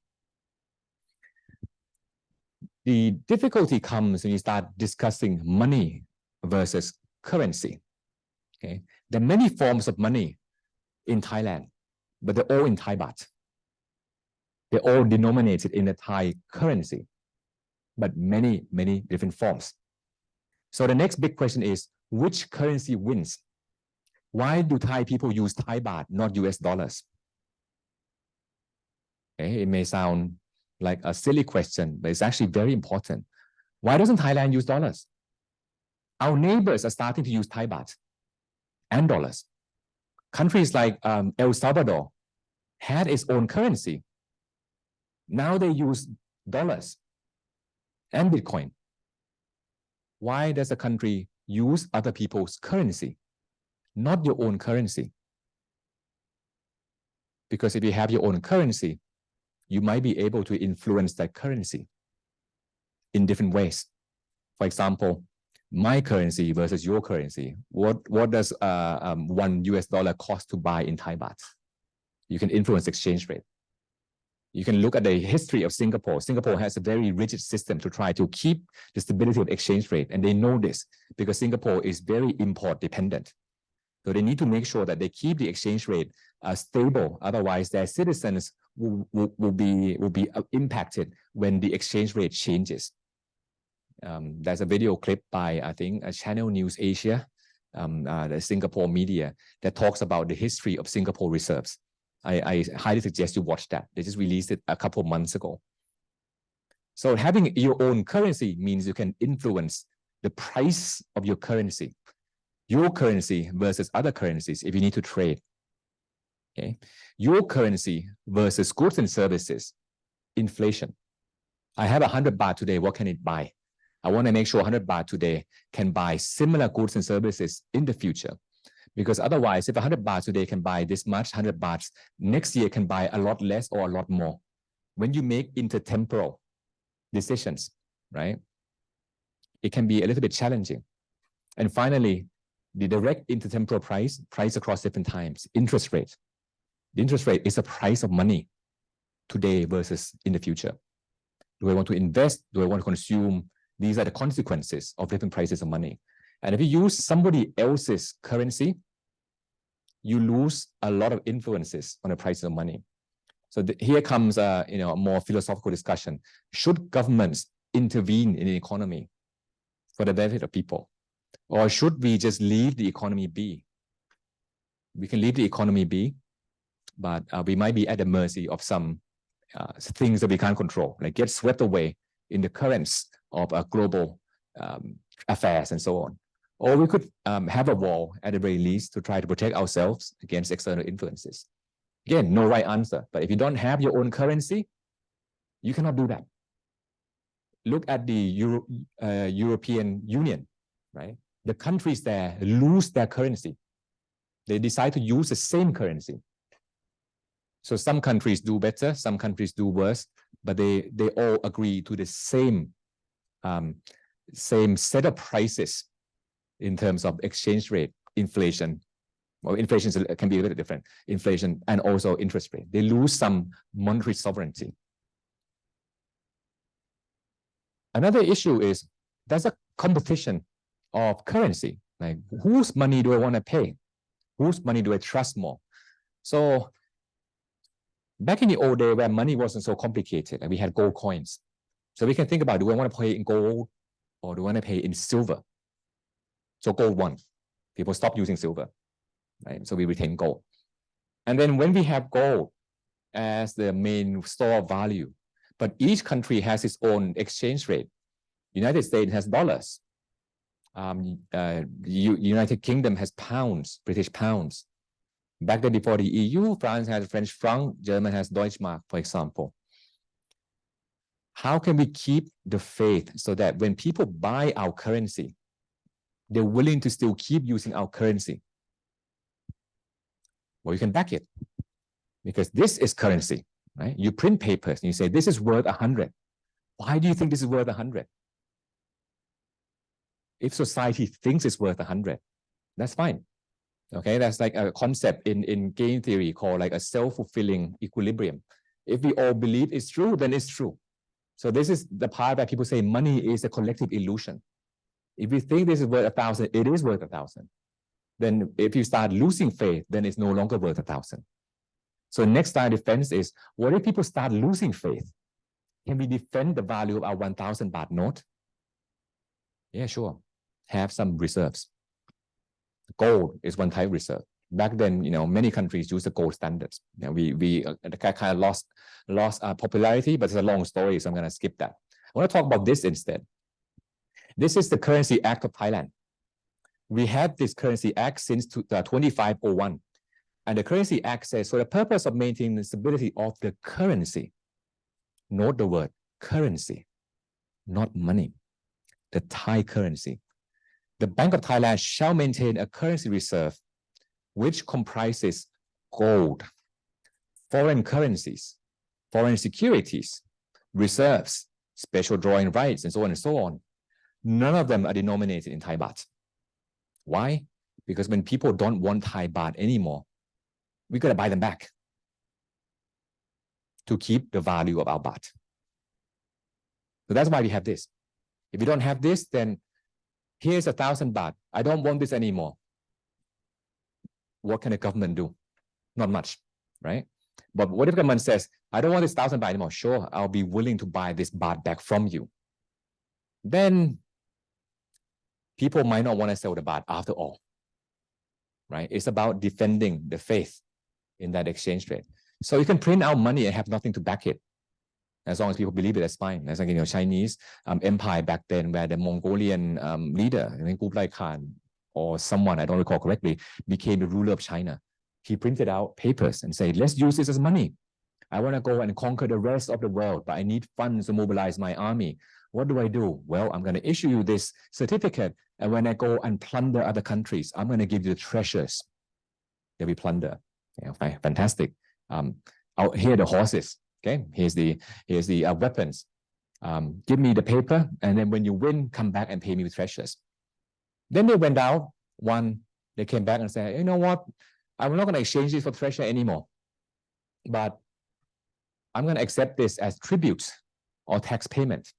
The difficulty comes when you start discussing money versus currency. Okay, there are many forms of money in Thailand, but they're all in Thai baht. They're all denominated in the Thai currency, but many different forms. So the next big question is, which currency wins? Why do Thai people use Thai baht, not US dollars? Okay, it may sound like a silly question, but it's actually very important. Why doesn't Thailand use dollars? Our neighbors are starting to use Thai baht and dollars. Countries like El Salvador had its own currency. Now they use dollars and Bitcoin. Why does a country use other people's currency, not your own currency? Because if you have your own currency, you might be able to influence that currency in different ways. For example, my currency versus your currency. What does $1 US cost to buy in Thai baht? You can influence exchange rate. You can look at the history of Singapore. Singapore has a very rigid system to try to keep the stability of exchange rate. And they know this because Singapore is very import dependent. So they need to make sure that they keep the exchange rate stable. Otherwise, their citizens will be impacted when the exchange rate changes. There's a video clip by, I think, Channel News Asia, the Singapore media, that talks about the history of Singapore reserves. I highly suggest you watch that. They just released it a couple of months ago. So having your own currency means you can influence the price of your currency versus other currencies if you need to trade. Okay, your currency versus goods and services, inflation. I have 100 baht today. What can it buy? I want to make sure 100 baht today can buy similar goods and services in the future. Because otherwise, if 100 baht today can buy this much, 100 bahts next year can buy a lot less or a lot more. When you make intertemporal decisions, right, it can be a little bit challenging. And finally, the direct intertemporal price across different times, interest rate. The interest rate is a price of money today versus in the future. Do I want to invest? Do I want to consume? These are the consequences of different prices of money. And if you use somebody else's currency, you lose a lot of influences on the price of money. So here comes a more philosophical discussion. Should governments intervene in the economy for the benefit of people? Or should we just leave the economy be? We can leave the economy be, but we might be at the mercy of some things that we can't control, like get swept away in the currents of global affairs and so on. Or we could have a wall at the very least to try to protect ourselves against external influences. Again, no right answer. But if you don't have your own currency, you cannot do that. Look at the European Union, right? The countries there lose their currency. They decide to use the same currency. So some countries do better, some countries do worse, but they all agree to the same set of prices in terms of exchange rate, inflation, Well, inflation can be a bit different. Inflation and also interest rate. They lose some monetary sovereignty. Another issue is there's a competition of currency. Like, whose money do I want to pay? Whose money do I trust more? So back in the old day where money wasn't so complicated and we had gold coins. So we can think about, do I want to pay in gold or do I want to pay in silver? So gold won. People stopped using silver, right? So we retain gold. And then when we have gold as the main store of value, but each country has its own exchange rate. United States has dollars. United Kingdom has pounds, British pounds. Back then before the EU, France has French franc, German has Deutschmark, for example. How can we keep the faith so that when people buy our currency, they're willing to still keep using our currency? Well, you can back it because this is currency, right? You print papers and you say, this is worth 100. Why do you think this is worth 100? If society thinks it's worth 100, that's fine. Okay, that's like a concept in game theory called like a self-fulfilling equilibrium. If we all believe it's true, then it's true. So this is the part where people say money is a collective illusion. If you think this is worth 1,000, it is worth 1,000. Then if you start losing faith, then it's no longer worth 1,000. So next line of defense is, what if people start losing faith? Can we defend the value of our 1,000 baht note? Yeah, sure. Have some reserves. Gold is one type reserve. Back then, many countries use the gold standards. We kind of lost popularity, but it's a long story, so I'm going to skip that. I want to talk about this instead. This is the Currency Act of Thailand. We had this Currency Act since 2501. And the Currency Act says, so the purpose of maintaining the stability of the currency, note the word currency, not money, the Thai currency. The Bank of Thailand shall maintain a currency reserve which comprises gold, foreign currencies, foreign securities, reserves, special drawing rights, and so on and so on. None of them are denominated in Thai baht. Why? Because when people don't want Thai baht anymore, we got to buy them back to keep the value of our baht. So that's why we have this. If we don't have this, then here's 1,000 baht. I don't want this anymore. What can the government do? Not much, right? But what if the government says, I don't want this 1,000 baht anymore? Sure, I'll be willing to buy this baht back from you. Then people might not want to sell the baht after all, right? It's about defending the faith in that exchange rate. So you can print out money and have nothing to back it. As long as people believe it, that's fine. That's like, Chinese empire back then, where the Mongolian leader, I think Kublai Khan or someone, I don't recall correctly, became the ruler of China. He printed out papers and said, let's use this as money. I want to go and conquer the rest of the world, but I need funds to mobilize my army. What do? Well, I'm going to issue you this certificate. And when I go and plunder other countries, I'm going to give you the treasures that we plunder. Fantastic. Out here, the horses. Okay, here's the weapons. Give me the paper, and then when you win, come back and pay me with treasures. Then they went out. They came back and said, you know what? I'm not going to exchange this for treasure anymore, but I'm going to accept this as tribute or tax payment.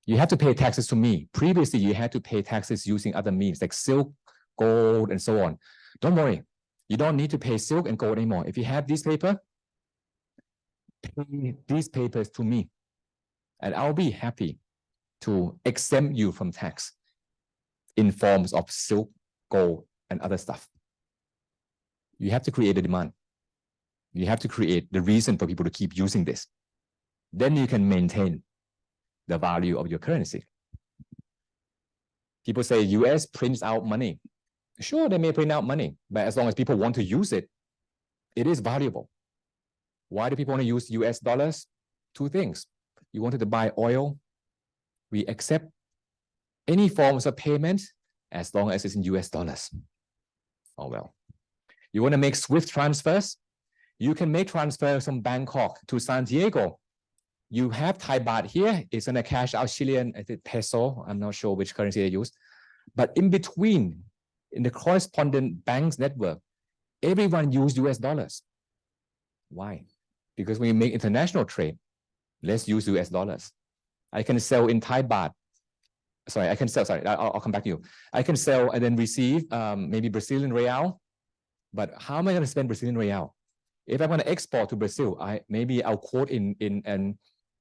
You have to pay taxes to me. Previously, you had to pay taxes using other means like silk, gold, and so on. Don't worry. You don't need to pay silk and gold anymore. If you have this paper, pay these papers to me, and I'll be happy to exempt you from tax in forms of silk, gold, and other stuff. You have to create a demand. You have to create the reason for people to keep using this. Then you can maintain the value of your currency. People say US prints out money. Sure, they may print out money, but as long as people want to use it, it is valuable. Why do people want to use US dollars? Two things. You wanted to buy oil. We accept any forms of payment as long as it's in US dollars. Oh, well. You want to make SWIFT transfers? You can make transfers from Bangkok to San Diego. You have Thai baht here. It's going to cash out Chilean peso. I'm not sure which currency they use. But in between, in the correspondent banks network, everyone use US dollars. Why? Because when you make international trade, let's use US dollars. I can sell in Thai baht. Sorry, I can sell, sorry, I'll come back to you. I can sell and then receive maybe Brazilian real, but how am I going to spend Brazilian real? If I'm going to export to Brazil, maybe I'll quote in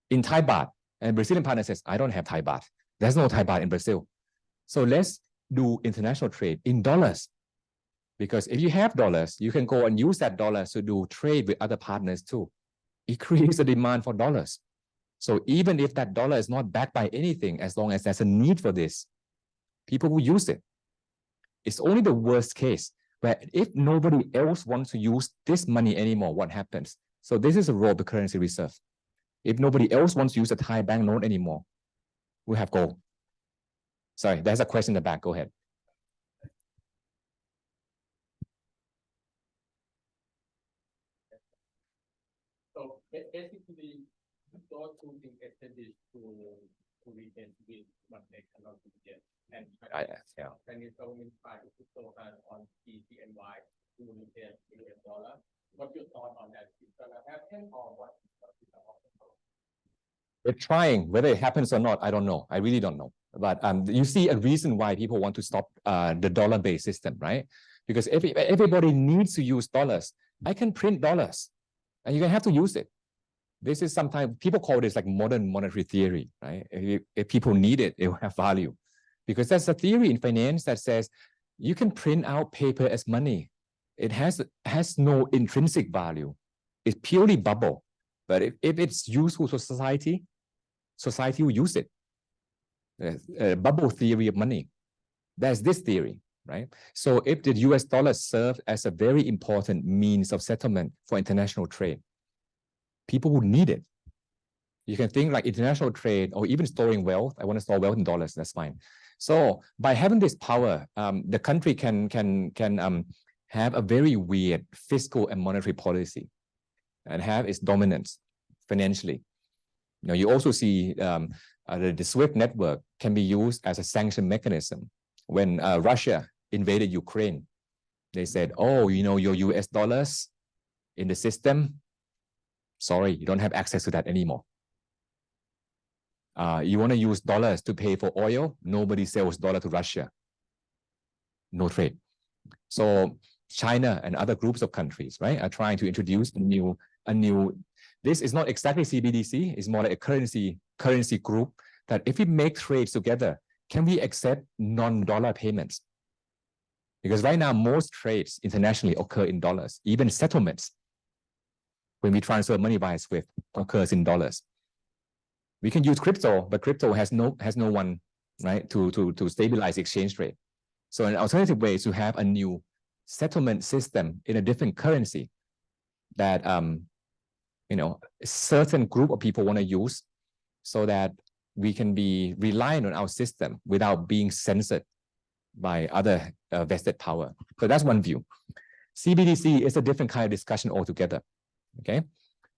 Thai baht, and Brazilian partner says, I don't have Thai baht. There's no Thai baht in Brazil. So let's do international trade in dollars. Because if you have dollars, you can go and use that dollars to do trade with other partners too. It creates a demand for dollars. So even if that dollar is not backed by anything, as long as there's a need for this, people will use it. It's only the worst case where if nobody else wants to use this money anymore, what happens? So this is a role of the currency reserve. If nobody else wants to use a Thai banknote anymore, we have gold. Sorry, there's a question in the back. Go ahead. So basically, those two things established to retain with one they cannot do yet. And Chinese government try to focus on CNY to retain US dollar. What's your thought on that? Is going to happen or what? They're trying. Whether it happens or not, I don't know. I really don't know. But you see a reason why people want to stop the dollar-based system, right? Because everybody needs to use dollars. I can print dollars, and you're gonna have to use it. This is sometimes people call this like modern monetary theory, right? If people need it, it will have value, because there's a theory in finance that says you can print out paper as money. It has no intrinsic value. It's purely bubble. But if it's useful to society, society will use it. Bubble theory of money. That's this theory, right? So if the US dollar serves as a very important means of settlement for international trade, people would need it. You can think like international trade or even storing wealth. I want to store wealth in dollars. That's fine. So by having this power, the country can have a very weird fiscal and monetary policy and have its dominance financially. You know, you also see the SWIFT network can be used as a sanction mechanism. When Russia invaded Ukraine, they said, oh, you know, your US dollars in the system, sorry, you don't have access to that anymore. You want to use dollars to pay for oil? Nobody sells dollar to Russia. No trade. So China and other groups of countries, right, are trying to introduce a new. This is not exactly CBDC. It's more like a currency group that if we make trades together, can we accept non-dollar payments? Because right now, most trades internationally occur in dollars. Even settlements, when we transfer money via SWIFT, occurs in dollars. We can use crypto, but crypto has no one, right, to stabilize exchange rate. So an alternative way is to have a new settlement system in a different currency that you know, a certain group of people want to use, so that we can be reliant on our system without being censored by other vested power. So that's one view. CBDC is a different kind of discussion altogether. Okay,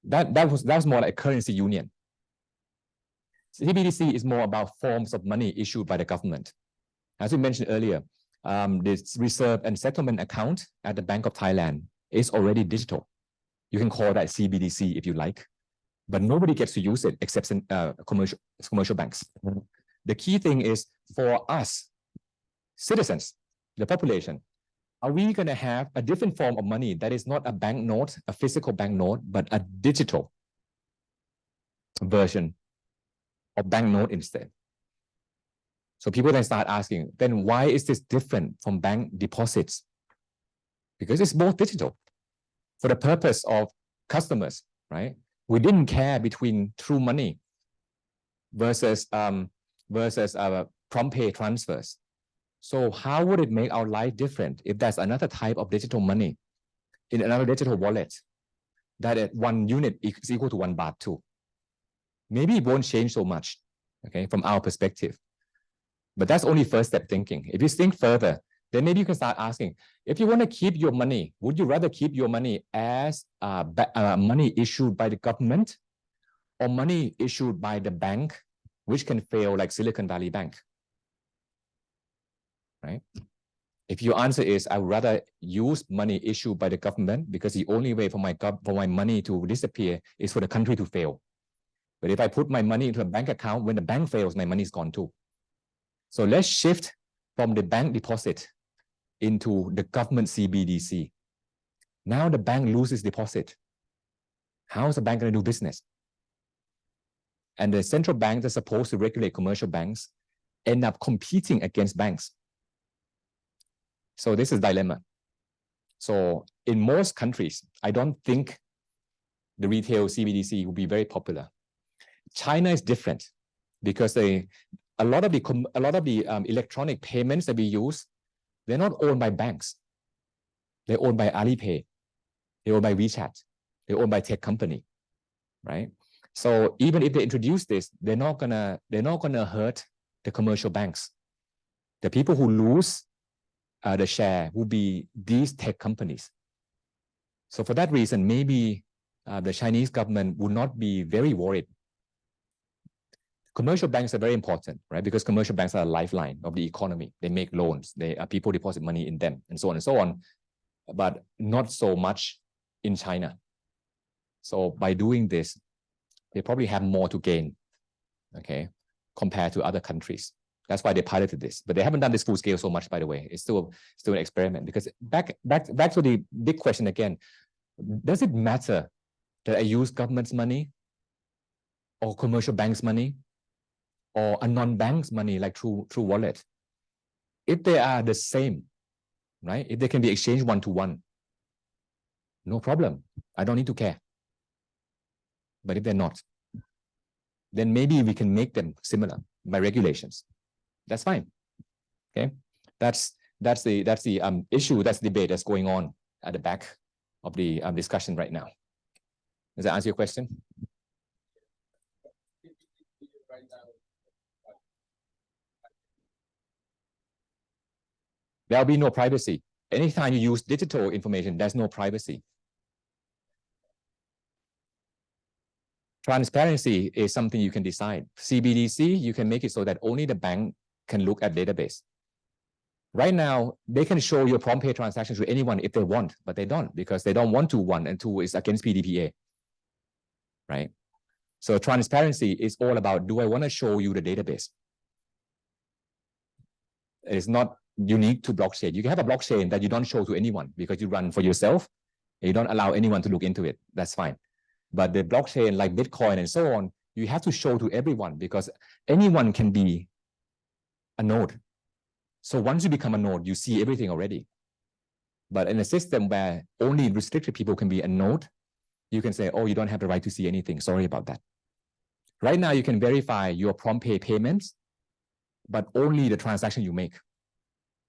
that was more like a currency union. CBDC is more about forms of money issued by the government. As we mentioned earlier, this reserve and settlement account at the Bank of Thailand is already digital. You can call that CBDC if you like, but nobody gets to use it except commercial banks. The key thing is for us, citizens, the population, are we going to have a different form of money that is not a banknote, a physical banknote, but a digital version of banknote instead? So people then start asking, then why is this different from bank deposits? Because it's both digital. For the purpose of customers, right? We didn't care between true money versus prompt pay transfers. So how would it make our life different if there's another type of digital money in another digital wallet that at 1 unit is equal to 1 baht too? Maybe it won't change so much, okay, from our perspective. But that's only first step thinking. If you think further, then maybe you can start asking, if you want to keep your money, would you rather keep your money as money issued by the government or money issued by the bank, which can fail like Silicon Valley Bank, right? If your answer is, I would rather use money issued by the government because the only way for my money to disappear is for the country to fail. But if I put my money into a bank account, when the bank fails, my money is gone too. So let's shift from the bank deposit into the government CBDC. Now the bank loses deposit. How is the bank going to do business? And the central banks that are supposed to regulate commercial banks end up competing against banks. So this is a dilemma. So in most countries, I don't think the retail CBDC will be very popular. China is different because a lot of the electronic payments that we use, they're not owned by banks. They're owned by Alipay. They're owned by WeChat. They're owned by tech company, right? So even if they introduce this, they're not gonna hurt the commercial banks. The people who lose the share will be these tech companies. So for that reason, maybe the Chinese government would not be very worried. Commercial banks are very important, right? Because commercial banks are a lifeline of the economy. They make loans. People deposit money in them, and so on and so on. But not so much in China. So by doing this, they probably have more to gain, okay, compared to other countries. That's why they piloted this, but they haven't done this full scale so much, by the way. It's still an experiment. Because back to the big question again: does it matter that I use government's money, or commercial banks' money, or a non-bank's money like through wallet? If they are the same, right? If they can be exchanged one-to-one, no problem. I don't need to care. But if they're not, then maybe we can make them similar by regulations. That's fine. Okay, that's the issue, that's the debate that's going on at the back of the discussion right now. Does that answer your question? There'll be no privacy. Anytime you use digital information, there's no privacy. Transparency is something you can decide. CBDC, you can make it so that only the bank can look at database. Right now, they can show your prompt pay transactions to anyone if they want, but they don't, because they don't want to, one, and two, is against PDPA, right? So transparency is all about, do I want to show you the database? It's not unique to blockchain. You can have a blockchain that you don't show to anyone because you run for yourself and you don't allow anyone to look into it. That's fine. But the blockchain like Bitcoin and so on, you have to show to everyone because anyone can be a node. So once you become a node, you see everything already. But in a system where only restricted people can be a node, you can say, oh, you don't have the right to see anything. Sorry about that. Right now, you can verify your prompt pay payments, but only the transaction you make.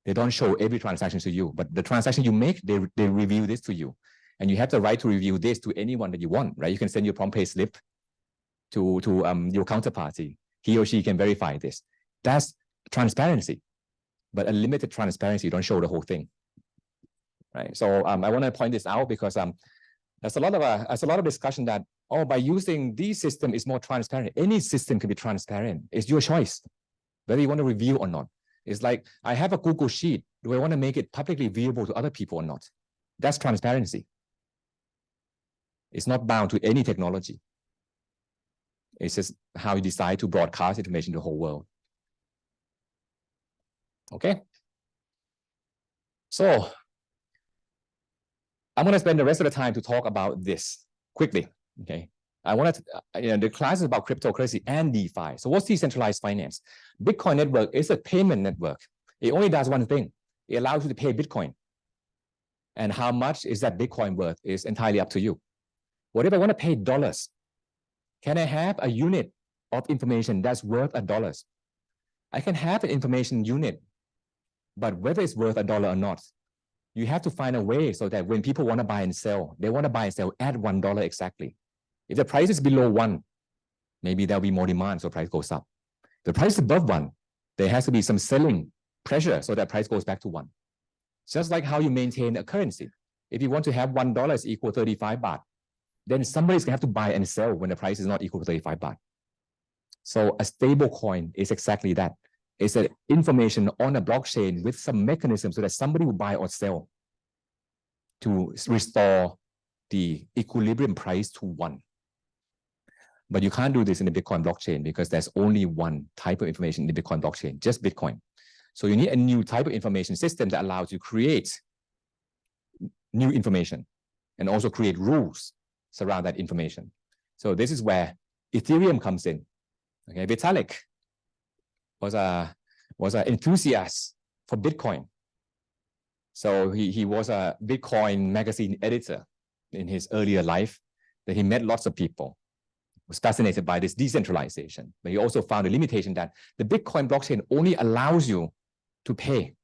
They don't show every transaction to you, but the transaction you make, they reveal this to you. And you have the right to review this to anyone that you want, right? You can send your prompt pay slip to your counterparty. He or she can verify this. That's transparency, but unlimited transparency, you don't show the whole thing, right? So I want to point this out because there's a lot of discussion that, oh, by using this system is more transparent. Any system can be transparent. It's your choice, whether you want to review or not. It's like, I have a Google Sheet. Do I want to make it publicly viewable to other people or not? That's transparency. It's not bound to any technology. It's just how you decide to broadcast information to the whole world. Okay? So, I'm going to spend the rest of the time to talk about this quickly, okay? I want to, the class is about cryptocurrency and DeFi. So what's decentralized finance? Bitcoin network is a payment network. It only does one thing. It allows you to pay Bitcoin. And how much is that Bitcoin worth is entirely up to you. What if I want to pay dollars? Can I have a unit of information that's worth $1? I can have an information unit, but whether it's worth $1 or not, you have to find a way so that when people want to buy and sell, they want to buy and sell at $1 exactly. If the price is below 1, maybe there'll be more demand, so price goes up. The price is above 1, there has to be some selling pressure so that price goes back to 1. Just like how you maintain a currency. If you want to have $1 equal 35 baht, then somebody's going to have to buy and sell when the price is not equal to 35 baht. So a stable coin is exactly that. It's that information on a blockchain with some mechanism so that somebody will buy or sell to restore the equilibrium price to 1. But you can't do this in the Bitcoin blockchain because there's only one type of information in the Bitcoin blockchain, just Bitcoin. So you need a new type of information system that allows you to create new information and also create rules surround that information. So this is where Ethereum comes in. Okay, Vitalik was an enthusiast for Bitcoin. So he was a Bitcoin magazine editor in his earlier life. That he met lots of people, was fascinated by this decentralization. But he also found a limitation that the Bitcoin blockchain only allows you to pay.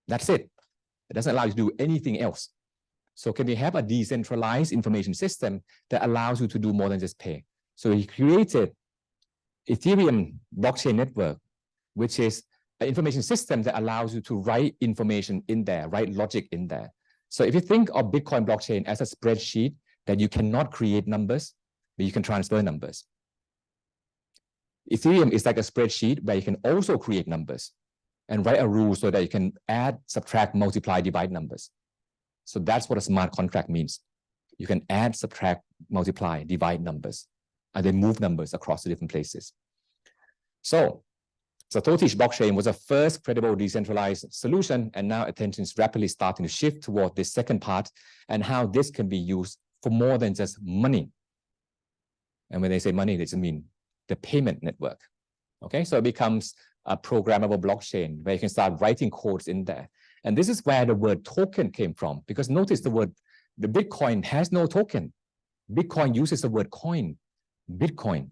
That's it. It doesn't allow you to do anything else. So can we have a decentralized information system that allows you to do more than just pay? So he created Ethereum blockchain network, which is an information system that allows you to write information in there, write logic in there. So if you think of Bitcoin blockchain as a spreadsheet that you cannot create numbers, but you can transfer numbers. Ethereum is like a spreadsheet where you can also create numbers and write a rule so that you can add, subtract, multiply, divide numbers. So that's what a smart contract means. You can add, subtract, multiply, divide numbers, and then move numbers across the different places. So Satoshi's blockchain was a first credible decentralized solution, and now attention is rapidly starting to shift toward this second part and how this can be used for more than just money. And when they say money, they just mean the payment network. Okay, so it becomes a programmable blockchain where you can start writing codes in there. And this is where the word token came from, because notice the Bitcoin has no token. Bitcoin uses the word coin, Bitcoin.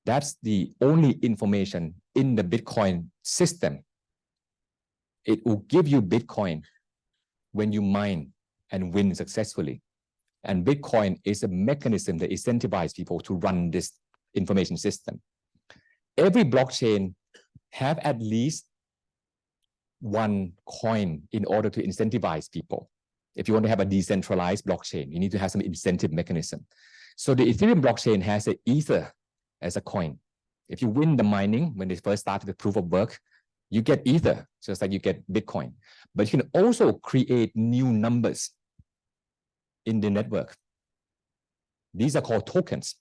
That's the only information in the Bitcoin system. It will give you Bitcoin when you mine and win successfully. And Bitcoin is a mechanism that incentivizes people to run this information system. Every blockchain have at least one coin in order to incentivize people. If you want to have a decentralized blockchain, you need to have some incentive mechanism. So the Ethereum blockchain has an Ether as a coin. If you win the mining, when they first started the proof of work, you get Ether, just like you get Bitcoin. But you can also create new numbers in the network. These are called tokens.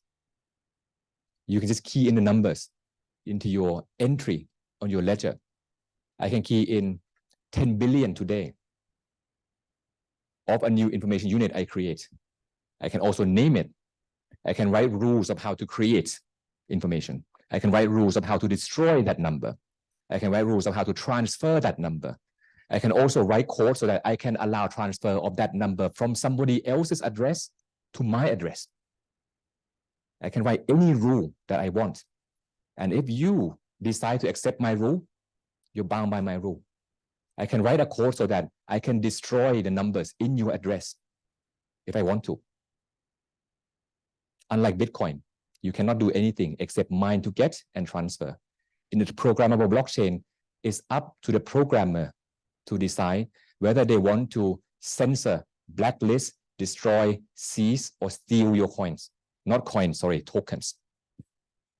You can just key in the numbers into your entry on your ledger. I can key in 10 billion today of a new information unit I create. I can also name it. I can write rules of how to create information. I can write rules of how to destroy that number. I can write rules of how to transfer that number. I can also write code so that I can allow transfer of that number from somebody else's address to my address. I can write any rule that I want. And if you decide to accept my rule, you're bound by my rule. I can write a code so that I can destroy the numbers in your address if I want to. Unlike Bitcoin, you cannot do anything except mine to get and transfer. In the programmable blockchain, it's up to the programmer to decide whether they want to censor, blacklist, destroy, seize, or steal your coins. Not coins, sorry, tokens.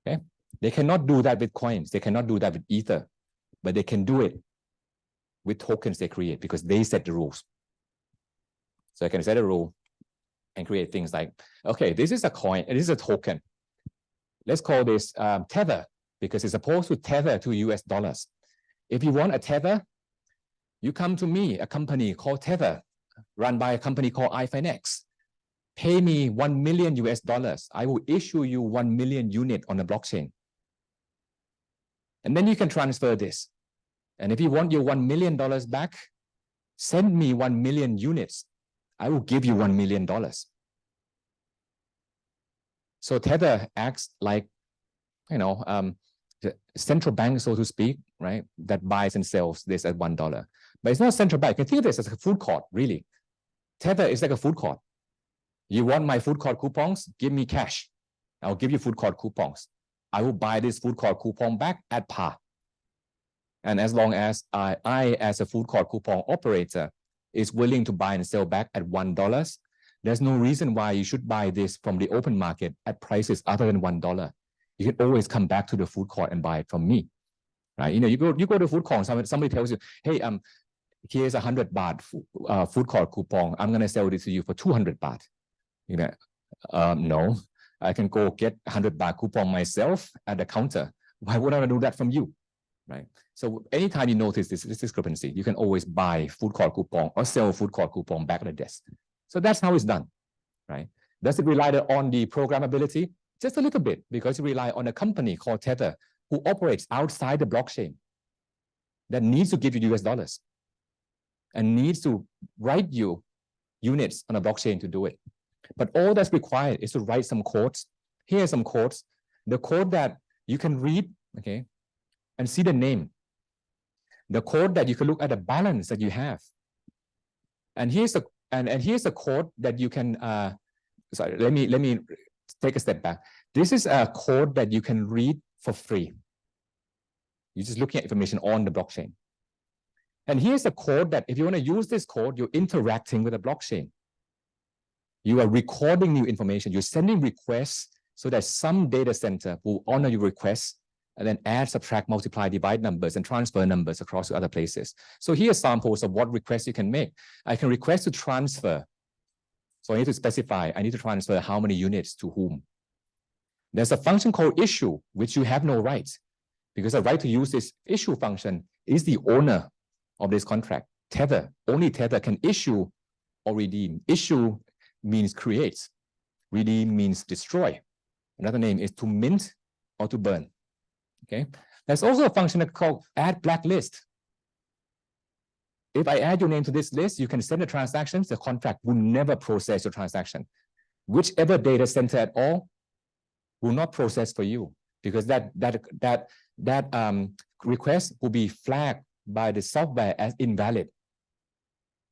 Okay? They cannot do that with coins. They cannot do that with Ether, but they can do it with tokens they create because they set the rules. So I can set a rule and create things like, okay, this is a coin, and this is a token. Let's call this Tether because it's supposed to tether to US dollars. If you want a Tether, you come to me, a company called Tether, run by a company called iFinex. Pay me $1 million US. I will issue you 1 million unit on the blockchain. And then you can transfer this. And if you want your $1 million back, send me 1 million units. I will give you $1 million. So Tether acts like, the central bank, so to speak, right? That buys and sells this at $1. But it's not a central bank. You can think of this as a food court, really. Tether is like a food court. You want my food court coupons? Give me cash. I'll give you food court coupons. I will buy this food court coupon back at par. And as long as I as a food court coupon operator, is willing to buy and sell back at $1, there's no reason why you should buy this from the open market at prices other than $1. You can always come back to the food court and buy it from me, right? You go to food court, somebody tells you, hey, here's 100 baht food court coupon. I'm going to sell it to you for 200 baht. No, I can go get 100 baht coupon myself at the counter. Why would I do that from you, right? So anytime you notice this discrepancy, you can always buy food court coupon or sell food court coupon back at the desk. So that's how it's done, right? Does it rely on the programmability? Just a little bit, because you rely on a company called Tether who operates outside the blockchain that needs to give you US dollars and needs to write you units on a blockchain to do it. But all that's required is to write some codes. Here are some codes. The code that you can read, okay, and see the name. The code that you can look at the balance that you have. And here's the here's a code that you can. Sorry, let me take a step back. This is a code that you can read for free. You're just looking at information on the blockchain. And here's a code that if you want to use this code, you're interacting with the blockchain. You are recording new information. You're sending requests so that some data center will honor your requests and then add, subtract, multiply, divide numbers and transfer numbers across to other places. So here are samples of what requests you can make. I can request to transfer. So I need to specify, I need to transfer how many units to whom. There's a function called issue, which you have no right, because the right to use this issue function is the owner of this contract. Tether, only Tether can issue or redeem. Issue means create. Redeem means destroy. Another name is to mint or to burn. Okay. There's also a function called add blacklist. If I add your name to this list, you can send the transactions. The contract will never process your transaction. Whichever data center at all will not process for you, because that request will be flagged by the software as invalid.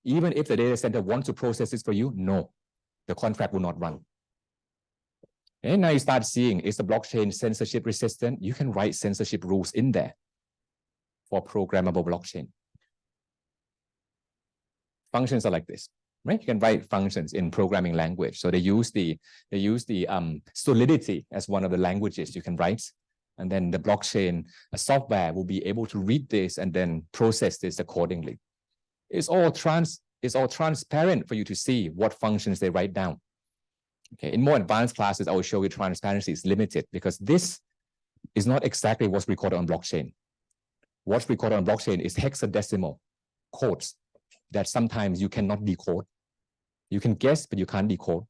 Even if the data center wants to process this for you, no, the contract will not run. And now you start seeing, is the blockchain censorship resistant? You can write censorship rules in there for programmable blockchain. Functions are like this, right? You can write functions in programming language. So they use the Solidity as one of the languages you can write. And then the blockchain software will be able to read this and then process this accordingly. It's all transparent for you to see what functions they write down. Okay, in more advanced classes, I will show you transparency is limited because this is not exactly what's recorded on blockchain. What's recorded on blockchain is hexadecimal codes that sometimes you cannot decode. You can guess, but you can't decode.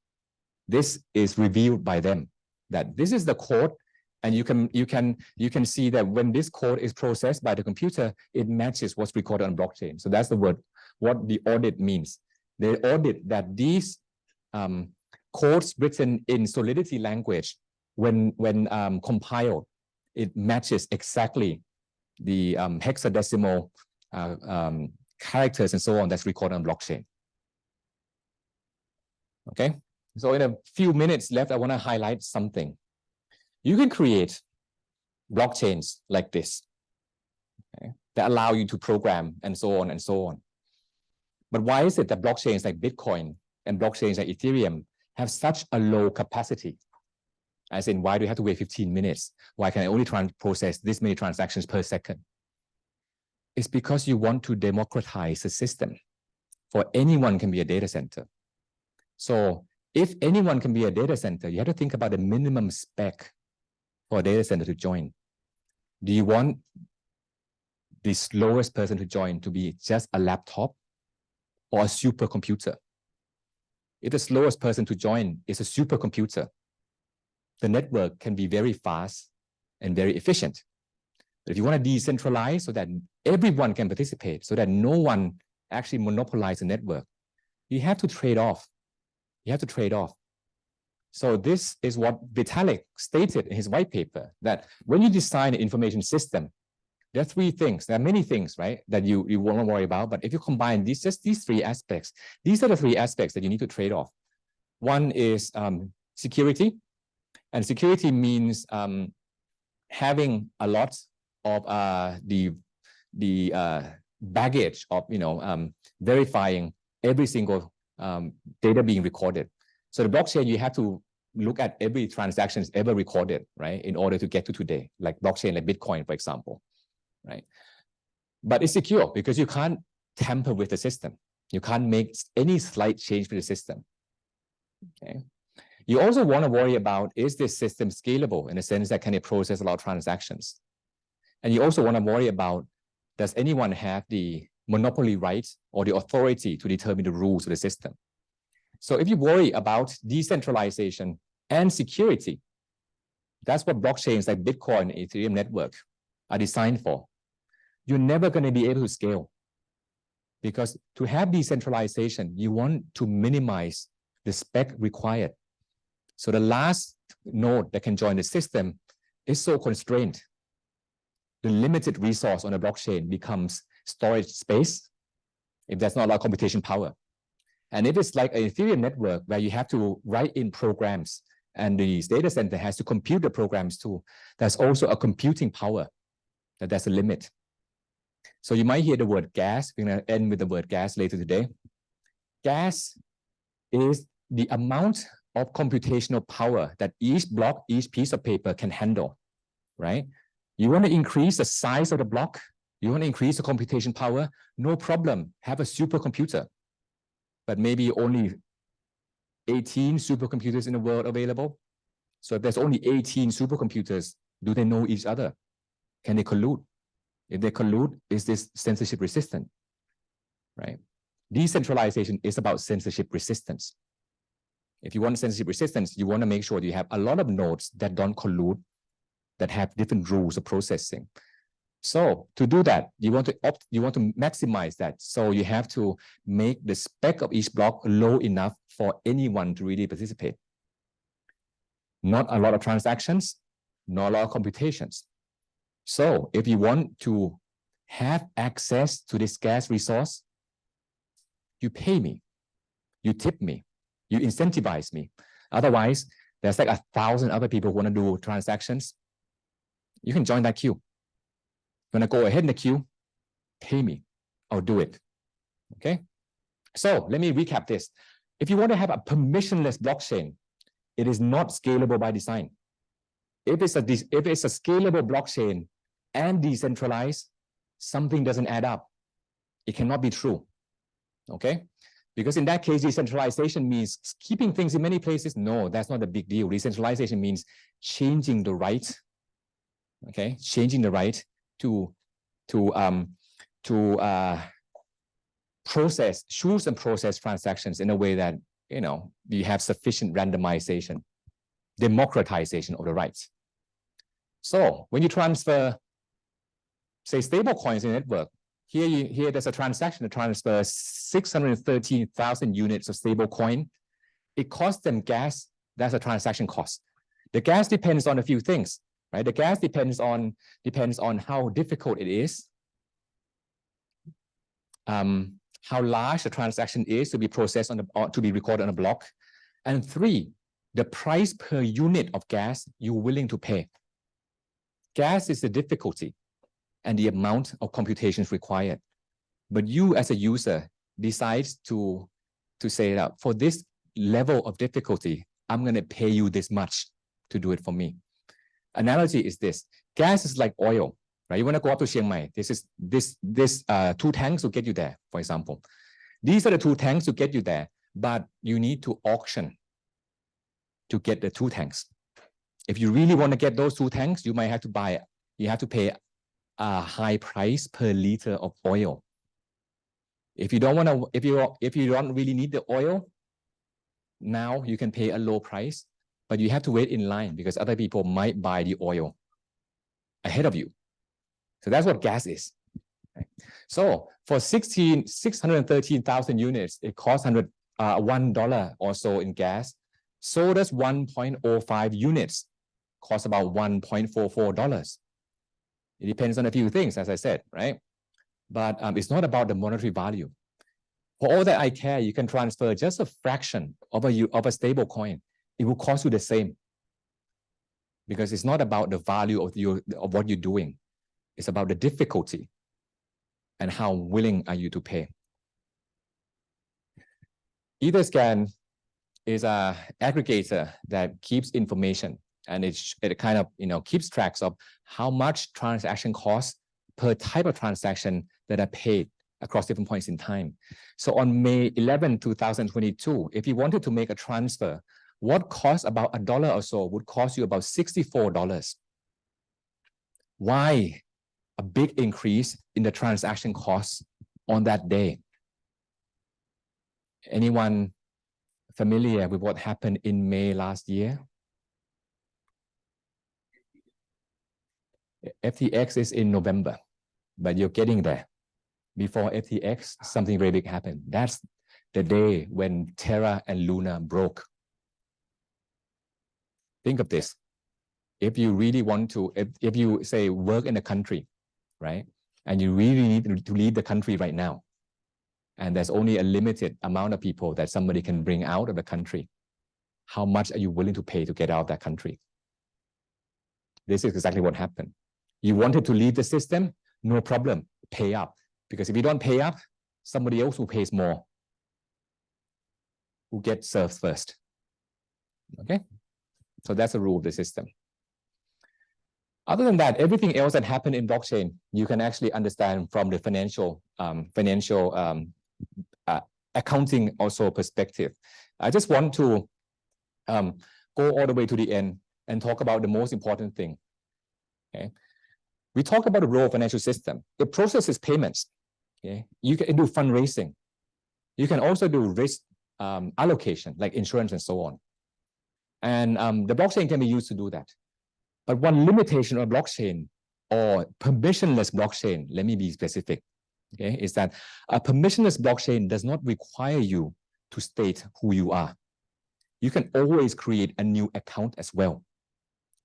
This is revealed by them, that this is the code, and you can see that when this code is processed by the computer, it matches what's recorded on blockchain. So that's the word, what the audit means. They audit that these codes written in Solidity language, when compiled, it matches exactly the hexadecimal characters and so on that's recorded on blockchain. Okay, so in a few minutes left, I want to highlight something. You can create blockchains like this, okay, that allow you to program and so on and so on. But why is it that blockchains like Bitcoin and blockchains like Ethereum have such a low capacity? As in, why do you have to wait 15 minutes? Why can I only process this many transactions per second? It's because you want to democratize the system. For anyone can be a data center. So if anyone can be a data center, you have to think about the minimum spec for a data center to join. Do you want the slowest person to join to be just a laptop or a supercomputer? If the slowest person to join is a supercomputer, the network can be very fast and very efficient. But if you want to decentralize so that everyone can participate, so that no one actually monopolizes the network, you have to trade off. You have to trade off. So this is what Vitalik stated in his white paper, that when you design an information system, there are three things. There are many things, right, that you won't worry about. But if you combine these three aspects, these are the three aspects that you need to trade off. One is security. And security means having a lot of the baggage of verifying every single data being recorded. So the blockchain, you have to look at every transaction ever recorded, right, in order to get to today, like blockchain like Bitcoin, for example. right? But it's secure because you can't tamper with the system. You can't make any slight change to the system. Okay. You also want to worry about, is this system scalable in the sense that can it process a lot of transactions? And you also want to worry about, does anyone have the monopoly right or the authority to determine the rules of the system? So if you worry about decentralization and security, that's what blockchains like Bitcoin, Ethereum network are designed for. You're never going to be able to scale, because to have decentralization, you want to minimize the spec required. So the last node that can join the system is so constrained. The limited resource on the blockchain becomes storage space if there's not a lot of computation power. And if it's like an Ethereum network where you have to write in programs and the data center has to compute the programs too, there's also a computing power that there's a limit. So you might hear the word gas. We're going to end with the word gas later today. Gas is the amount of computational power that each block, each piece of paper can handle, right? You want to increase the size of the block, you want to increase the computation power, no problem, have a supercomputer. But maybe only 18 supercomputers in the world available. So if there's only 18 supercomputers, do they know each other? Can they collude? If they collude, is this censorship resistant? Right? Decentralization is about censorship resistance. If you want censorship resistance, you want to make sure that you have a lot of nodes that don't collude, that have different rules of processing. So to do that, you want to maximize that. So you have to make the spec of each block low enough for anyone to really participate. Not a lot of transactions, not a lot of computations. So if you want to have access to this scarce resource, you pay me, you tip me, you incentivize me. Otherwise, there's like 1,000 other people who want to do transactions. You can join that queue. When I go ahead in the queue, pay me, I'll do it. Okay? So let me recap this. If you want to have a permissionless blockchain, it is not scalable by design. If it's a scalable blockchain and decentralized, something doesn't add up. It cannot be true. Okay? Because in that case, decentralization means keeping things in many places. No, that's not a big deal. Decentralization means changing the right, okay? Changing the right to choose and process transactions in a way that, you know, you have sufficient randomization, democratization of the rights. So when you transfer, say, stable coins in a network, here there's a transaction to transfer 613,000 units of stable coin. It costs them gas. That's a transaction cost. The gas depends on a few things, right? The gas depends on how difficult it is, how large the transaction is to be processed to be recorded on a block, and 3, the price per unit of gas you're willing to pay. Gas is the difficulty and the amount of computations required. But you as a user decides to say that for this level of difficulty, I'm going to pay you this much to do it for me. Analogy is this: gas is like oil, right? You want to go up to Chiang Mai. This 2 tanks will get you there, for example. These are the 2 tanks to get you there, but you need to auction to get the 2 tanks. If you really want to get those 2 tanks, you might have to you have to pay a high price per liter of oil. If you don't want to, if you don't really need the oil, now you can pay a low price, but you have to wait in line because other people might buy the oil ahead of you. So that's what gas is. Right? So for 613,000 units, it costs $1 or so in gas. So does 1.05 units, cost about $1.44. It depends on a few things, as I said, right? But it's not about the monetary value. For all that I care, you can transfer just a fraction of a stable coin. It will cost you the same. Because it's not about the value of what you're doing. It's about the difficulty and how willing are you to pay. Etherscan is an aggregator that keeps information, and it kind of keeps tracks of how much transaction costs per type of transaction that are paid across different points in time. So on May 11, 2022, if you wanted to make a transfer, what cost about $1 or so would cost you about $64. Why a big increase in the transaction costs on that day? Anyone familiar with what happened in May last year? FTX is in November, but you're getting there. Before FTX, something very big happened. That's the day when Terra and Luna broke. Think of this. If you really want to, if you say work in a country, right, and you really need to leave the country right now, and there's only a limited amount of people that somebody can bring out of the country, how much are you willing to pay to get out of that country? This is exactly what happened. You wanted to leave the system, no problem, pay up. Because if you don't pay up, somebody else who pays more will get served first. Okay? So that's the rule of the system. Other than that, everything else that happened in blockchain, you can actually understand from the financial accounting also perspective. I just want to go all the way to the end and talk about the most important thing. Okay? We talk about the role of financial system. It processes payments. Okay? You can do fundraising. You can also do risk allocation, like insurance and so on. And the blockchain can be used to do that. But one limitation of blockchain or permissionless blockchain, let me be specific, okay, is that a permissionless blockchain does not require you to state who you are. You can always create a new account as well.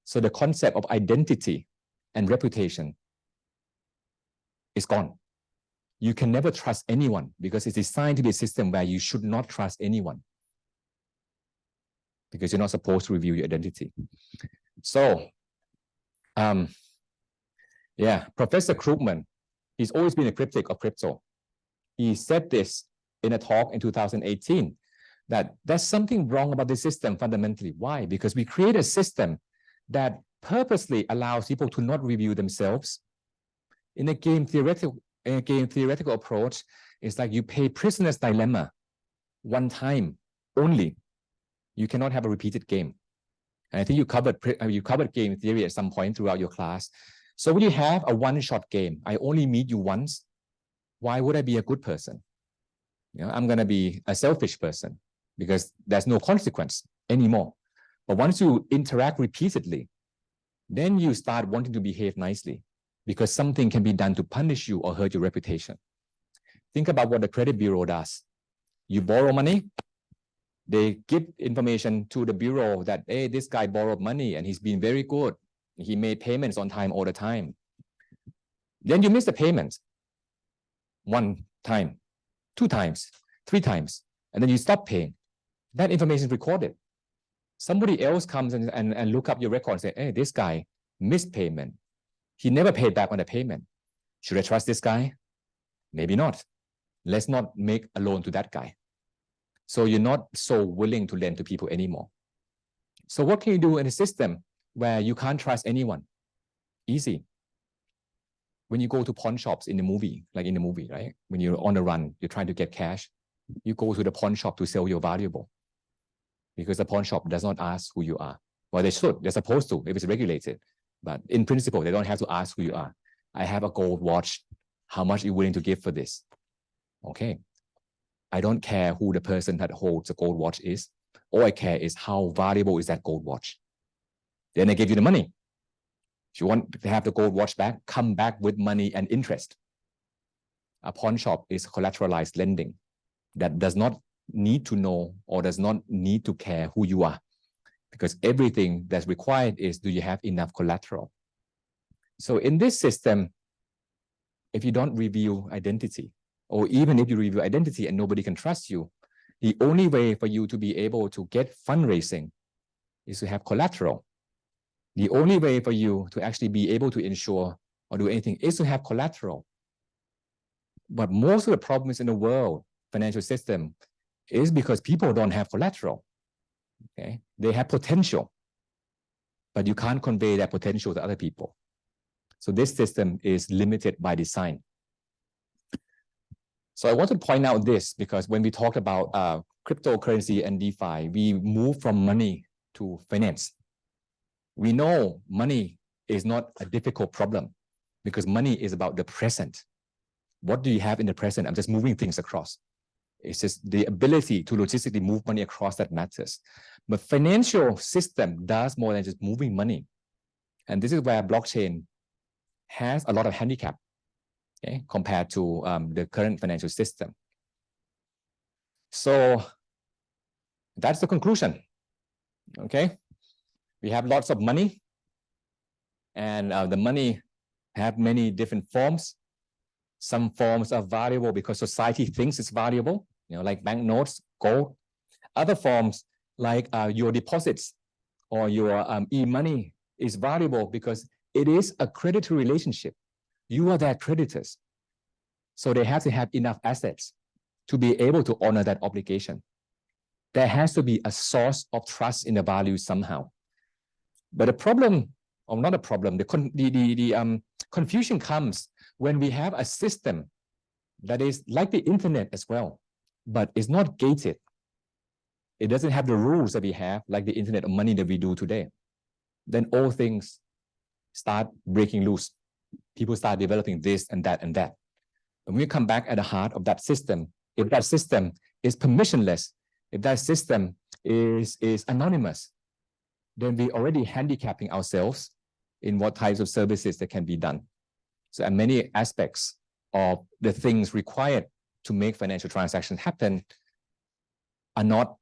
So the concept of identity and reputation is gone. You can never trust anyone because it's designed to be a system where you should not trust anyone because you're not supposed to reveal your identity. So, Professor Krugman, he's always been a critic of crypto. He said this in a talk in 2018, that there's something wrong about the system fundamentally. Why? Because we create a system that purposely allows people to not review themselves. In a game theoretical approach, it's like you pay prisoner's dilemma one time only. You cannot have a repeated game. And I think you covered game theory at some point throughout your class. So when you have a one-shot game, I only meet you once, why would I be a good person? You know, I'm going to be a selfish person because there's no consequence anymore. But once you interact repeatedly, then you start wanting to behave nicely because something can be done to punish you or hurt your reputation. Think about what the credit bureau does. You borrow money, they give information to the bureau that, hey, this guy borrowed money and he's been very good. He made payments on time all the time. Then you miss the payment one time, 2 times, 3 times, and then you stop paying. That information is recorded. Somebody else comes and look up your record and say, hey, this guy missed payment. He never paid back on the payment. Should I trust this guy? Maybe not. Let's not make a loan to that guy. So you're not so willing to lend to people anymore. So what can you do in a system where you can't trust anyone? Easy. When you go to pawn shops in the movie, like in the movie, right? When you're on the run, you're trying to get cash, you go to the pawn shop to sell your valuable. Because the pawn shop does not ask who you are. Well, they should. They're supposed to if it's regulated. But in principle, they don't have to ask who you are. I have a gold watch. How much are you willing to give for this? Okay. I don't care who the person that holds the gold watch is. All I care is how valuable is that gold watch. Then I give you the money. If you want to have the gold watch back, come back with money and interest. A pawn shop is collateralized lending that does not need to know or does not need to care who you are, because everything that's required is, do you have enough collateral? So in this system, if you don't reveal identity, or even if you reveal identity and nobody can trust you, the only way for you to be able to get fundraising is to have collateral. The only way for you to actually be able to insure or do anything is to have collateral. But most of the problems in the world financial system is because people don't have collateral. Okay, they have potential, but you can't convey that potential to other people. So this system is limited by design. So I want to point out this because when we talk about cryptocurrency and DeFi, we move from money to finance. We know money is not a difficult problem because money is about the present. What do you have in the present? I'm just moving things across. It's just the ability to logistically move money across that matters. But financial system does more than just moving money. And this is where blockchain has a lot of handicap, okay, compared to the current financial system. So that's the conclusion, okay? We have lots of money, and the money have many different forms. Some forms are valuable because society thinks it's valuable, like banknotes, gold. Other forms, like your deposits or your e-money, is valuable because it is a creditor relationship. You are their creditors. So they have to have enough assets to be able to honor that obligation. There has to be a source of trust in the value somehow. But the problem, or not a problem, the confusion comes when we have a system that is like the internet as well, but it's not gated. It doesn't have the rules that we have, like the internet of money that we do today. Then all things start breaking loose. People start developing this and that and that. When we come back at the heart of that system, if that system is permissionless, if that system is anonymous, then we're already handicapping ourselves in what types of services that can be done. So many aspects of the things required to make financial transactions happen are not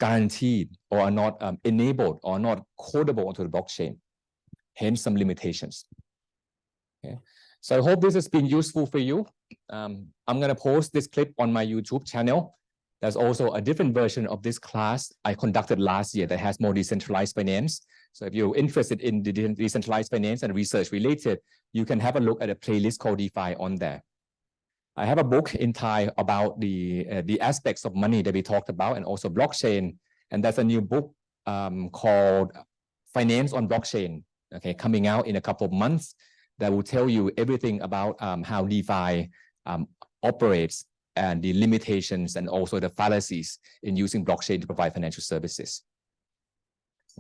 guaranteed or are not enabled or not codable onto the blockchain, hence some limitations. Okay. So I hope this has been useful for you. I'm going to post this clip on my YouTube channel. There's also a different version of this class I conducted last year that has more decentralized finance. So if you're interested in the decentralized finance and research related, you can have a look at a playlist called DeFi on there. I have a book in Thai about the aspects of money that we talked about and also blockchain. And there's a new book called Finance on Blockchain, okay, coming out in a couple of months that will tell you everything about how DeFi operates and the limitations and also the fallacies in using blockchain to provide financial services.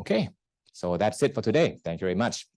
Okay, so that's it for today. Thank you very much.